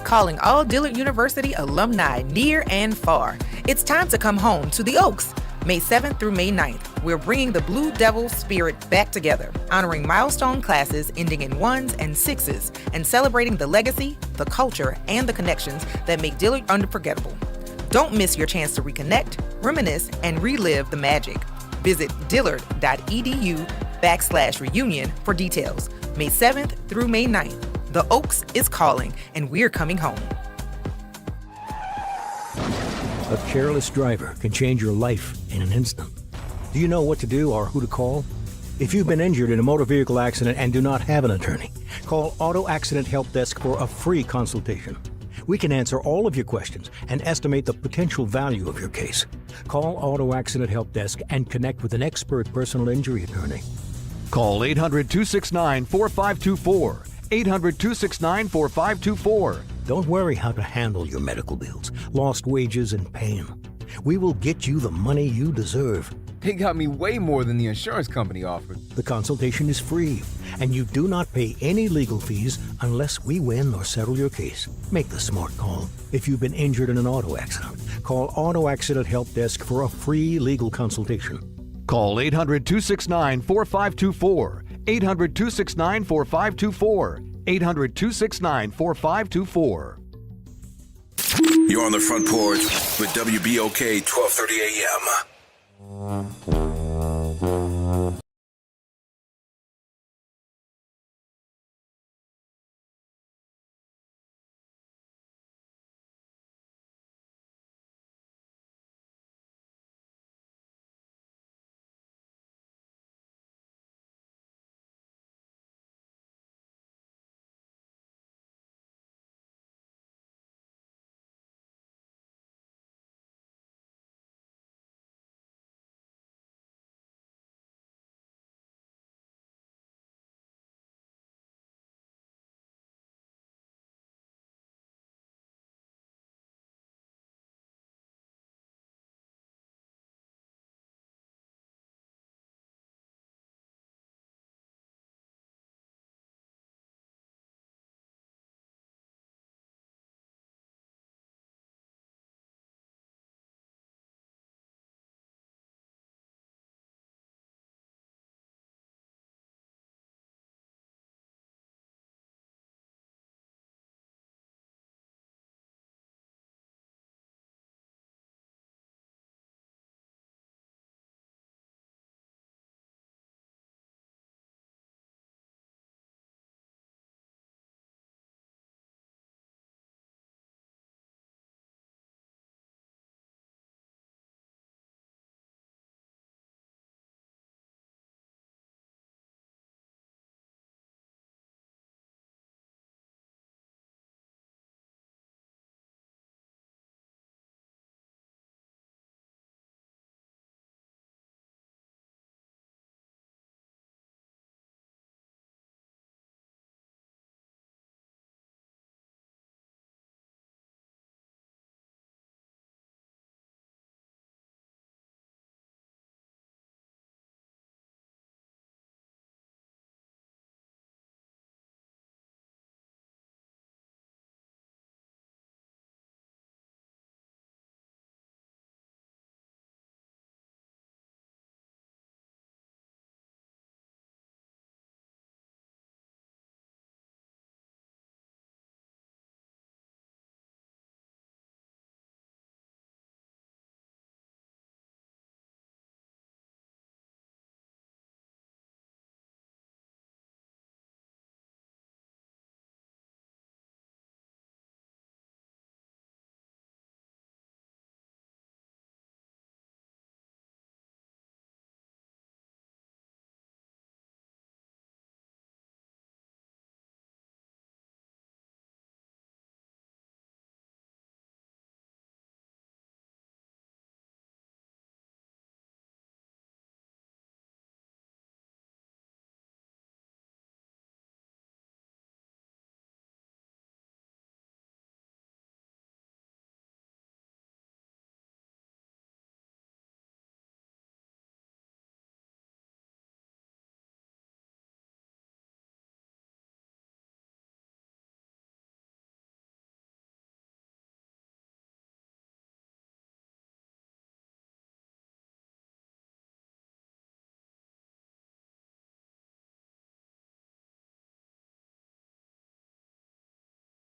Calling all Dillard University alumni near and far. It's time to come home to the Oaks. May 7th through May 9th, we're bringing the Blue Devil spirit back together, honoring milestone classes ending in 1s and 6s, and celebrating the legacy, the culture, and the connections that make Dillard unforgettable. Don't miss your chance to reconnect, reminisce, and relive the magic. Visit dillard.edu/reunion for details. May 7th through May 9th. The Oaks is calling, and we're coming home. A careless driver can change your life in an instant. Do you know what to do or who to call? If you've been injured in a motor vehicle accident and do not have an attorney, call Auto Accident Help Desk for a free consultation. We can answer all of your questions and estimate the potential value of your case. Call Auto Accident Help Desk and connect with an expert personal injury attorney. Call 800-269-4524. 800-269-4524. Don't worry how to handle your medical bills, lost wages, and pain. We will get you the money you deserve. They got me way more than the insurance company offered. The consultation is free, and you do not pay any legal fees unless we win or settle your case. Make the smart call. If you've been injured in an auto accident, call Auto Accident Help Desk for a free legal consultation. Call 800-269-4524. 800-269-4524. 800-269-4524. You're on the front porch with WBOK 1230 AM.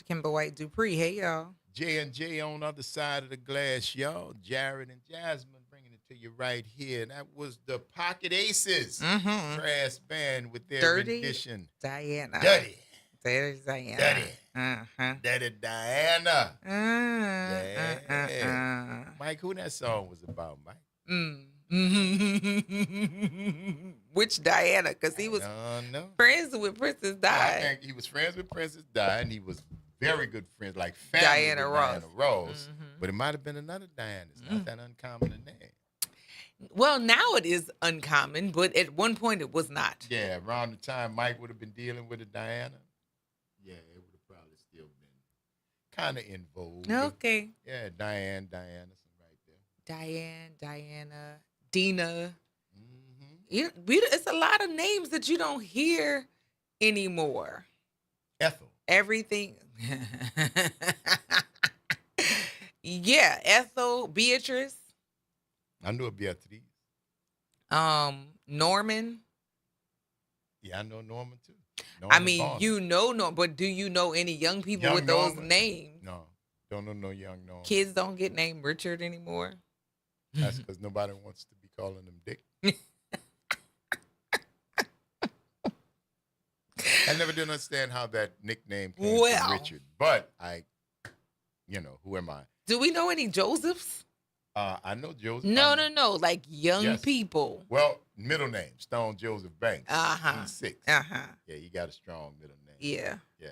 Kimber White Dupree. Hey, y'all. J&J on the other side of the glass, y'all. Jared and Jasmine bringing it to you right here. And that was the Pocket Aces brass band with their rendition. Diana. Dirty. Dirty Diana. Dirty. Uh-huh. Dirty Diana. Yeah. Mike, who that song was about, Mike? Which Diana? Because he was friends with Princess Di. I think he was friends with Princess Di, and he was very good friends, like family Diana with Ross. Diana Ross. But it might have been another Diana. It's not that uncommon a name. Well, now it is uncommon, but at one point it was not. Yeah, around the time Mike would have been dealing with a Diana, yeah, it would have probably still been kind of in vogue. Okay. Yeah, Diana, something right there. Diana, Dina. It's a lot of names that you don't hear anymore. Ethel. Everything. Yeah, Ethel, Beatrice. I knew a Beatrice. Norman. Yeah, I know Norman too. I mean, you know Norman, but do you know any young people with those names? No, don't know no young Norman. Kids don't get named Richard anymore. That's because nobody wants to be calling them Dick. I never did understand how that nickname came from Richard, but who am I? Do we know any Josephs? I know Joseph. No, like young people. Well, middle name, Stone Joseph Banks. He's 6. Yeah, he got a strong middle name. Yeah. Yeah,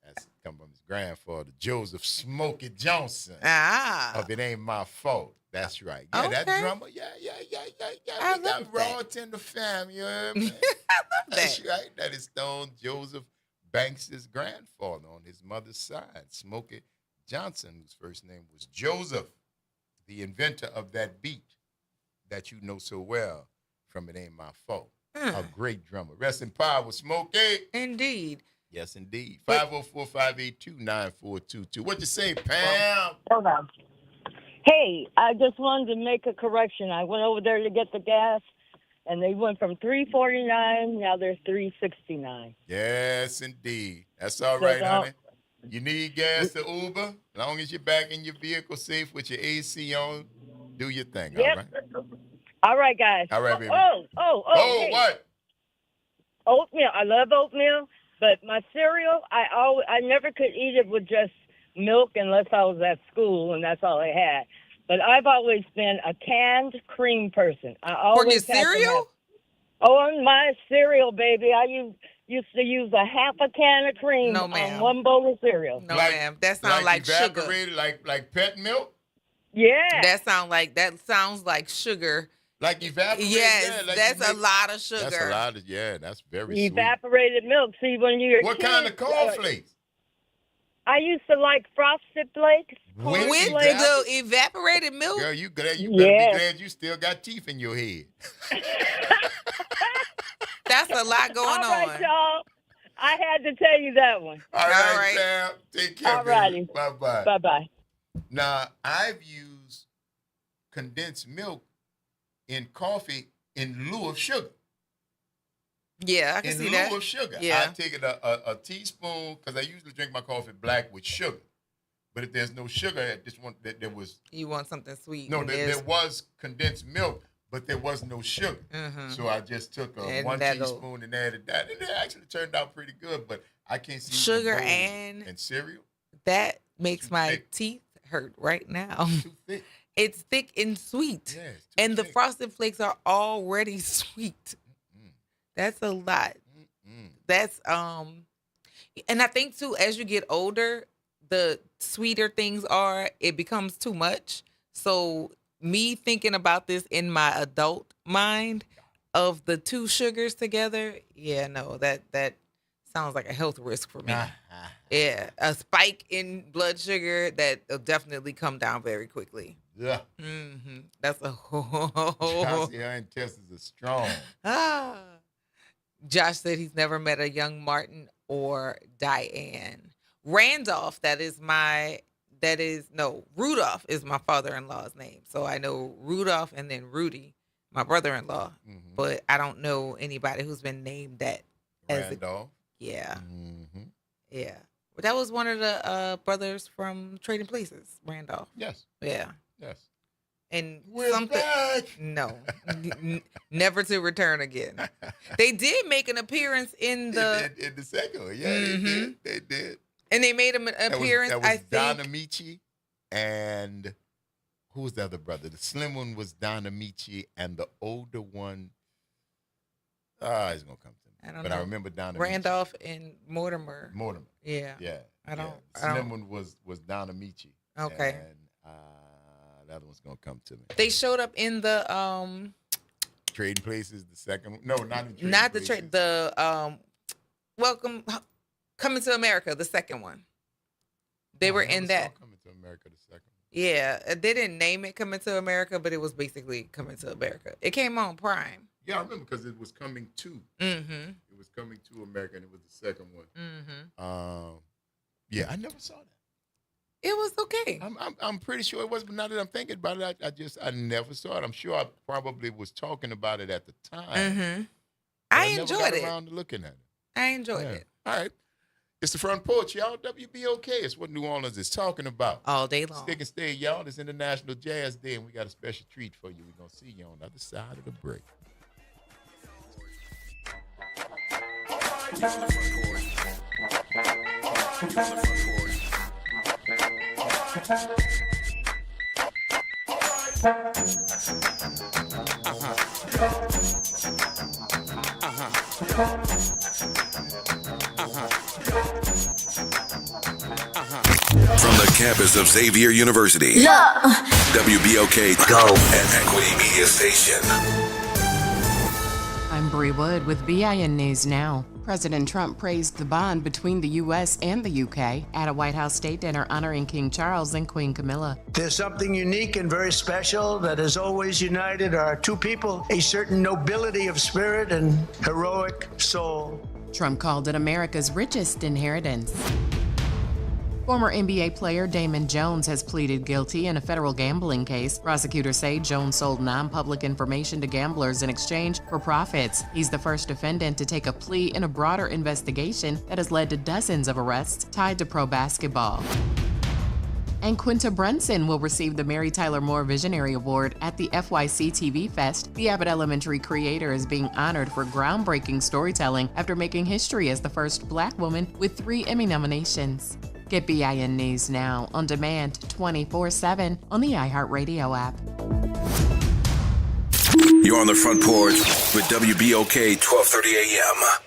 that's come from his grandfather, Joseph Smokey Johnson. Of It Ain't My Fault. That's right. Yeah, that drummer. Yeah. I We got royalty in the family. You heard me? That's right. That is Stone Joseph Banks' grandfather on his mother's side, Smokey Johnson, whose first name was Joseph, the inventor of that beat that you know so well from It Ain't My Fault. A great drummer. Rest in power, Smokey. Indeed. Yes, indeed. 504-582-9422. What you say, Pam? Hold on. Hey, I just wanted to make a correction. I went over there to get the gas, and they went from $3.49. Now they're $3.69. Yes, indeed. That's all right, honey. You need gas to Uber? As long as you're back in your vehicle safe with your AC on, do your thing, all right? All right, guys. All right, baby. Hey. What? Oatmeal. I love oatmeal, but my cereal, I never could eat it with just milk unless I was at school, and that's all I had. But I've always been a canned cream person. I always for your cereal? On my cereal, baby. I used to use a half a can of cream on one bowl of cereal. No, ma'am. That sounds like sugar. Evaporated, like pet milk? Yeah. That sounds like sugar. Like evaporated? Yes, like that's a lot of sugar. That's a lot of, that's very evaporated milk. See, when you're What kind of cornflakes? I used to like Frosted Flakes. With the evaporated milk? Girl, you better be glad you still got teeth in your head. That's a lot going on. All right, y'all. I had to tell you that one. All right, Sam. Take care, all righty. Bye-bye. Bye-bye. Now, I've used condensed milk in coffee in lieu of sugar. Yeah, I can see that. In lieu of sugar. Yeah. I take it a teaspoon, because I usually drink my coffee black with sugar. But if there's no sugar, there was... You want something sweet. No, there was condensed milk, but there was no sugar. So I just took one teaspoon and added that. And it actually turned out pretty good, but I can't see sugar and cereal. That makes my teeth hurt right now. Too thick. It's thick and sweet. Yeah, and the Frosted Flakes are already sweet. That's a lot. That's and I think too, as you get older, the sweeter things are, it becomes too much. So me thinking about this in my adult mind of the two sugars together, that sounds like a health risk for me. Yeah, a spike in blood sugar that'll definitely come down very quickly. Yeah. That's a Chelsea, her intestines are strong. Josh said he's never met a young Martin or Diane. Rudolph is my father-in-law's name. So I know Rudolph and then Rudy, my brother-in-law. But I don't know anybody who's been named that. Randolph. Yeah. But that was one of the brothers from Trading Places, Randolph. Yes. Yeah. Yes. And We're back. No, never to return again. They did make an appearance in the second one. Yeah, they did. And they made an appearance. That was Don Amici and who was the other brother? The slim one was Don Amici, and the older one, it's gonna come to me. I don't but know. I remember Don Amici. Randolph and Mortimer. Mortimer. Yeah. Yeah. I don't. The slim one was Don Amici. Okay. And the other one's gonna come to me. They showed up in the Trading Places, the second one. No, not in Trading not the Places. trade the Coming to America, the second one. They were in that. Coming to America, the second one. Yeah, they didn't name it Coming to America, but it was basically Coming to America. It came on Prime. Yeah, I remember because it was coming to. Mm-hmm. It was coming to America, and it was the second one. Mm-hmm. Yeah, I never saw that. It was okay. I'm pretty sure it was, but now that I'm thinking about it, I never saw it. I'm sure I probably was talking about it at the time. Mm-hmm. I enjoyed never got it. around to looking at it. I enjoyed it. All right. It's the Front Porch, y'all. WBOK. It's what New Orleans is talking about. All day long. Stick and stay, y'all. It's International Jazz Day, and we got a special treat for you. We're going to see you on the other side of the break. From the campus of Xavier University, WBOK Go and Equity Media Station. I'm Bree Wood with BIN News Now. President Trump praised the bond between the U.S. and the U.K. at a White House state dinner honoring King Charles and Queen Camilla. There's something unique and very special that has always united our two people, a certain nobility of spirit and heroic soul. Trump called it America's richest inheritance. Former NBA player Damon Jones has pleaded guilty in a federal gambling case. Prosecutors say Jones sold non-public information to gamblers in exchange for profits. He's the first defendant to take a plea in a broader investigation that has led to dozens of arrests tied to pro basketball. And Quinta Brunson will receive the Mary Tyler Moore Visionary Award at the FYC TV Fest. The Abbott Elementary creator is being honored for groundbreaking storytelling after making history as the first Black woman with 3 Emmy nominations. Get BIN News Now on demand 24/7 on the iHeartRadio app. You're on the Front Porch with WBOK 1230 AM.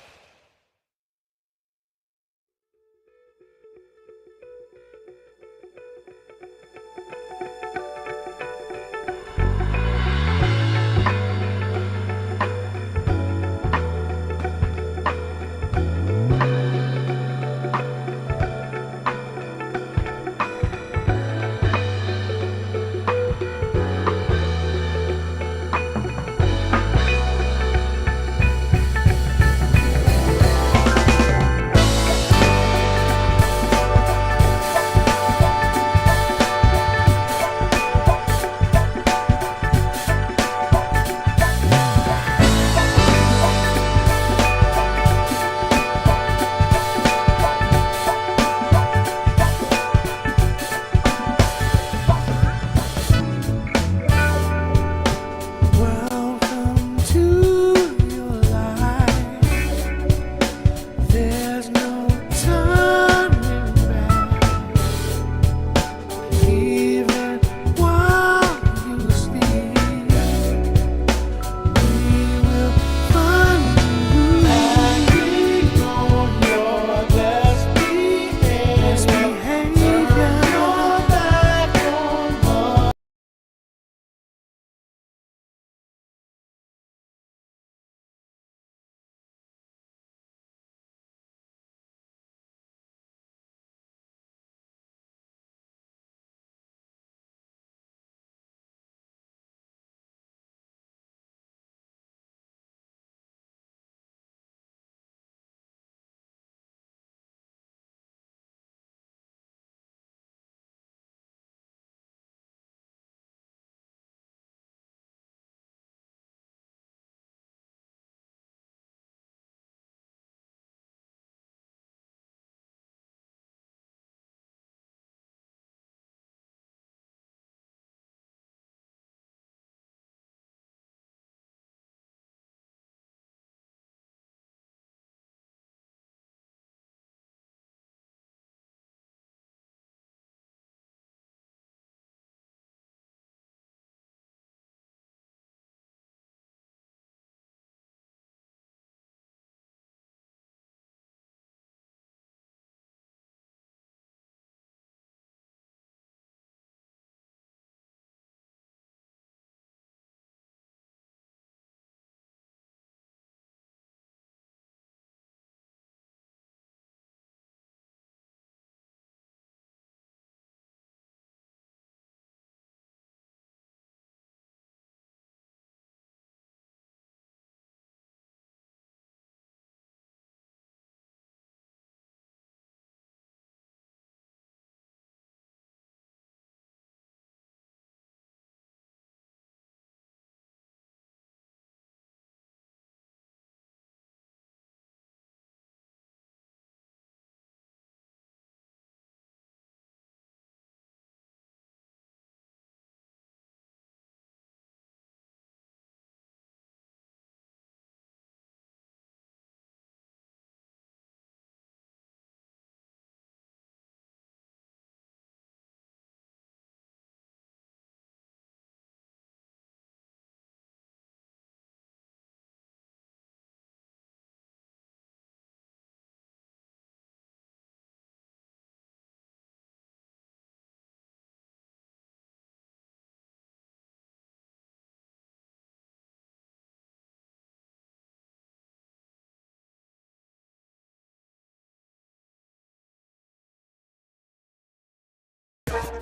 Welcome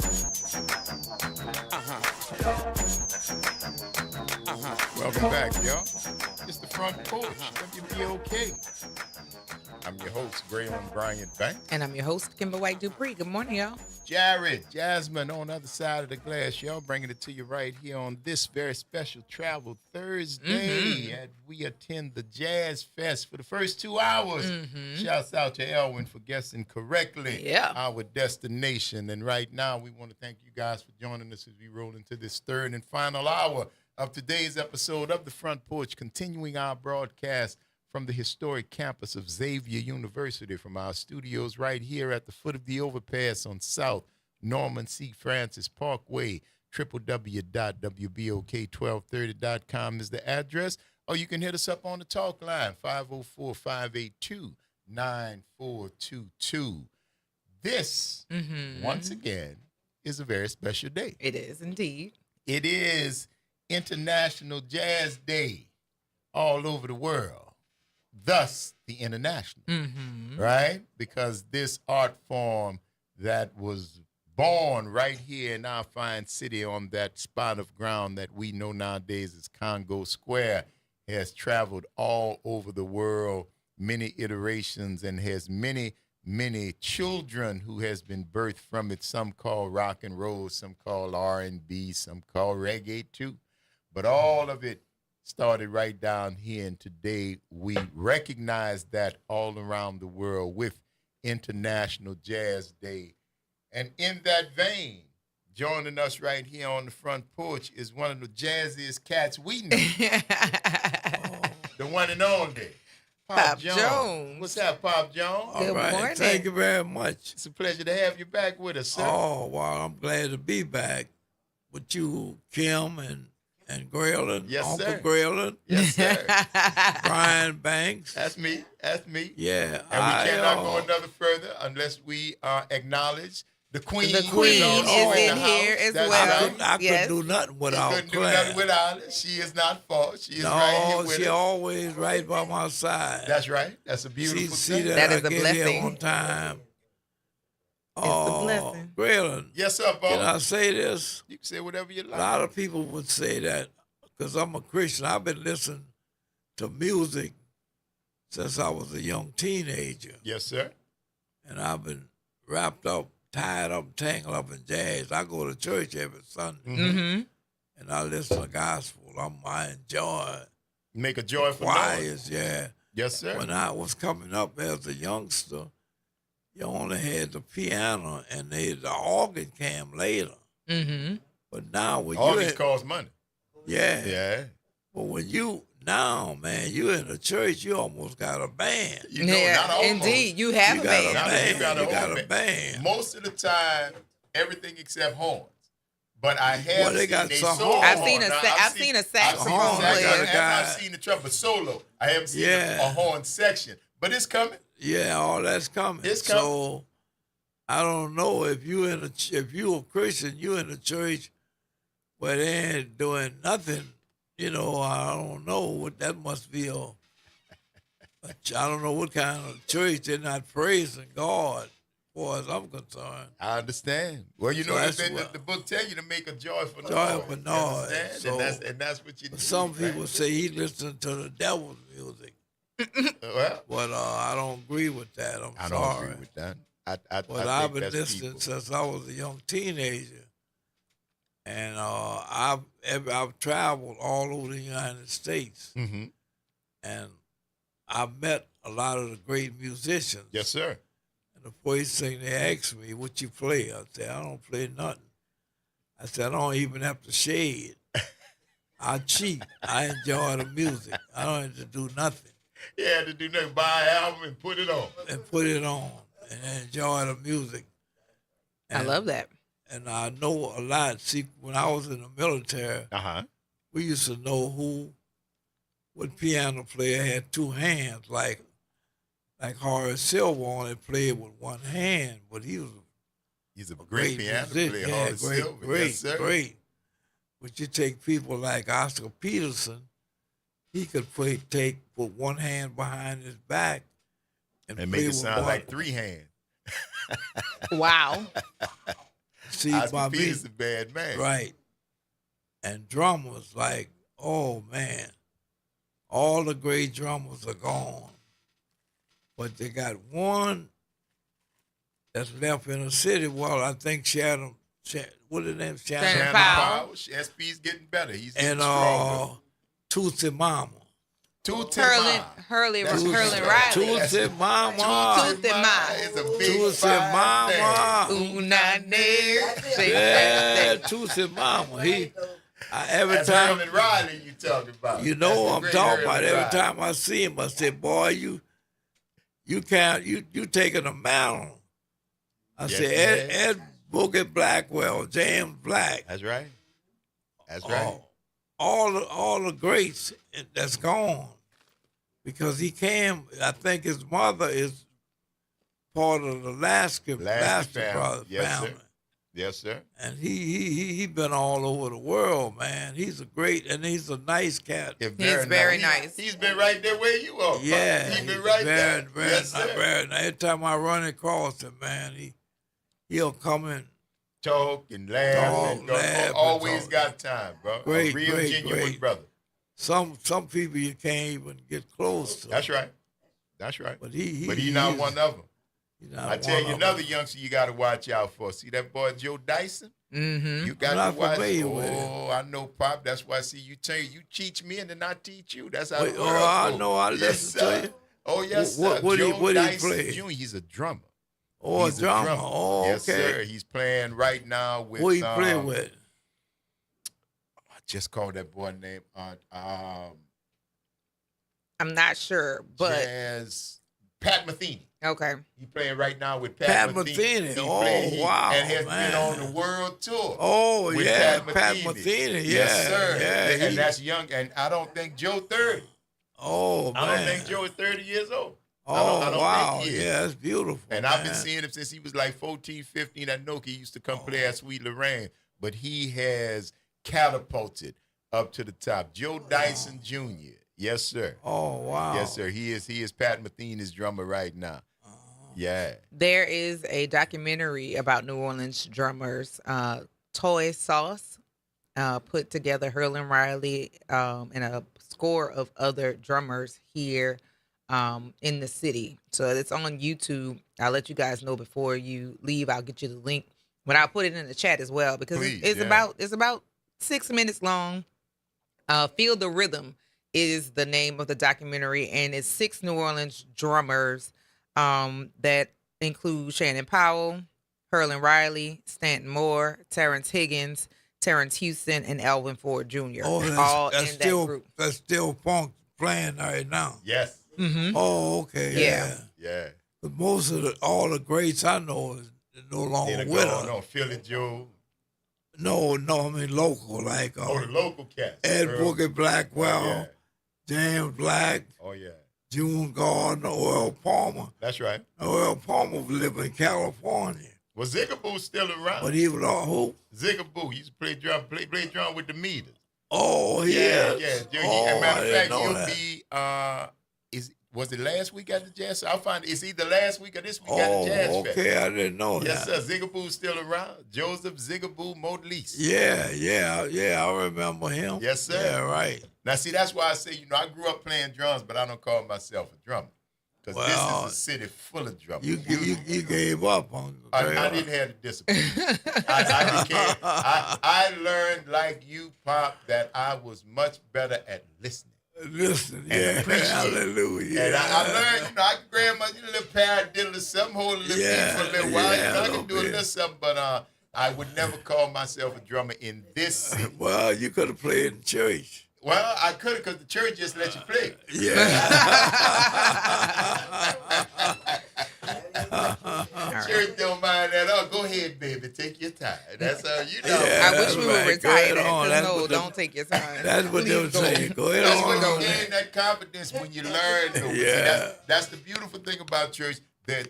back, y'all. It's the Front Porch, WBOK. I'm your host, Graylin Bryant Bank. And I'm your host, Kimber White Dupree. Good morning, y'all. Jared, Jasmine on the other side of the glass, y'all, bringing it to you right here on this very special Travel Thursday. And we attend the Jazz Fest for the first 2 hours. Shouts out to Elwin for guessing correctly our destination. And right now, we want to thank you guys for joining us as we roll into this third and final hour of today's episode of the Front Porch, continuing our broadcast from the historic campus of Xavier University, from our studios right here at the foot of the overpass on South Norman C. Francis Parkway. www.wbok1230.com is the address, or you can hit us up on the talk line, 504-582-9422. This, once again, is a very special day. It is indeed. It is International Jazz Day all over the world. Thus, the international, right? Because this art form that was born right here in our fine city on that spot of ground that we know nowadays as Congo Square has traveled all over the world, many iterations, and has many, many children who has been birthed from it. Some call rock and roll, some call R&B, some call reggae too. But all of it started right down here, and today we recognize that all around the world with International Jazz Day. And in that vein, joining us right here on the Front Porch is one of the jazziest cats we know. The one and only Pop Jones. What's up, Pop Jones? All right. Morning. Thank you very much. It's a pleasure to have you back with us, sir. Oh, well, I'm glad to be back with you, Kim, and Graylin, yes, Uncle sir. Graylin. Yes, sir. Brian Banks. That's me. That's me. Yeah. And we cannot go another further unless we acknowledge the Queen. The Queen is in here as well. I couldn't do nothing without couldn't do nothing without her. She is not far. She is right here with she us. always right by my side. That's right. That's a beautiful thing. That is I a get blessing. Here on time. It's a blessing. Graylin. Yes, sir, Bo. Can I say this? You can say whatever you like. A lot of people would say that because I'm a Christian. I've been listening to music since I was a young teenager. Yes, sir. And I've been wrapped up, tied up, tangled up in jazz. I go to church every Sunday, and I listen to gospel. I enjoy it. Make a joyful choirs, noise. yeah. Yes, sir. When I was coming up as a youngster, you only had the piano and the organ came later. But now when Organs cost money. Yeah. Yeah. But when now, man, you in the church, you almost got a band. You know, not almost. Indeed, you have a band. You got a band. Most of the time, everything except horns. But I have they got seen some solo. I've seen a saxophone player. I've seen the trumpet solo. I haven't seen a horn section. But it's coming. Yeah, all that's coming. It's coming. So I don't know if you a Christian, you in the church, but they ain't doing nothing. You know, I don't know what that must be. I don't know what kind of church they're not praising God, as far as I'm concerned. I understand. Well, you know, the book tells you to make a joyful noise. So, and that's what you do. Some people say he listened to the devil's music. But I don't agree with that. I don't agree with that. I've been listening since I was a young teenager. And I've traveled all over the United States, and I've met a lot of the great musicians. Yes, sir. And the first thing they asked me, "What you play?" I said, "I don't play nothing." I said, "I don't even have to shade. I cheat. I enjoy the music. I don't have to do nothing." You had to do nothing. Buy an album and put it on. And enjoy the music. And I love that. And I know a lot. See, when I was in the military, we used to know what piano player had two hands, like Horace Silver only played with one hand, but he's a great piano player, Horace Silver. Great, yes, sir. great. But you take people like Oscar Peterson, he could put one hand behind his back and make it sound like three hands. Wow. See, Oscar by P me, is a bad man. right? And drummers, like, oh man, all the great drummers are gone, but they got one that's left in the city. Well, I think what is the name? Shannon Powell. SP's getting better. He's getting And stronger. Tootsie Mama. Tootsie Hurling That's Riley. Tootsie Mama. Tootsie Mama. Is a big Tootsie Mama. Yeah, Tootsie Mama. Every That's time Herman Riley you talking about. You know what I'm talking about. Herman Every Riley. time I see him, I say, "Boy, you can't you taking a mantle." I Yes, say, he Ed Boogie Blackwell, James Black. That's right. That's right. All the greats that's gone because he came. I think his mother is part of the Lasky family. Yes, family. sir. Yes, sir. And he been all over the world, man. He's he's a nice cat. Yeah, He's very nice. He's been right there where you are. Yeah, He's been right there. Very Yes, nice, sir. very nice. Every time I run across him, man, he'll come in. Talk and laugh. Always talk. got time, bro. Great, a real great, genuine great. brother. Some people you can't even get close to. That's right. That's right. But he's not one of them. I tell you another youngster you got to watch out for. See that boy Joe Dyson? Mm-hmm. You got I'm to not watch. familiar with him. Oh, I know, Pop. That's why I see you teach me and then I teach you. That's how Wait, the world I goes. know. I Yes, listen sir. to you. Oh yes, What- sir. what he- Joe what he Dyson play? Jr. He's a drummer. Oh, He's a drummer. Oh, Yes, okay. sir. He's playing right now with. Who he play with? I just called that boy name. I'm not sure, but Pat Metheny. Okay. He playing right now with Pat Metheny. Metheny. He Oh, wow, and has man. been on the world tour. Oh, with yeah, Pat Metheny. Yes, Yeah, sir. yeah, And that's young. And I don't think Joe 30. Oh, man. I don't think Joe is 30 years old. Oh, I don't wow. think he is. Yeah, that's beautiful. And I've been man. seeing him since he was like 14, 15. I know he used to come play at Sweet Lorraine, but he has catapulted up to the top. Joe Dyson Jr. Yes, sir. Oh, wow. Yes, sir. He is Pat Metheny's drummer right now. Yeah. there is a documentary about New Orleans drummers. Toy Sauce put together Hurlin Riley and a score of other drummers here in the city. So it's on YouTube. I'll let you guys know before you leave. I'll get you the link, but I'll put it in the chat as well because Please, it's yeah. about 6 minutes long. Feel the Rhythm is the name of the documentary, and it's 6 New Orleans drummers that include Shannon Powell, Hurlin Riley, Stanton Moore, Terrence Higgins, Terrence Houston, and Elvin Ford Jr. Oh, all that's in still that group. that's still funk playing right now. Yes. Mm-hmm. Oh, okay. Yeah. Yeah. But most of all the greats I know is no longer Then with go us. on Philly Joe. No, I mean local, like the local cats. Ed Earl. Boogie Blackwell, Yeah. James Black, Oh, yeah. June Gardner, Earl Palmer. That's right. Earl Palmer lived in California. Well, Zigaboo's still around. But he was all who? Zigaboo. He used to play drum with the Meters. Oh, Yeah. yeah. Yeah. Oh, As a matter I of didn't fact, know he'll that. be, was it last week at the Jazz? I'll find it's either last week or this week at the Jazz Fest. Okay, I didn't know Yes, that. sir. Zigaboo's still around. Joseph Zigaboo Modlis. Yeah, I remember him. Yes, sir. Yeah, right. Now, see, that's why I say, I grew up playing drums, but I don't call myself a drummer. Because Well, this is a city full of drummers. You gave up on the I didn't have the discipline. I became, I learned, like you, Pop, that I was much better at listening. Listen, And yeah, appreciate. hallelujah. And I learned, I can grab my little paradiddle or something, hold a little beat for a little while. I can do a little something, but I would never call myself a drummer in this city. Well, you could have played in church. Well, I could have because the church just let you play. Church don't mind that. Oh, go ahead, baby. Take your time. That's how you know. I wish we would retire that. 'Cause That's no, what the- don't take your time. That's what they were Please saying. don't. Go ahead That's on. when you gain that confidence when you learn. Though. See, Yeah. that's the beautiful thing about church. That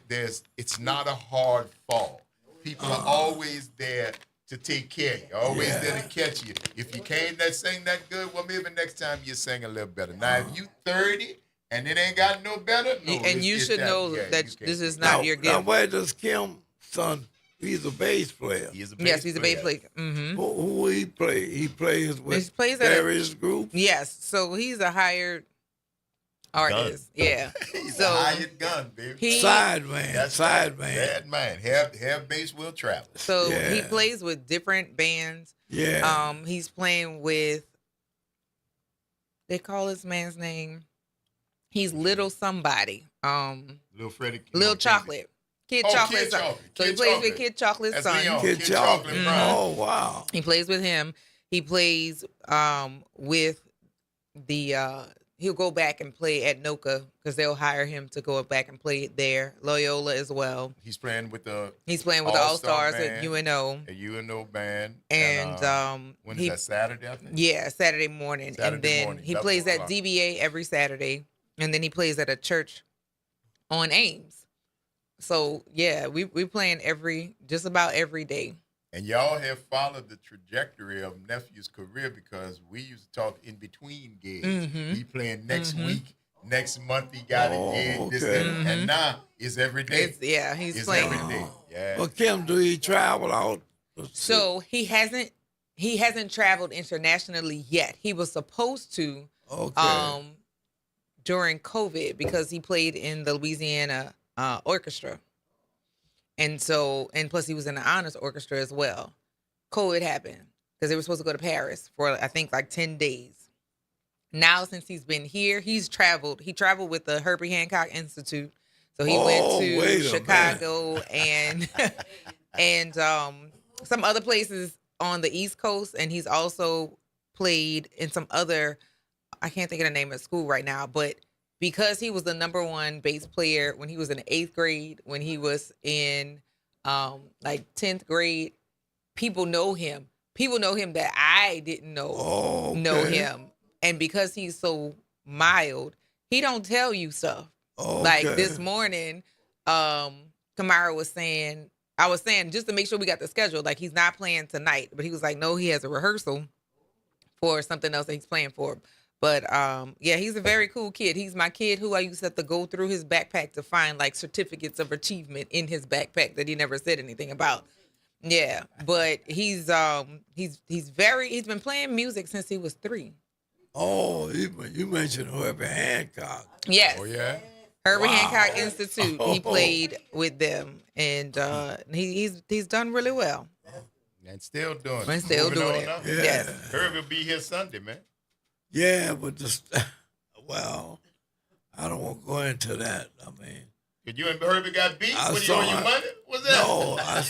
it's not a hard fall. People are always there to take care of you. Always there to catch you. If you can't sing that good, well, maybe next time you sing a little better. Now, if you 30 and it ain't got no better, no, And you should know that this is not your Now, gift. where does Kim's son, He's a bass player. He is a Yes, he's a bass player. Mm-hmm. Who he play? He plays with He plays at various groups. Yes, so he's a hired artist. Yeah. He's So a hired gun, baby. Sideman. That's Sideman. Bad man. Have bass will travel. So he Yeah. plays with different bands. Yeah. He's playing with, they call this man's name. He's Little Somebody. Little Freddie. Little Chocolate. Kid Chocolate. Kid Chocolate. So he Kid plays Chocolate. with Kid Chocolate's That's son. Leon. Kid Chocolate. Mhm. Oh, wow. He plays with him. He plays with the he'll go back and play at Noka because they'll hire him to go back and play there. Loyola as well. He's playing with the All-Stars at UNO. A UNO band. And when is that, Saturday, I think? Yeah, Saturday morning. Saturday and then morning, he 11 plays at o'clock. DBA every Saturday. And then he plays at a church on Ames. So yeah, we playing just about every day. And y'all have followed the trajectory of Nephew's career because we used to talk in between gigs. Mhm. He playing next week, next month he got a gig, this, okay. that, and now it's every day. He's It's playing. every day. Yeah. Well, Kim, do he travel out? So he hasn't traveled internationally yet. He was supposed to during COVID because he played in the Louisiana orchestra. And plus he was in the honors orchestra as well. COVID happened because they were supposed to go to Paris for I think like 10 days. Now since he's been here, he's traveled. He traveled with the Herbie Hancock Institute. So he went to Chicago and and some other places on the East Coast, and he's also played in some other, I can't think of the name of the school right now, but because he was the number one bass player when he was in the 8th grade, when he was in like 10th grade, people know him. People know him that I didn't know him. And because he's so mild, he don't tell you stuff. Like this morning, Kamara was saying, I was saying just to make sure we got the schedule, like he's not playing tonight, but he was like, no, he has a rehearsal for something else that he's playing for. But yeah, he's a very cool kid. He's my kid who I used to have to go through his backpack to find like certificates of achievement in his backpack that he never said anything about. Yeah, but he's been playing music since he was 3. Oh, you mentioned Herbie Hancock. Yes. Oh yeah. Herbie Hancock Institute. He played with them, and he's done really well. And still doing it. And still Moving doing on it. up. Yes. Herbie will be here Sunday, man. Yeah, but well, I don't want to go into that. I mean, Did you and Herbie got beef I when you saw on your him. money? What's that? No, I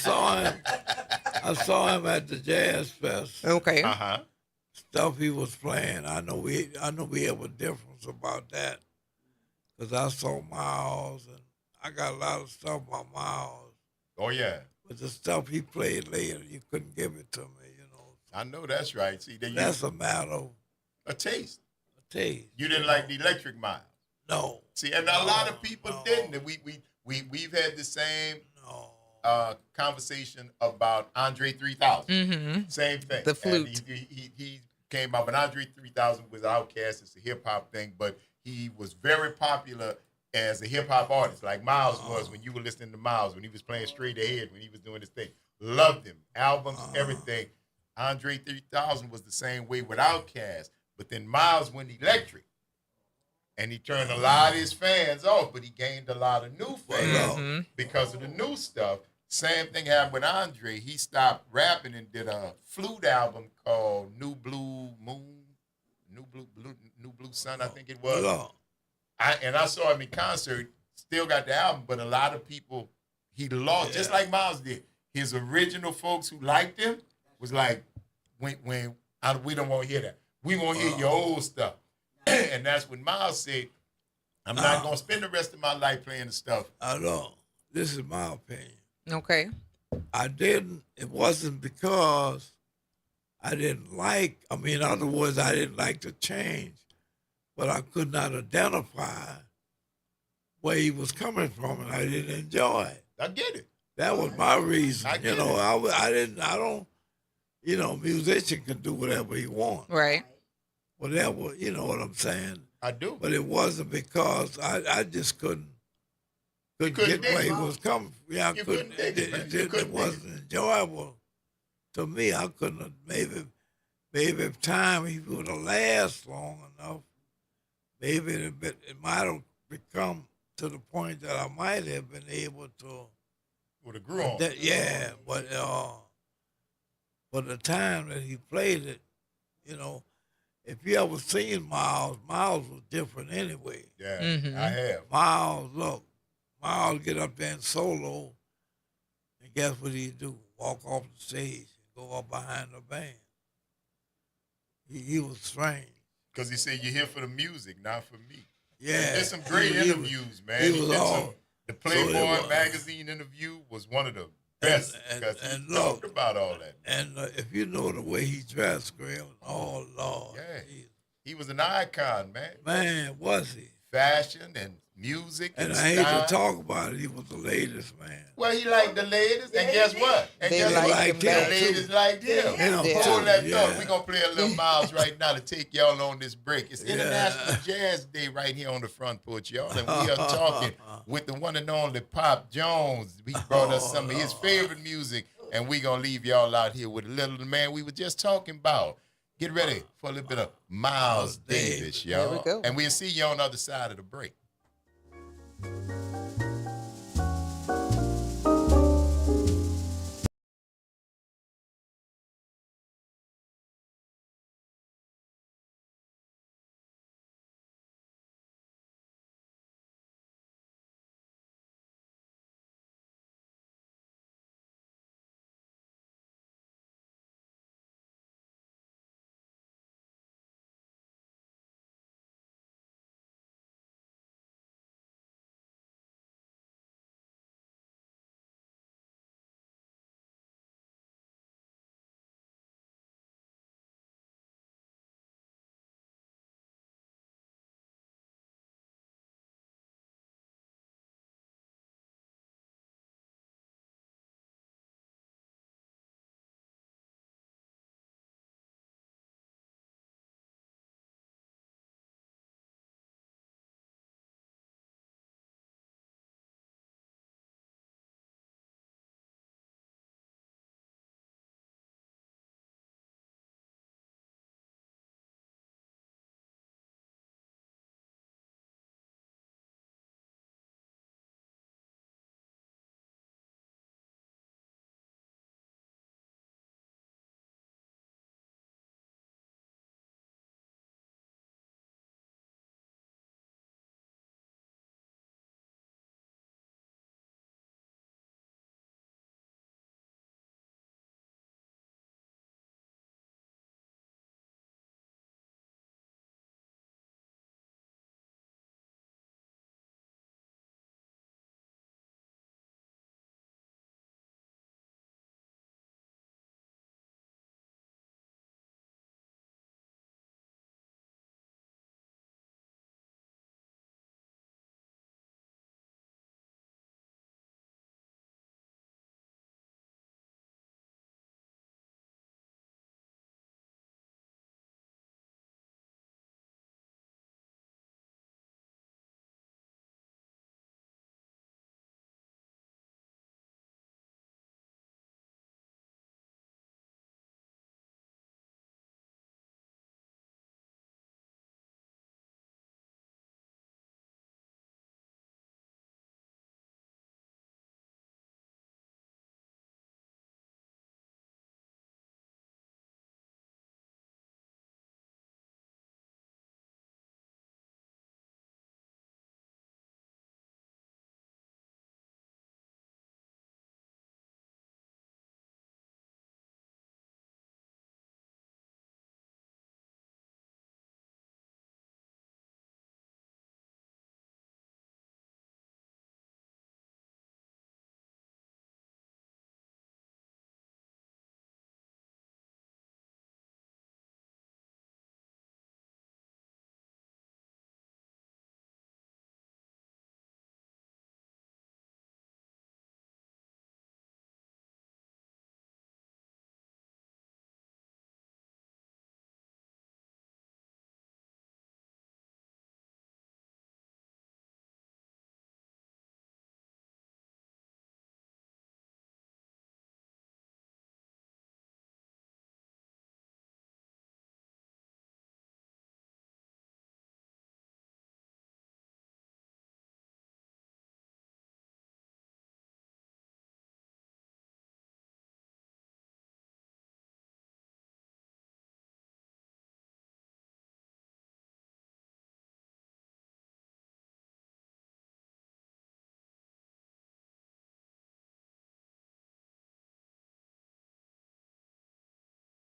saw him at the Jazz Fest. Okay. Uh-huh. Stuff he was playing. I know we have a difference about that. Because I saw Miles, and I got a lot of stuff by Miles. Oh, yeah. But the stuff he played later, you couldn't give it to me, you know. I know that's right. See, That's a matter of a taste. a taste. You didn't like the Electric Miles. No. See, and a lot of people didn't. And we've had the same conversation about Andre 3000. Mm-hmm. Same thing. The flute. And he came out, but Andre 3000 was Outkast. It's a hip hop thing, but he was very popular as a hip hop artist, like Miles was when you were listening to Miles, when he was playing straight ahead, when he was doing his thing. Loved him, albums, everything. Andre 3000 was the same way with Outkast, but then Miles went electric, and he turned a lot of his fans off, but he gained a lot of new fans because of the new stuff. Same thing happened with Andre. He stopped rapping and did a flute album called New Blue Moon, New Blue Sun, I think it was. I saw him in concert, still got the album, but a lot of people he lost, just like Miles did. His original folks who liked him was like, we don't want to hear that. We want to hear your old stuff. And that's when Miles said, I'm not going to spend the rest of my life playing the stuff. I know. This is my opinion. Okay. It wasn't because I didn't like, in other words, I didn't like the change, but I could not identify where he was coming from, and I didn't enjoy it. I get it. That was my reason. Musician can do whatever he wants. Right. Whatever, you know what I'm saying? I do. But it wasn't because I just couldn't couldn't get where he was coming from. Yeah, I You couldn't. couldn't dig it, man. You It couldn't dig it. wasn't enjoyable to me. I couldn't have, maybe if time he would have lasted long enough, maybe it might have become to the point that I might have been able to. Would have grew on. Yeah, but for the time that he played it, you know, if you ever seen Miles was different anyway. Yeah, Mhm. I have. Miles get up there and solo, and guess what he do? Walk off the stage and go up behind the band. He was strange. Because he said, you're here for the music, not for me. Yeah. There's some great He interviews, man. he He was did all- some, the Playboy was- magazine interview was one of the best because and he look, talked about all that. And if you know the way he dressed, Graham, oh Lord, Yeah. He was an icon, man. man, was he? Fashion and music and, And I hate style. to talk about it. He was the latest man. Well, he liked the ladies, and guess what? And They guess liked what? him The back. ladies liked him. Yeah. Hold that Yeah. thought. We're going to play a little Miles right now to take y'all on this break. It's International Jazz Day right here on the Front Porch, y'all. And we are talking with the one and only Pop Jones. He brought us some of his favorite music, and we're going to leave y'all out here with a little of the man we were just talking about. Get ready for a little bit of Miles Davis, y'all. There we go. And we'll see you on the other side of the break.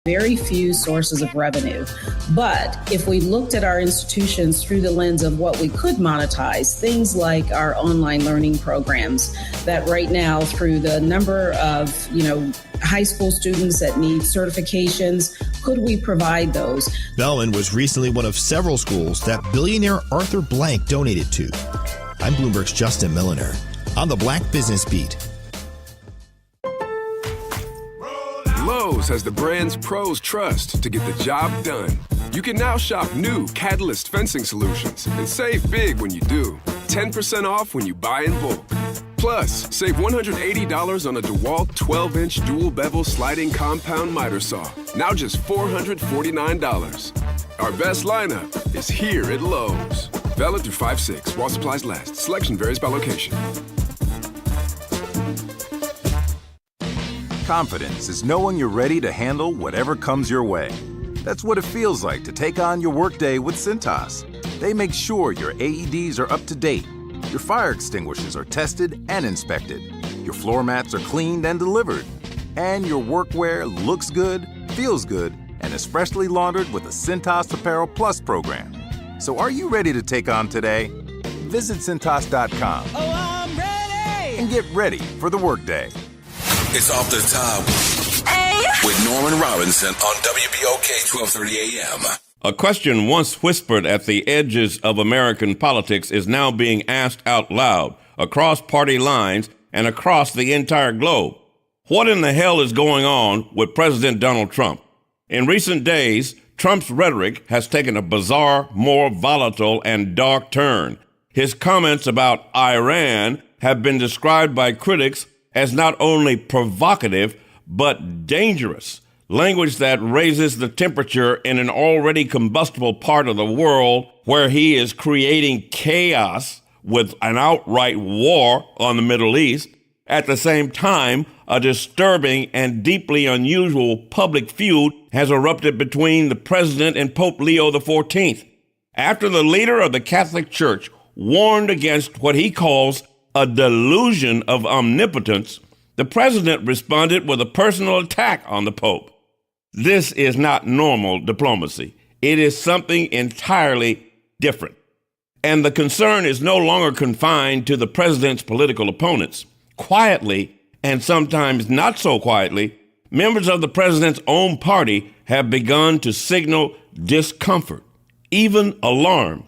very few sources of revenue. But if we looked at our institutions through the lens of what we could monetize, things like our online learning programs, that right now through the number of, high school students that need certifications, could we provide those? Bellman was recently one of several schools that billionaire Arthur Blank donated to. I'm Bloomberg's Justin Milliner on the Black Business Beat. Lowe's has the brands pros trust to get the job done. You can now shop new Catalyst fencing solutions and save big when you do. 10% off when you buy in bulk. Plus, save $180 on a DeWalt 12-inch dual bevel sliding compound miter saw. Now just $449. Our best lineup is here at Lowe's. Valid through 5/6 while supplies last. Selection varies by location. Confidence is knowing you're ready to handle whatever comes your way. That's what it feels like to take on your workday with Cintas. They make sure your AEDs are up to date, your fire extinguishers are tested and inspected, your floor mats are cleaned and delivered, and your workwear looks good, feels good, and is freshly laundered with the Cintas Apparel Plus program. So are you ready to take on today? Visit Cintas.com. Oh, I'm ready! And get ready for the workday. It's Off the Top with Norman Robinson on WBOK 1230 AM. A question once whispered at the edges of American politics is now being asked out loud, across party lines and across the entire globe. What in the hell is going on with President Donald Trump? In recent days, Trump's rhetoric has taken a bizarre, more volatile and dark turn. His comments about Iran have been described by critics as not only provocative, but dangerous. Language that raises the temperature in an already combustible part of the world where he is creating chaos with an outright war on the Middle East. At the same time, a disturbing and deeply unusual public feud has erupted between the president and Pope Leo XIV. After the leader of the Catholic Church warned against what he calls a delusion of omnipotence, the president responded with a personal attack on the Pope. This is not normal diplomacy. It is something entirely different. And the concern is no longer confined to the president's political opponents. Quietly, and sometimes not so quietly, members of the president's own party have begun to signal discomfort, even alarm.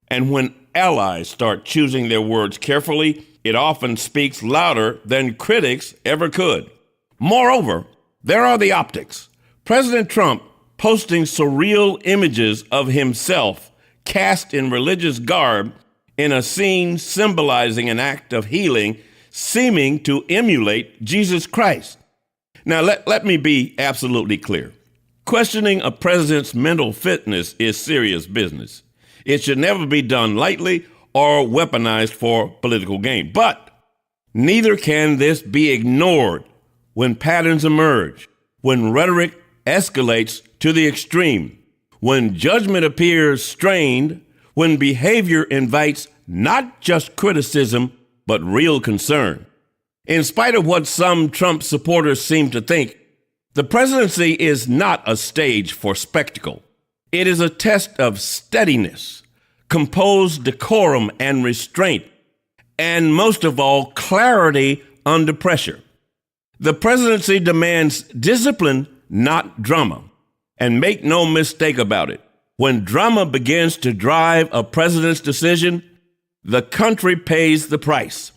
And when allies start choosing their words carefully, it often speaks louder than critics ever could. Moreover, there are the optics. President Trump posting surreal images of himself cast in religious garb in a scene symbolizing an act of healing, seeming to emulate Jesus Christ. Now, let me be absolutely clear. Questioning a president's mental fitness is serious business. It should never be done lightly or weaponized for political gain. But neither can this be ignored when patterns emerge, when rhetoric escalates to the extreme, when judgment appears strained, when behavior invites not just criticism, but real concern. In spite of what some Trump supporters seem to think, the presidency is not a stage for spectacle. It is a test of steadiness, composed decorum and restraint, and most of all, clarity under pressure. The presidency demands discipline, not drama. And make no mistake about it, when drama begins to drive a president's decision, the country pays the price.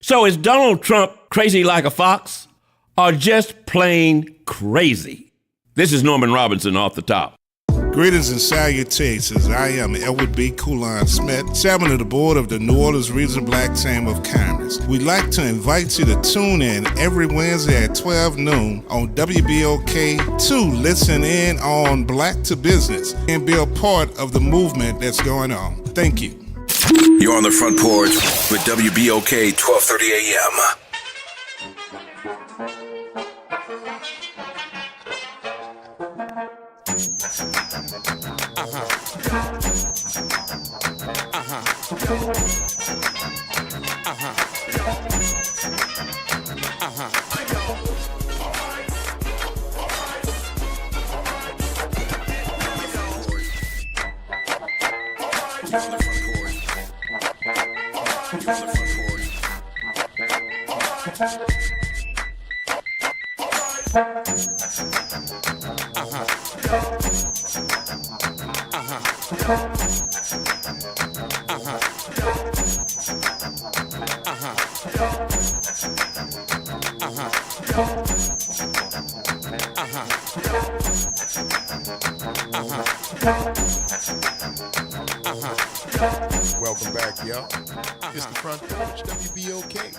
So is Donald Trump crazy like a fox, or just plain crazy? This is Norman Robinson Off the Top. Greetings and salutations. I am Edward B. Coulon Smith, chairman of the board of the New Orleans Regional Black Chamber of Commerce. We'd like to invite you to tune in every Wednesday at 12 noon on WBOK to listen in on Black to Business and be a part of the movement that's going on. Thank you. You're on the Front Porch with WBOK 1230 AM. Welcome back, y'all. It's the Front Porch, WBOK.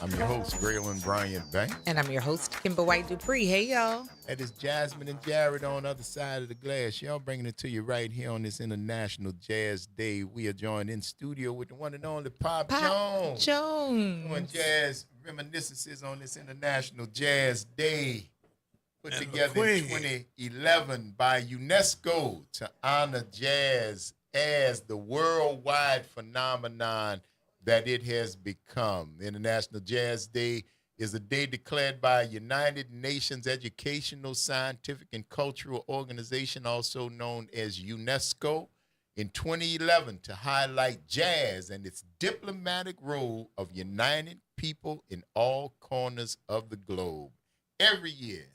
I'm your host, Braylon Bryant Bank. And I'm your host, Kimber White Dupree. Hey, y'all. That is Jasmine and Jared on the other side of the glass. Y'all bringing it to you right here on this International Jazz Day. We are joined in studio with the one and only Pop Jones. Doing jazz reminiscences on this International Jazz Day. Put and together in 2011 by UNESCO to honor jazz as the worldwide phenomenon that it has become. International Jazz Day is a day declared by United Nations Educational, Scientific, and Cultural Organization, also known as UNESCO, in 2011 to highlight jazz and its diplomatic role of uniting people in all corners of the globe. Every year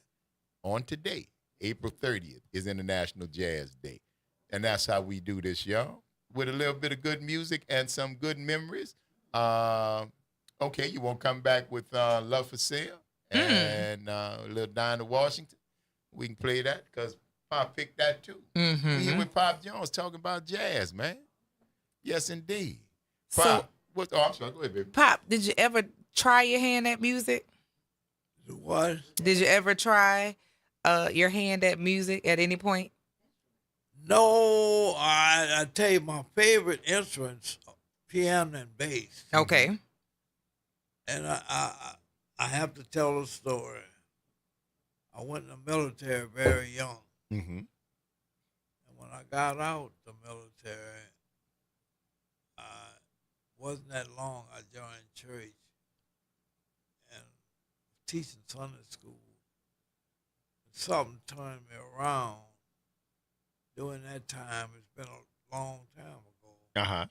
on today, April 30th, is International Jazz Day. And that's how we do this, y'all, with a little bit of good music and some good memories. Okay, you won't come back with Love for Sale and a little Dinah Washington. We can play that because Pop picked that too. Mm-hmm. We here with Pop Jones talking about jazz, man. Yes, indeed. Pop, I'm sorry. Go ahead, baby. Pop, did you ever try your hand at music? What? Did you ever try your hand at music at any point? No, I tell you, my favorite instruments, piano and bass. Okay. And I have to tell a story. I went in the military very young. Mm-hmm. And when I got out the military, wasn't that long I joined church and teaching Sunday school. Something turned me around. During that time, it's been a long time ago. Uh-huh.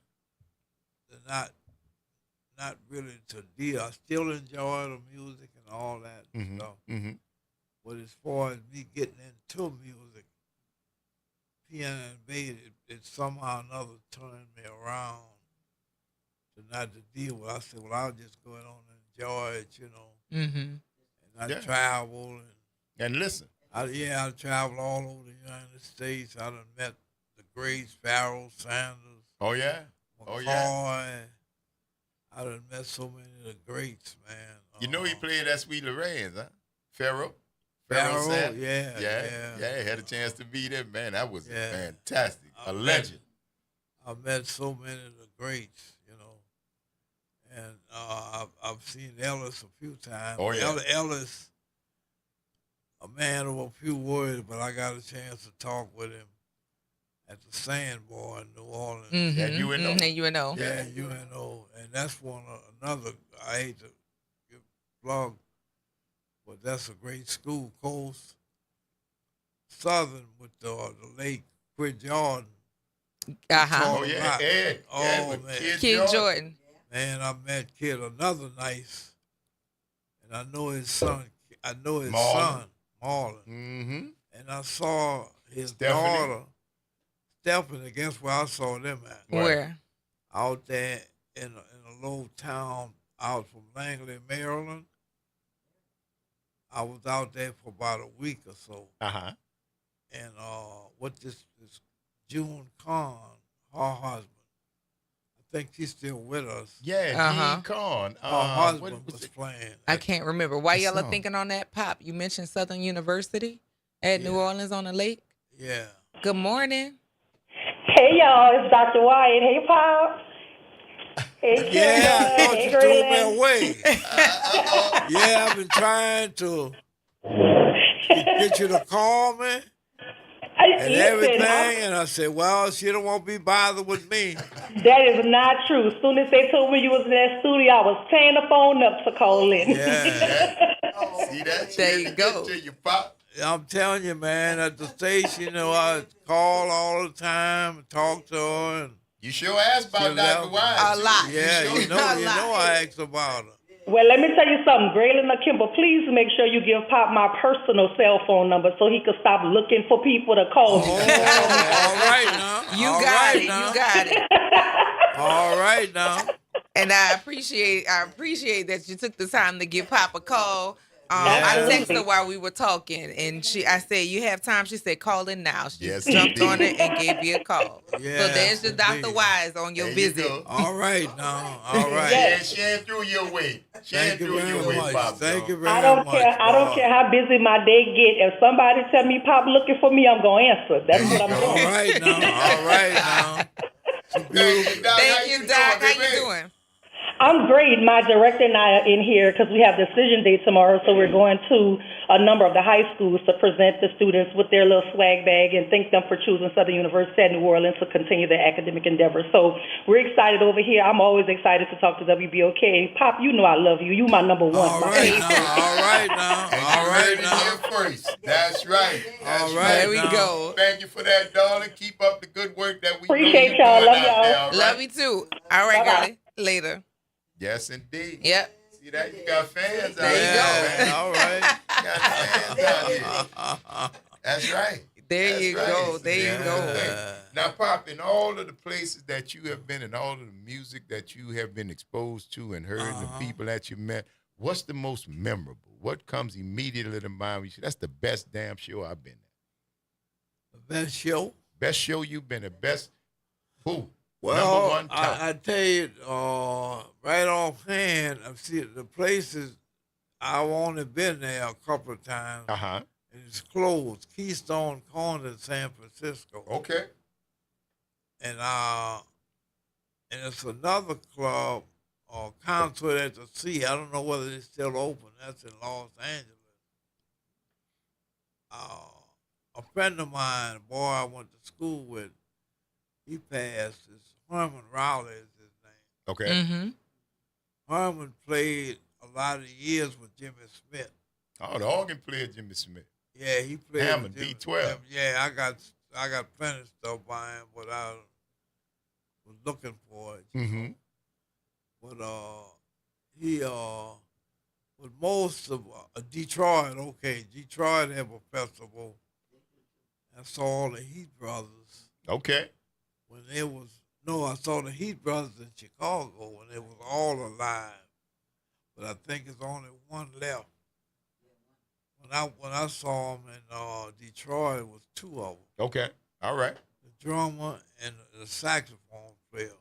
Not really to deal. I still enjoy the music and all that stuff. Mm-hmm. But as far as me getting into music, piano and bass, it somehow or another turned me around to not to deal with. I said, well, I'll just go on and enjoy it, you know. Mm-hmm. And I travel. And listen. I travel all over the United States. I done met the greats, Pharoah Sanders. Oh, yeah? McCoy. I done met so many of the greats, man. You know he played that Sweet Lorraine's, huh? Pharoah Sanders. Yeah. Had a chance to meet him, man. That was fantastic. A legend. I met so many of the greats, you know. And I've seen Ellis a few times. Oh, yeah. Ellis, a man of a few words, but I got a chance to talk with him at the Sandbar in New Orleans. Mm-hmm. At UNO. Mm-hmm. UNO. Yeah, UNO. And that's another, I hate to give plug, but that's a great school. Coast Southern with the late Quid Jordan. Uh-huh. Oh, yeah, Ed. Man. Kid Jordan. Man, I met Kid another nice, and I know his son, Marlon. Mm-hmm. And I saw his daughter, Stephanie. Guess where I saw them at? Where? Out there in a little town out from Langley, Maryland. I was out there for about a week or so. Uh-huh. And what this June Kahn, her husband, I think she's still with us. Yeah, June Kahn. Her husband was playing. I can't remember. Why y'all are thinking on that, Pop? You mentioned Southern University at New Orleans on the lake? Yeah. Good morning. Hey, y'all. It's Dr. Wyatt. Hey, Pop. Hey, Kim. I thought hey, you threw me away. I've been trying to get you to call me and everything, and I said, well, she don't want to be bothered with me. That is not true. As soon as they told me you was in that studio, I was tearing the phone up to call in. Yeah. See that? There you go. To you, Pop. I'm telling you, man, at the station, I call all the time and talk to her. And you sure asked about Dr. Wise. A lot. Yeah, you know I asked about her. Well, let me tell you something. Graylin or Kimber, please make sure you give Pop my personal cell phone number so he can stop looking for people to call me. All right now. You got it. All right now. And I appreciate that you took the time to give Pop a call. I texted her while we were talking, and I said, "You have time?" She said, "Call in now." She jumped on it and gave you a call. Yeah, so there's your Dr. Wise on your visit. All right now. All right. Yeah, she ain't through your way. Thank you very much. Thank you very much. I don't care how busy my day get. If somebody tell me Pop looking for me, I'm gonna answer. That's what I'm doing. All right now. Thank you, Doc. How you doing? I'm great. My director and I are in here because we have decision day tomorrow, so we're going to a number of the high schools to present the students with their little swag bag and thank them for choosing Southern University at New Orleans to continue their academic endeavors. So we're excited over here. I'm always excited to talk to WBOK. Pop, you know I love you. You my number one. All right now. First. That's right. All right. There we go. Thank you for that, darling. Keep up the good work that we appreciate y'all. Love y'all. There, right? Love you too. All right, girlie. Later. Yes, indeed. Yep. See that? You got fans out there. There You go. All right. You got fans out here. That's right. There you go. There you go. Now, Pop, in all of the places that you have been and all of the music that you have been exposed to and heard and the people that you met, what's the most memorable? What comes immediately to mind when you say, that's the best damn show I've been at? The best show? Best show you've been at. Best who? Well, Number one top. I tell you, right offhand, I've seen the places. I've only been there a couple of times. Uh-huh. And it's closed. Keystone Corner in San Francisco. Okay. And it's another club, Concert at the Sea. I don't know whether it's still open. That's in Los Angeles. A friend of mine, a boy I went to school with, he passed. Herman Rowley is his name. Okay. Mm-hmm. Herman played a lot of years with Jimmy Smith. Oh, the organ player Jimmy Smith. Yeah, he played Hammond, with Jimmy B12. Smith. Yeah, I got plenty of stuff by him, but I was looking for it. Mm-hmm. But he with most of Detroit, Detroit have a festival. I saw all the Heat Brothers. Okay. When I saw the Heat Brothers in Chicago when it was all alive. But I think it's only one left. When I saw them in Detroit, it was two of them. Okay. All right. The drummer and the saxophone player.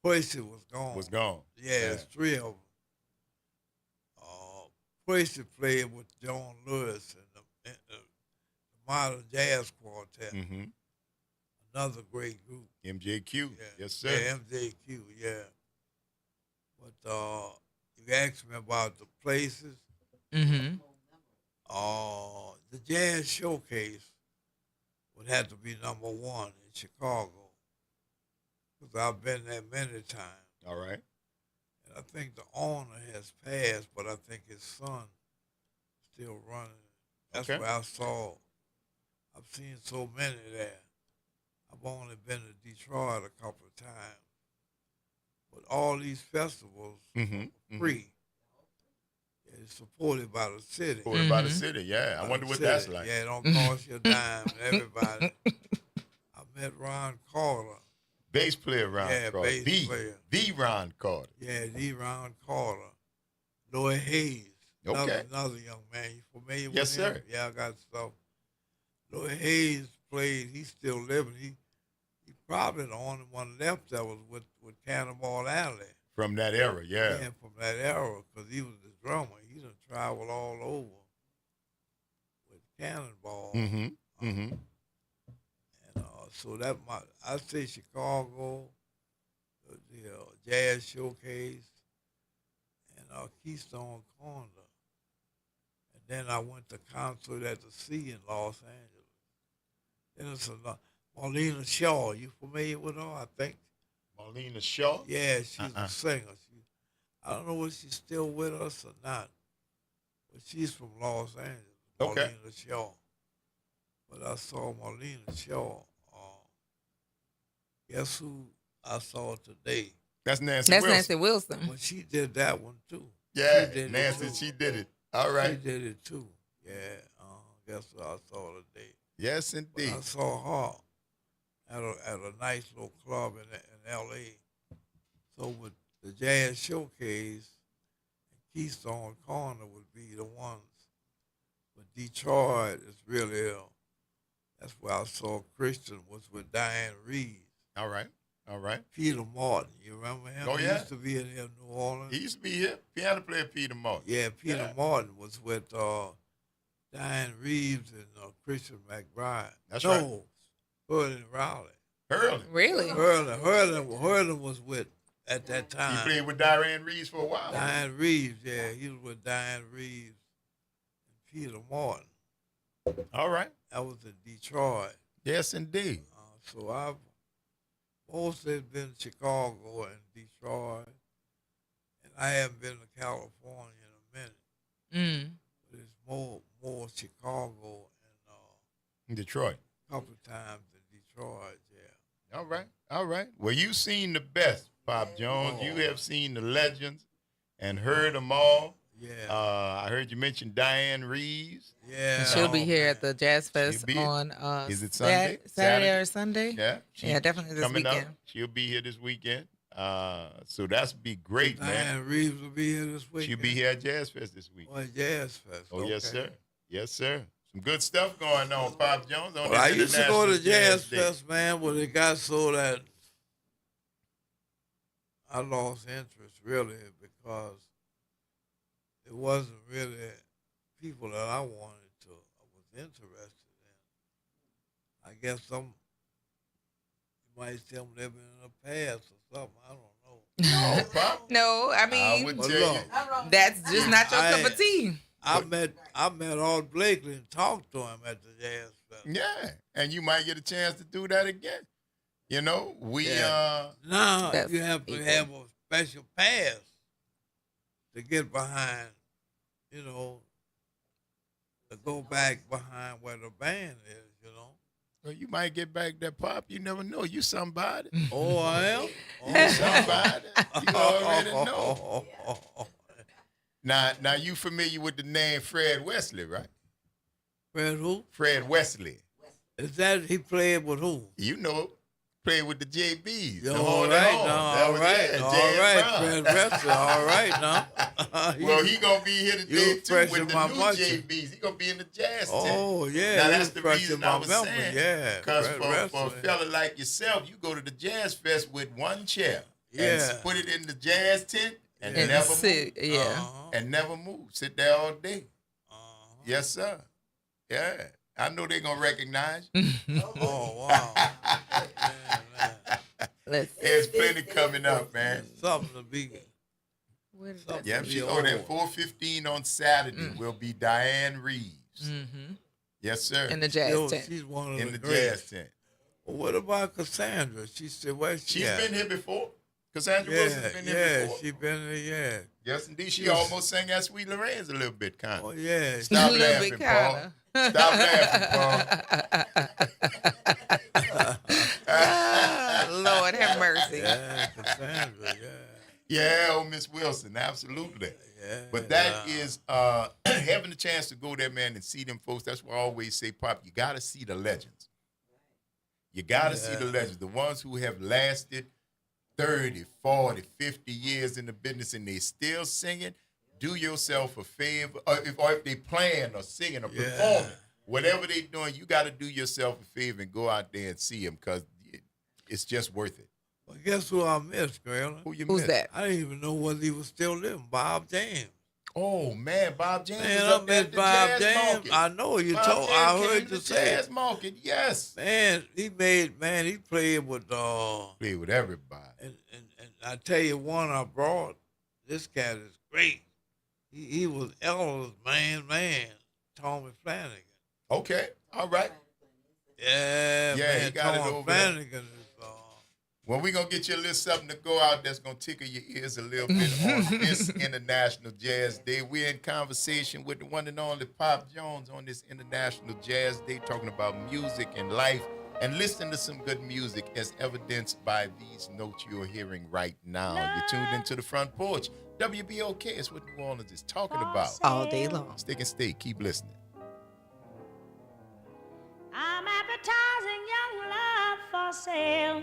Percy was gone. Yeah, it's three of them. Percy played with John Lewis and the Modern Jazz Quartet. Mm-hmm. Another great group. MJQ. Yeah. Yes, sir. Yeah, MJQ, yeah. But you asked me about the places. Mm-hmm. The Jazz Showcase would have to be number one in Chicago. Because I've been there many times. All right. And I think the owner has passed, but I think his son is still running. That's where I saw. I've seen so many there. I've only been to Detroit a couple of times. But all these festivals are free. It's supported by the city. Supported by the city, yeah. I wonder what that's like. Yeah, it don't cost you a dime. Everybody. I met Ron Carter. Bass player Ron Carter. Bass player. The Ron Carter. Yeah, the Ron Carter. Lloyd Hayes. Okay. Another young man. You familiar with him? Yes, sir. Yeah, I got stuff. Lloyd Hayes played. He's still living. He probably the only one left that was with Cannonball Alley. From that era, yeah. Yeah, from that era, because he was the drummer. He done traveled all over with Cannonball. Mm-hmm. Mm-hmm. And so I say Chicago, the Jazz Showcase, and Keystone Corner. And then I went to Concert at the Sea in Los Angeles. Then it's Marlena Shaw. You familiar with her, I think? Marlena Shaw? Yeah, she's a singer. I don't know if she's still with us or not, but she's from Los Angeles. Okay. Marlena Shaw. But I saw Marlena Shaw. Guess who I saw today? That's Nancy That's Wilson. Nancy Wilson. Well, she did that one too. Yeah, she did Nancy, it too. she did it. All right. She did it too. Yeah. Guess what I saw today? Yes, But indeed. I saw her at a nice little club in L.A. So with the Jazz Showcase, Keystone Corner would be the ones. But Detroit is really, that's where I saw Christian was with Diane Reeves. All right. All right. Peter Martin, you remember him? Oh, He yeah. used to be in here in New Orleans. He used to be here. Piano player Peter Martin. Yeah, Peter Martin was with Diane Reeves and Christian McBride. That's right. Hurley Rowley. Hurley. Really? Hurley was with at that time. He played with Diane Reeves for a while. Diane Reeves, yeah, he was with Diane Reeves and Peter Martin. All right. That was in Detroit. Yes, indeed. So I've mostly been in Chicago and Detroit, and I haven't been to California in a minute. But it's more Chicago and Detroit. a couple of times in Detroit, yeah. All right. All right. Well, you've seen the best, Pop Jones. You have seen the legends and heard them all. Yeah. I heard you mention Diane Reeves. Yeah. And she'll be here at the Jazz Fest on Is it Sunday? Saturday or Sunday? Yeah. Yeah, definitely this coming weekend. Up. She'll be here this weekend. So that's be great, man. Diane Reeves will be here this weekend. She'll be here at Jazz Fest this week. Oh, Jazz Fest. Oh, yes, okay. sir. Yes, sir. Some good stuff going on, Pop Jones. On Well, I this used to go to International Jazz Day. Fest, man, but it got so that I lost interest, really, because it wasn't really people that I was interested in. I guess you might tell them they've been in the past or something. I don't know. No, Pop. No, I mean, would tell you. that's just not your cup of tea. I met Art Blakely and talked to him at the Jazz Fest. Yeah, and you might get a chance to do that again. You know, Now That's you have to equal. have a special pass to get behind, to go back behind where the band is, Well, you might get back that Pop. You never know. You somebody. Oh, I am? You somebody. You already know. Now you familiar with the name Fred Wesley, right? Fred who? Fred Wesley. Is that he played with who? You know, played with the JBs. Yo, the all Hold It right, On. now, That all was right, it, all J.S. right, Brown. Fred Wesley, all right, now. Well, he gonna be here today You too fresh with in the my new bunch. JBs. He gonna be in the jazz tent. Oh, yeah, Now you that's the fresh in reason my I was memory, saying. yeah, Because Fred for a Wesley. fella like yourself, you go to the Jazz Fest with one chair. Yeah. And put it in the jazz tent and And never sit, move. yeah. And never move. Sit there all day. Yes, sir. Yeah. I know they're gonna recognize you. Oh, wow. There's plenty coming up, man. Something to be. Yeah, she's on at 4:15 on Saturday. Will be Diane Reeves. Mm-hmm. Yes, sir. In the jazz tent. She's one of In the greats. jazz tent. Well, what about Cassandra? She said, where's she She's at? been here before. Cassandra Wilson's been here before. She been here, yeah. Yes, indeed. She almost sang that Sweet Lorenz a little bit, kind of. Oh, yeah. Stop A little laughing, bit Paul. kinda. Stop laughing, Paul. Lord have mercy. Yeah, Cassandra, yeah. Yeah, oh, Miss Wilson, absolutely. Yeah, But that is having the chance to go there, man, and see them folks. That's why I always say, Pop, you got to see the legends. You got to see the legends, the ones who have lasted 30, 40, 50 years in the business and they still singing. Do yourself a favor, or if they playing or singing or performing, whatever they doing, you got to do yourself a favor and go out there and see them because it's just worth it. Well, guess who I missed, girl? Who's Who's that? I didn't even know whether he was still living. Bob James. Oh man, Bob James Man, was I up there met at the Bob Jazz James. Market. I know you Bob told. James I came heard to you the say Jazz it. Market, yes. Man, he played with Played with everybody. and I tell you one I brought. This cat is great. He was Ella's man, Tommy Flanagan. Okay, all right. Yeah, Yeah, man, he got it Tommy over there. Flanagan is Well, we're going to get you a little something to go out that's going to tickle your ears a little bit on this International Jazz Day. We're in conversation with the one and only Pop Jones on this International Jazz Day, talking about music and life and listening to some good music as evidenced by these notes you're hearing right now. You're tuned into the Front Porch. WBOK is what New Orleans is talking about. All day long. Stick and stay. Keep listening. I'm advertising young love for sale.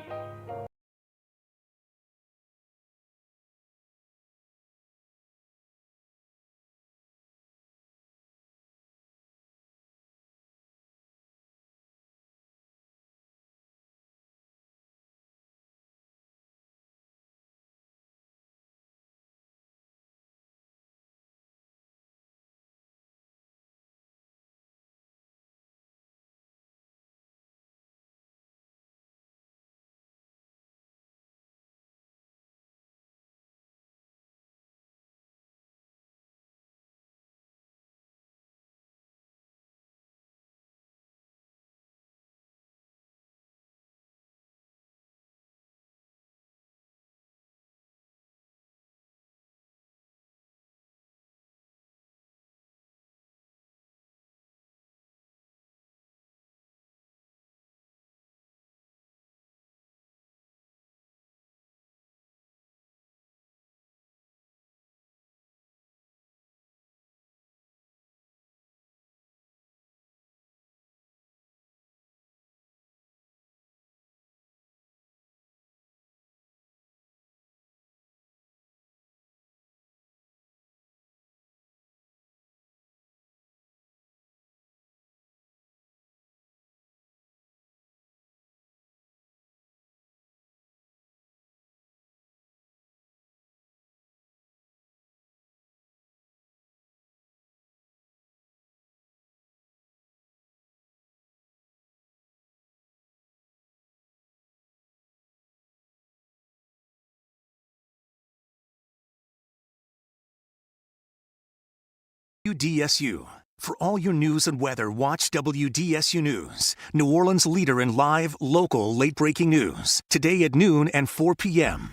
WDSU. For all your news and weather, watch WDSU News, New Orleans' leader in live, local, late-breaking news. Today at noon and 4 p.m.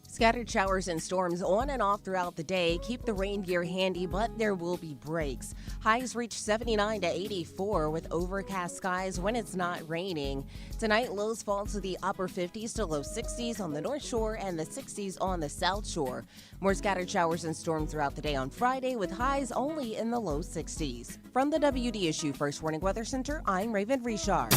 Scattered showers and storms on and off throughout the day. Keep the rain gear handy, but there will be breaks. Highs reach 79 to 84 with overcast skies when it's not raining. Tonight, lows fall to the upper 50s to low 60s on the North Shore and the 60s on the South Shore. More scattered showers and storms throughout the day on Friday with highs only in the low 60s. From the WDSU First Warning Weather Center, I'm Raven Richard.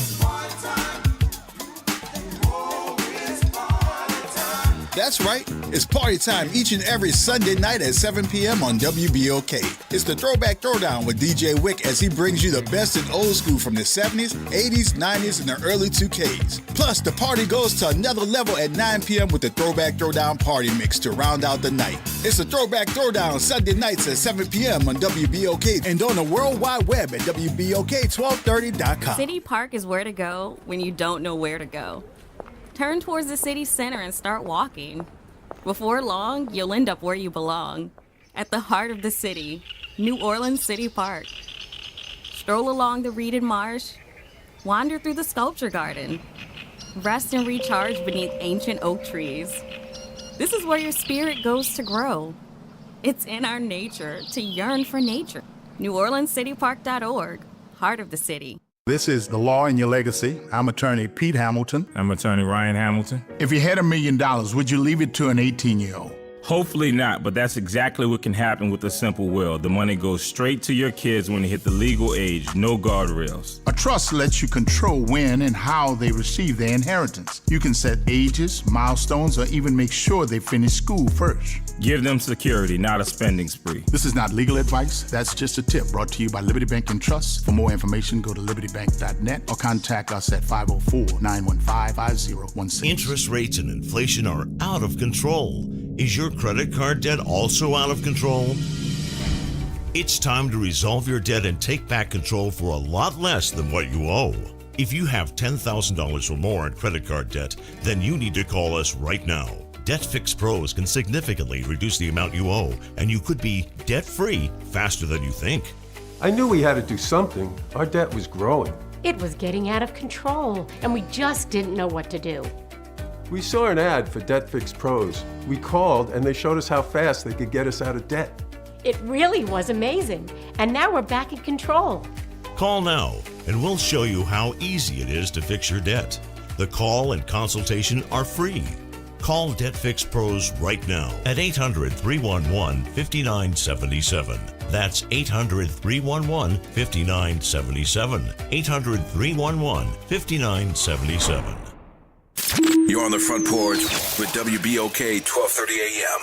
That's right. It's party time each and every Sunday night at 7 p.m. on WBOK. It's the Throwback Throwdown with DJ Wick as he brings you the best in old school from the 70s, 80s, 90s, and the early 2Ks. Plus, the party goes to another level at 9 p.m. with the Throwback Throwdown Party Mix to round out the night. It's the Throwback Throwdown Sunday nights at 7 p.m. on WBOK and on the World Wide Web at WBOK1230.com. City Park is where to go when you don't know where to go. Turn towards the city center and start walking. Before long, you'll end up where you belong, at the heart of the city, New Orleans City Park. Stroll along the reeded marsh, wander through the sculpture garden, rest and recharge beneath ancient oak trees. This is where your spirit goes to grow. It's in our nature to yearn for nature. NewOrleansCityPark.org, heart of the city. This is The Law in Your Legacy. I'm attorney Pete Hamilton. I'm attorney Ryan Hamilton. If you had $1 million, would you leave it to an 18-year-old? Hopefully not, but that's exactly what can happen with a simple will. The money goes straight to your kids when they hit the legal age, no guardrails. A trust lets you control when and how they receive their inheritance. You can set ages, milestones, or even make sure they finish school first. Give them security, not a spending spree. This is not legal advice. That's just a tip brought to you by Liberty Bank and Trust. For more information, go to libertybank.net or contact us at 504-915-5016. Interest rates and inflation are out of control. Is your credit card debt also out of control? It's time to resolve your debt and take back control for a lot less than what you owe. If you have $10,000 or more in credit card debt, then you need to call us right now. Debt Fix Pros can significantly reduce the amount you owe, and you could be debt-free faster than you think. I knew we had to do something. Our debt was growing. It was getting out of control, and we just didn't know what to do. We saw an ad for Debt Fix Pros. We called and they showed us how fast they could get us out of debt. It really was amazing. And now we're back in control. Call now and we'll show you how easy it is to fix your debt. The call and consultation are free. Call Debt Fix Pros right now at 800-311-5977. That's 800-311-5977. 800-311-5977. You're on the front porch with WBOK 1230 AM.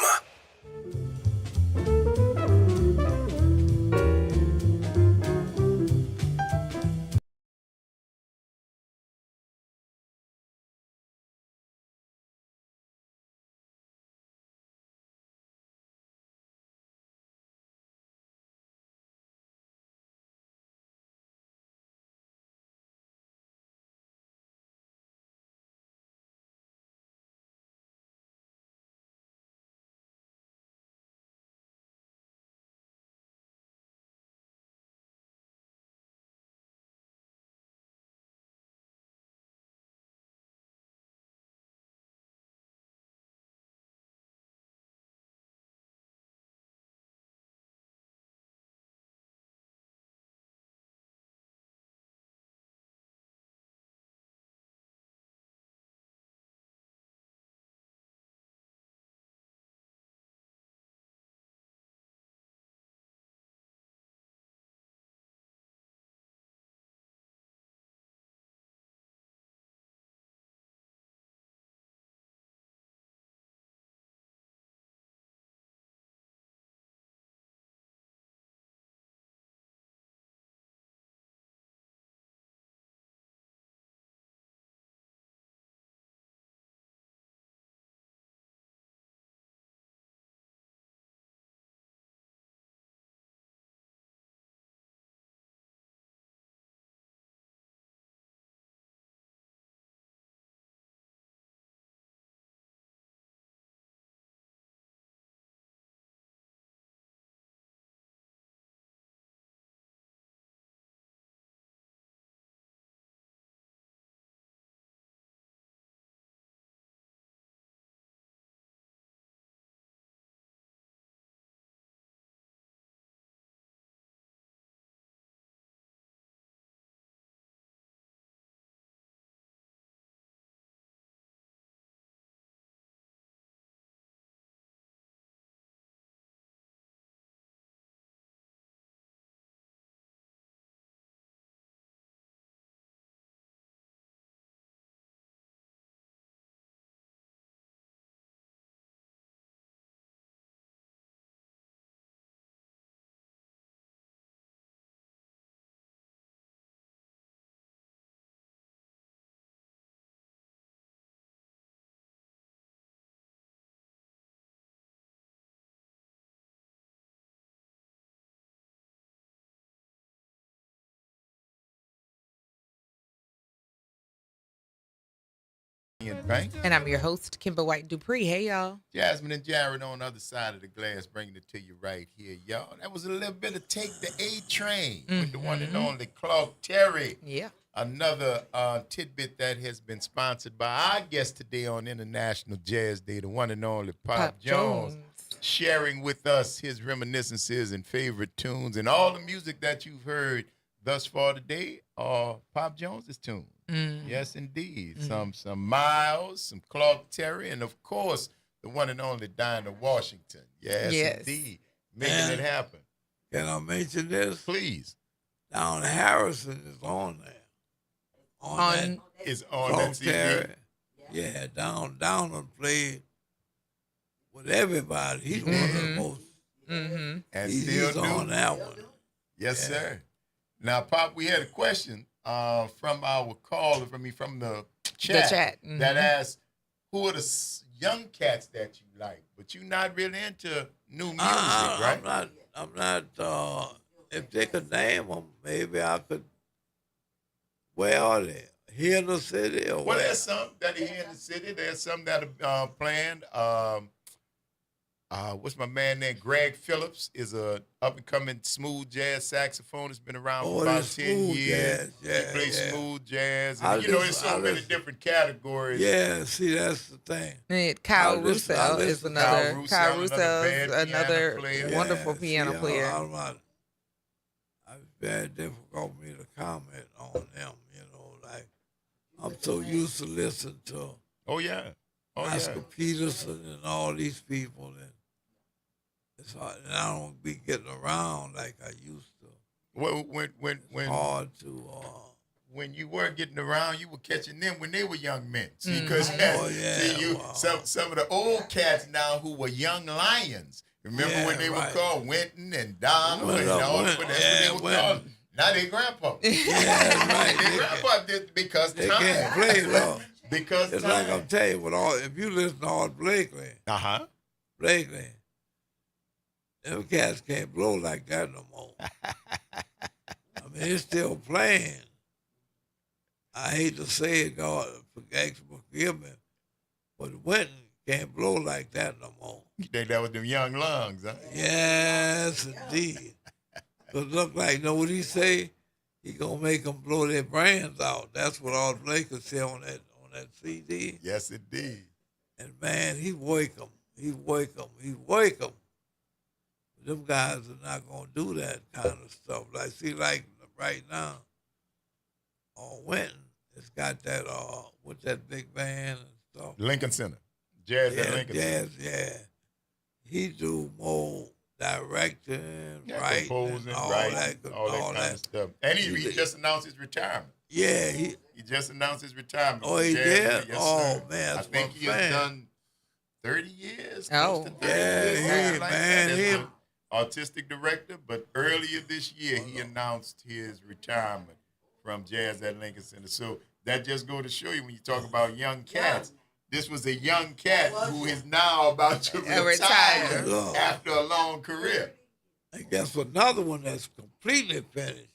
Bank. And I'm your host, Kimber White Dupree. Hey, y'all. Jasmine and Jared on the other side of the glass, bringing it to you right here, y'all. That was a little bit of Take the A Train with the one and only Clark Terry. Yeah. Another tidbit that has been sponsored by our guest today on International Jazz Day, the one and only Pop Jones, sharing with us his reminiscences and favorite tunes and all the music that you've heard thus far today are Pop Jones's tunes. Yes, indeed. Some Miles, some Clark Terry, and of course, the one and only Dinah Washington. Yes, indeed. Making it happen. Can I mention this? Please. Down Harrison is on there. Is on that CD. Terry. Yeah, Down played with everybody. He's one of the most. And he's still on that one. Yes, sir. Now, Pop, we had a question from our caller, from the chat, that asked, who are the young cats that you like? But you're not really into new music, right? I'm not. If they could name them, maybe I could. Where are they? Here in the city, or well, there's some that are here in the city. There's some that are planned. I What's my man name? Greg Phillips is a up-and-coming smooth jazz saxophonist. Been around for about 10 years. Jazz. He plays smooth jazz. I And, there's so many different categories. Yeah, see, that's the thing. And Kyle Russell is another. Kyle Russell is another wonderful piano player. It's very difficult for me to comment on them. Like I'm so used to listening to. Oscar Peterson and all these people, and it's hard. And I don't be getting around like I used to. When hard to. When you were getting around, you were catching them when they were young men. See, Mm-hmm. because wow. some of the old cats now who were young lions. Remember when they were called Winton and Donald and all that? That's what they were called. Now they grandpa. They grandpa did because they time. can't play though. Because it's time. like I'm telling you, if you listen to Art Blakely, Blakely, them cats can't blow like that no more. I mean, it's still playing. I hate to say it, God, forgive me, but Winton can't blow like that no more. You think that was them young lungs, huh? Yes, indeed. But look like, what he say? He gonna make them blow their brains out. That's what Art Blakely said on that CD. Yes, indeed. And man, he wake them. Them guys are not gonna do that kind of stuff. Like right now, Winton has got that what's that big band and stuff? Lincoln Center. Jazz at Lincoln Center. Yeah. He do more directing, writing, composing, all writing, that all that kind of stuff. And he just announced his retirement. Yeah, he just announced his retirement. Oh, he did? Yes, man, I think he has done 30 years. Oh, close to 30 years, man, as an artistic director. But earlier this year, he announced his retirement from Jazz at Lincoln Center. So that just goes to show you when you talk about young cats. This was a young cat who is now about to retire after a long career. And guess another one that's completely finished.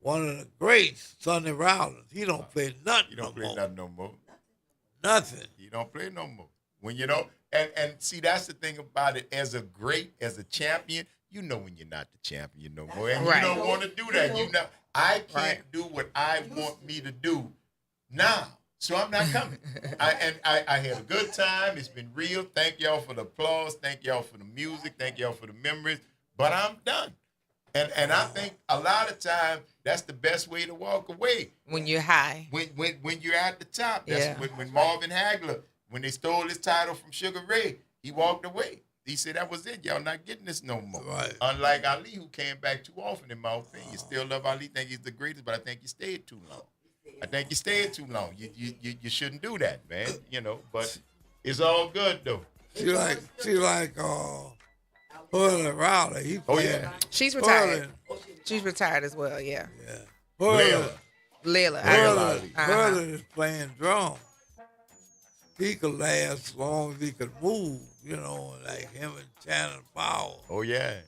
One of the greats, Sonny Rollins. He don't play nothing. He don't play nothing no more. Nothing. He don't play no more. When and see, that's the thing about it. As a great, as a champion, when you're not the champion no more, and you don't want to do that. I can't do what I want me to do now. So I'm not coming. I had a good time. It's been real. Thank y'all for the applause. Thank y'all for the music. Thank y'all for the memories. But I'm done. And I think a lot of times that's the best way to walk away. When you're high. When you're at the top. That's when Marvin Hagler, when they stole his title from Sugar Ray, he walked away. He said that was it. Y'all not getting this no more. Right. Unlike Ali, who came back too often, in my opinion. Still love Ali. Think he's the greatest, but I think he stayed too long. You shouldn't do that, man. But it's all good though. She like Pearlie Rowley. He playing. She's retired. She's retired as well. Yeah. Layla. Pearlie is playing drums. He could last as long as he could move. Like him and Shannon Powell. Oh yeah.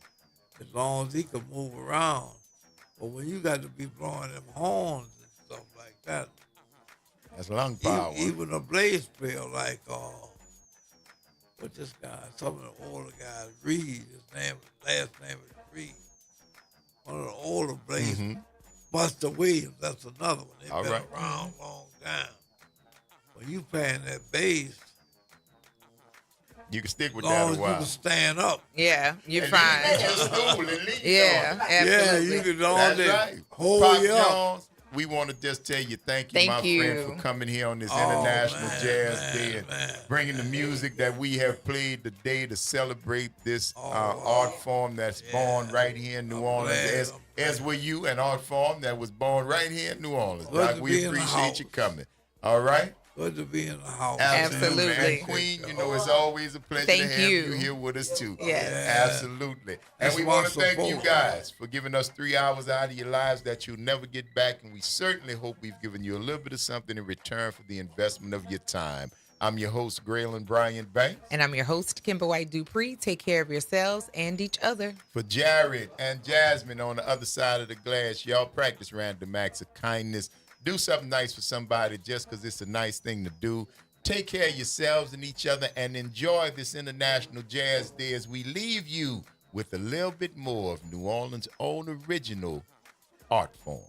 As long as he could move around. But when you got to be blowing them horns and stuff like that. That's lung power. Even a bass player like what's this guy? Some of the older guys, Reed. Last name is Reed. One of the older bass. Mm-hmm. Buster Williams. That's another one. They've been right. around a long time. When you playing that bass, you can stick with as long that as a while. you can stand up. Yeah, you're fine. Absolutely. Yeah, you can all That's day right. hold Pop you up. Jones, we want to just tell you thank you, my friend, for coming here on this International Jazz Day and bringing the music that we have played today to celebrate this art form that's born right here in New Orleans, as were you, an art form that was born right here in New Orleans. Doc, we appreciate you coming. All right? Good to be in the house. Absolutely. And Queen, it's always a pleasure to have you here with us, too. Yes. Absolutely. And we want to thank you guys for giving us 3 hours out of your lives that you'll never get back. And we certainly hope we've given you a little bit of something in return for the investment of your time. I'm your host, Graylin Brian Banks. And I'm your host, Kimber White Dupree. Take care of yourselves and each other. For Jared and Jasmine on the other side of the glass, y'all practice random acts of kindness. Do something nice for somebody just because it's a nice thing to do. Take care of yourselves and each other and enjoy this International Jazz Day as we leave you with a little bit more of New Orleans' own original art form.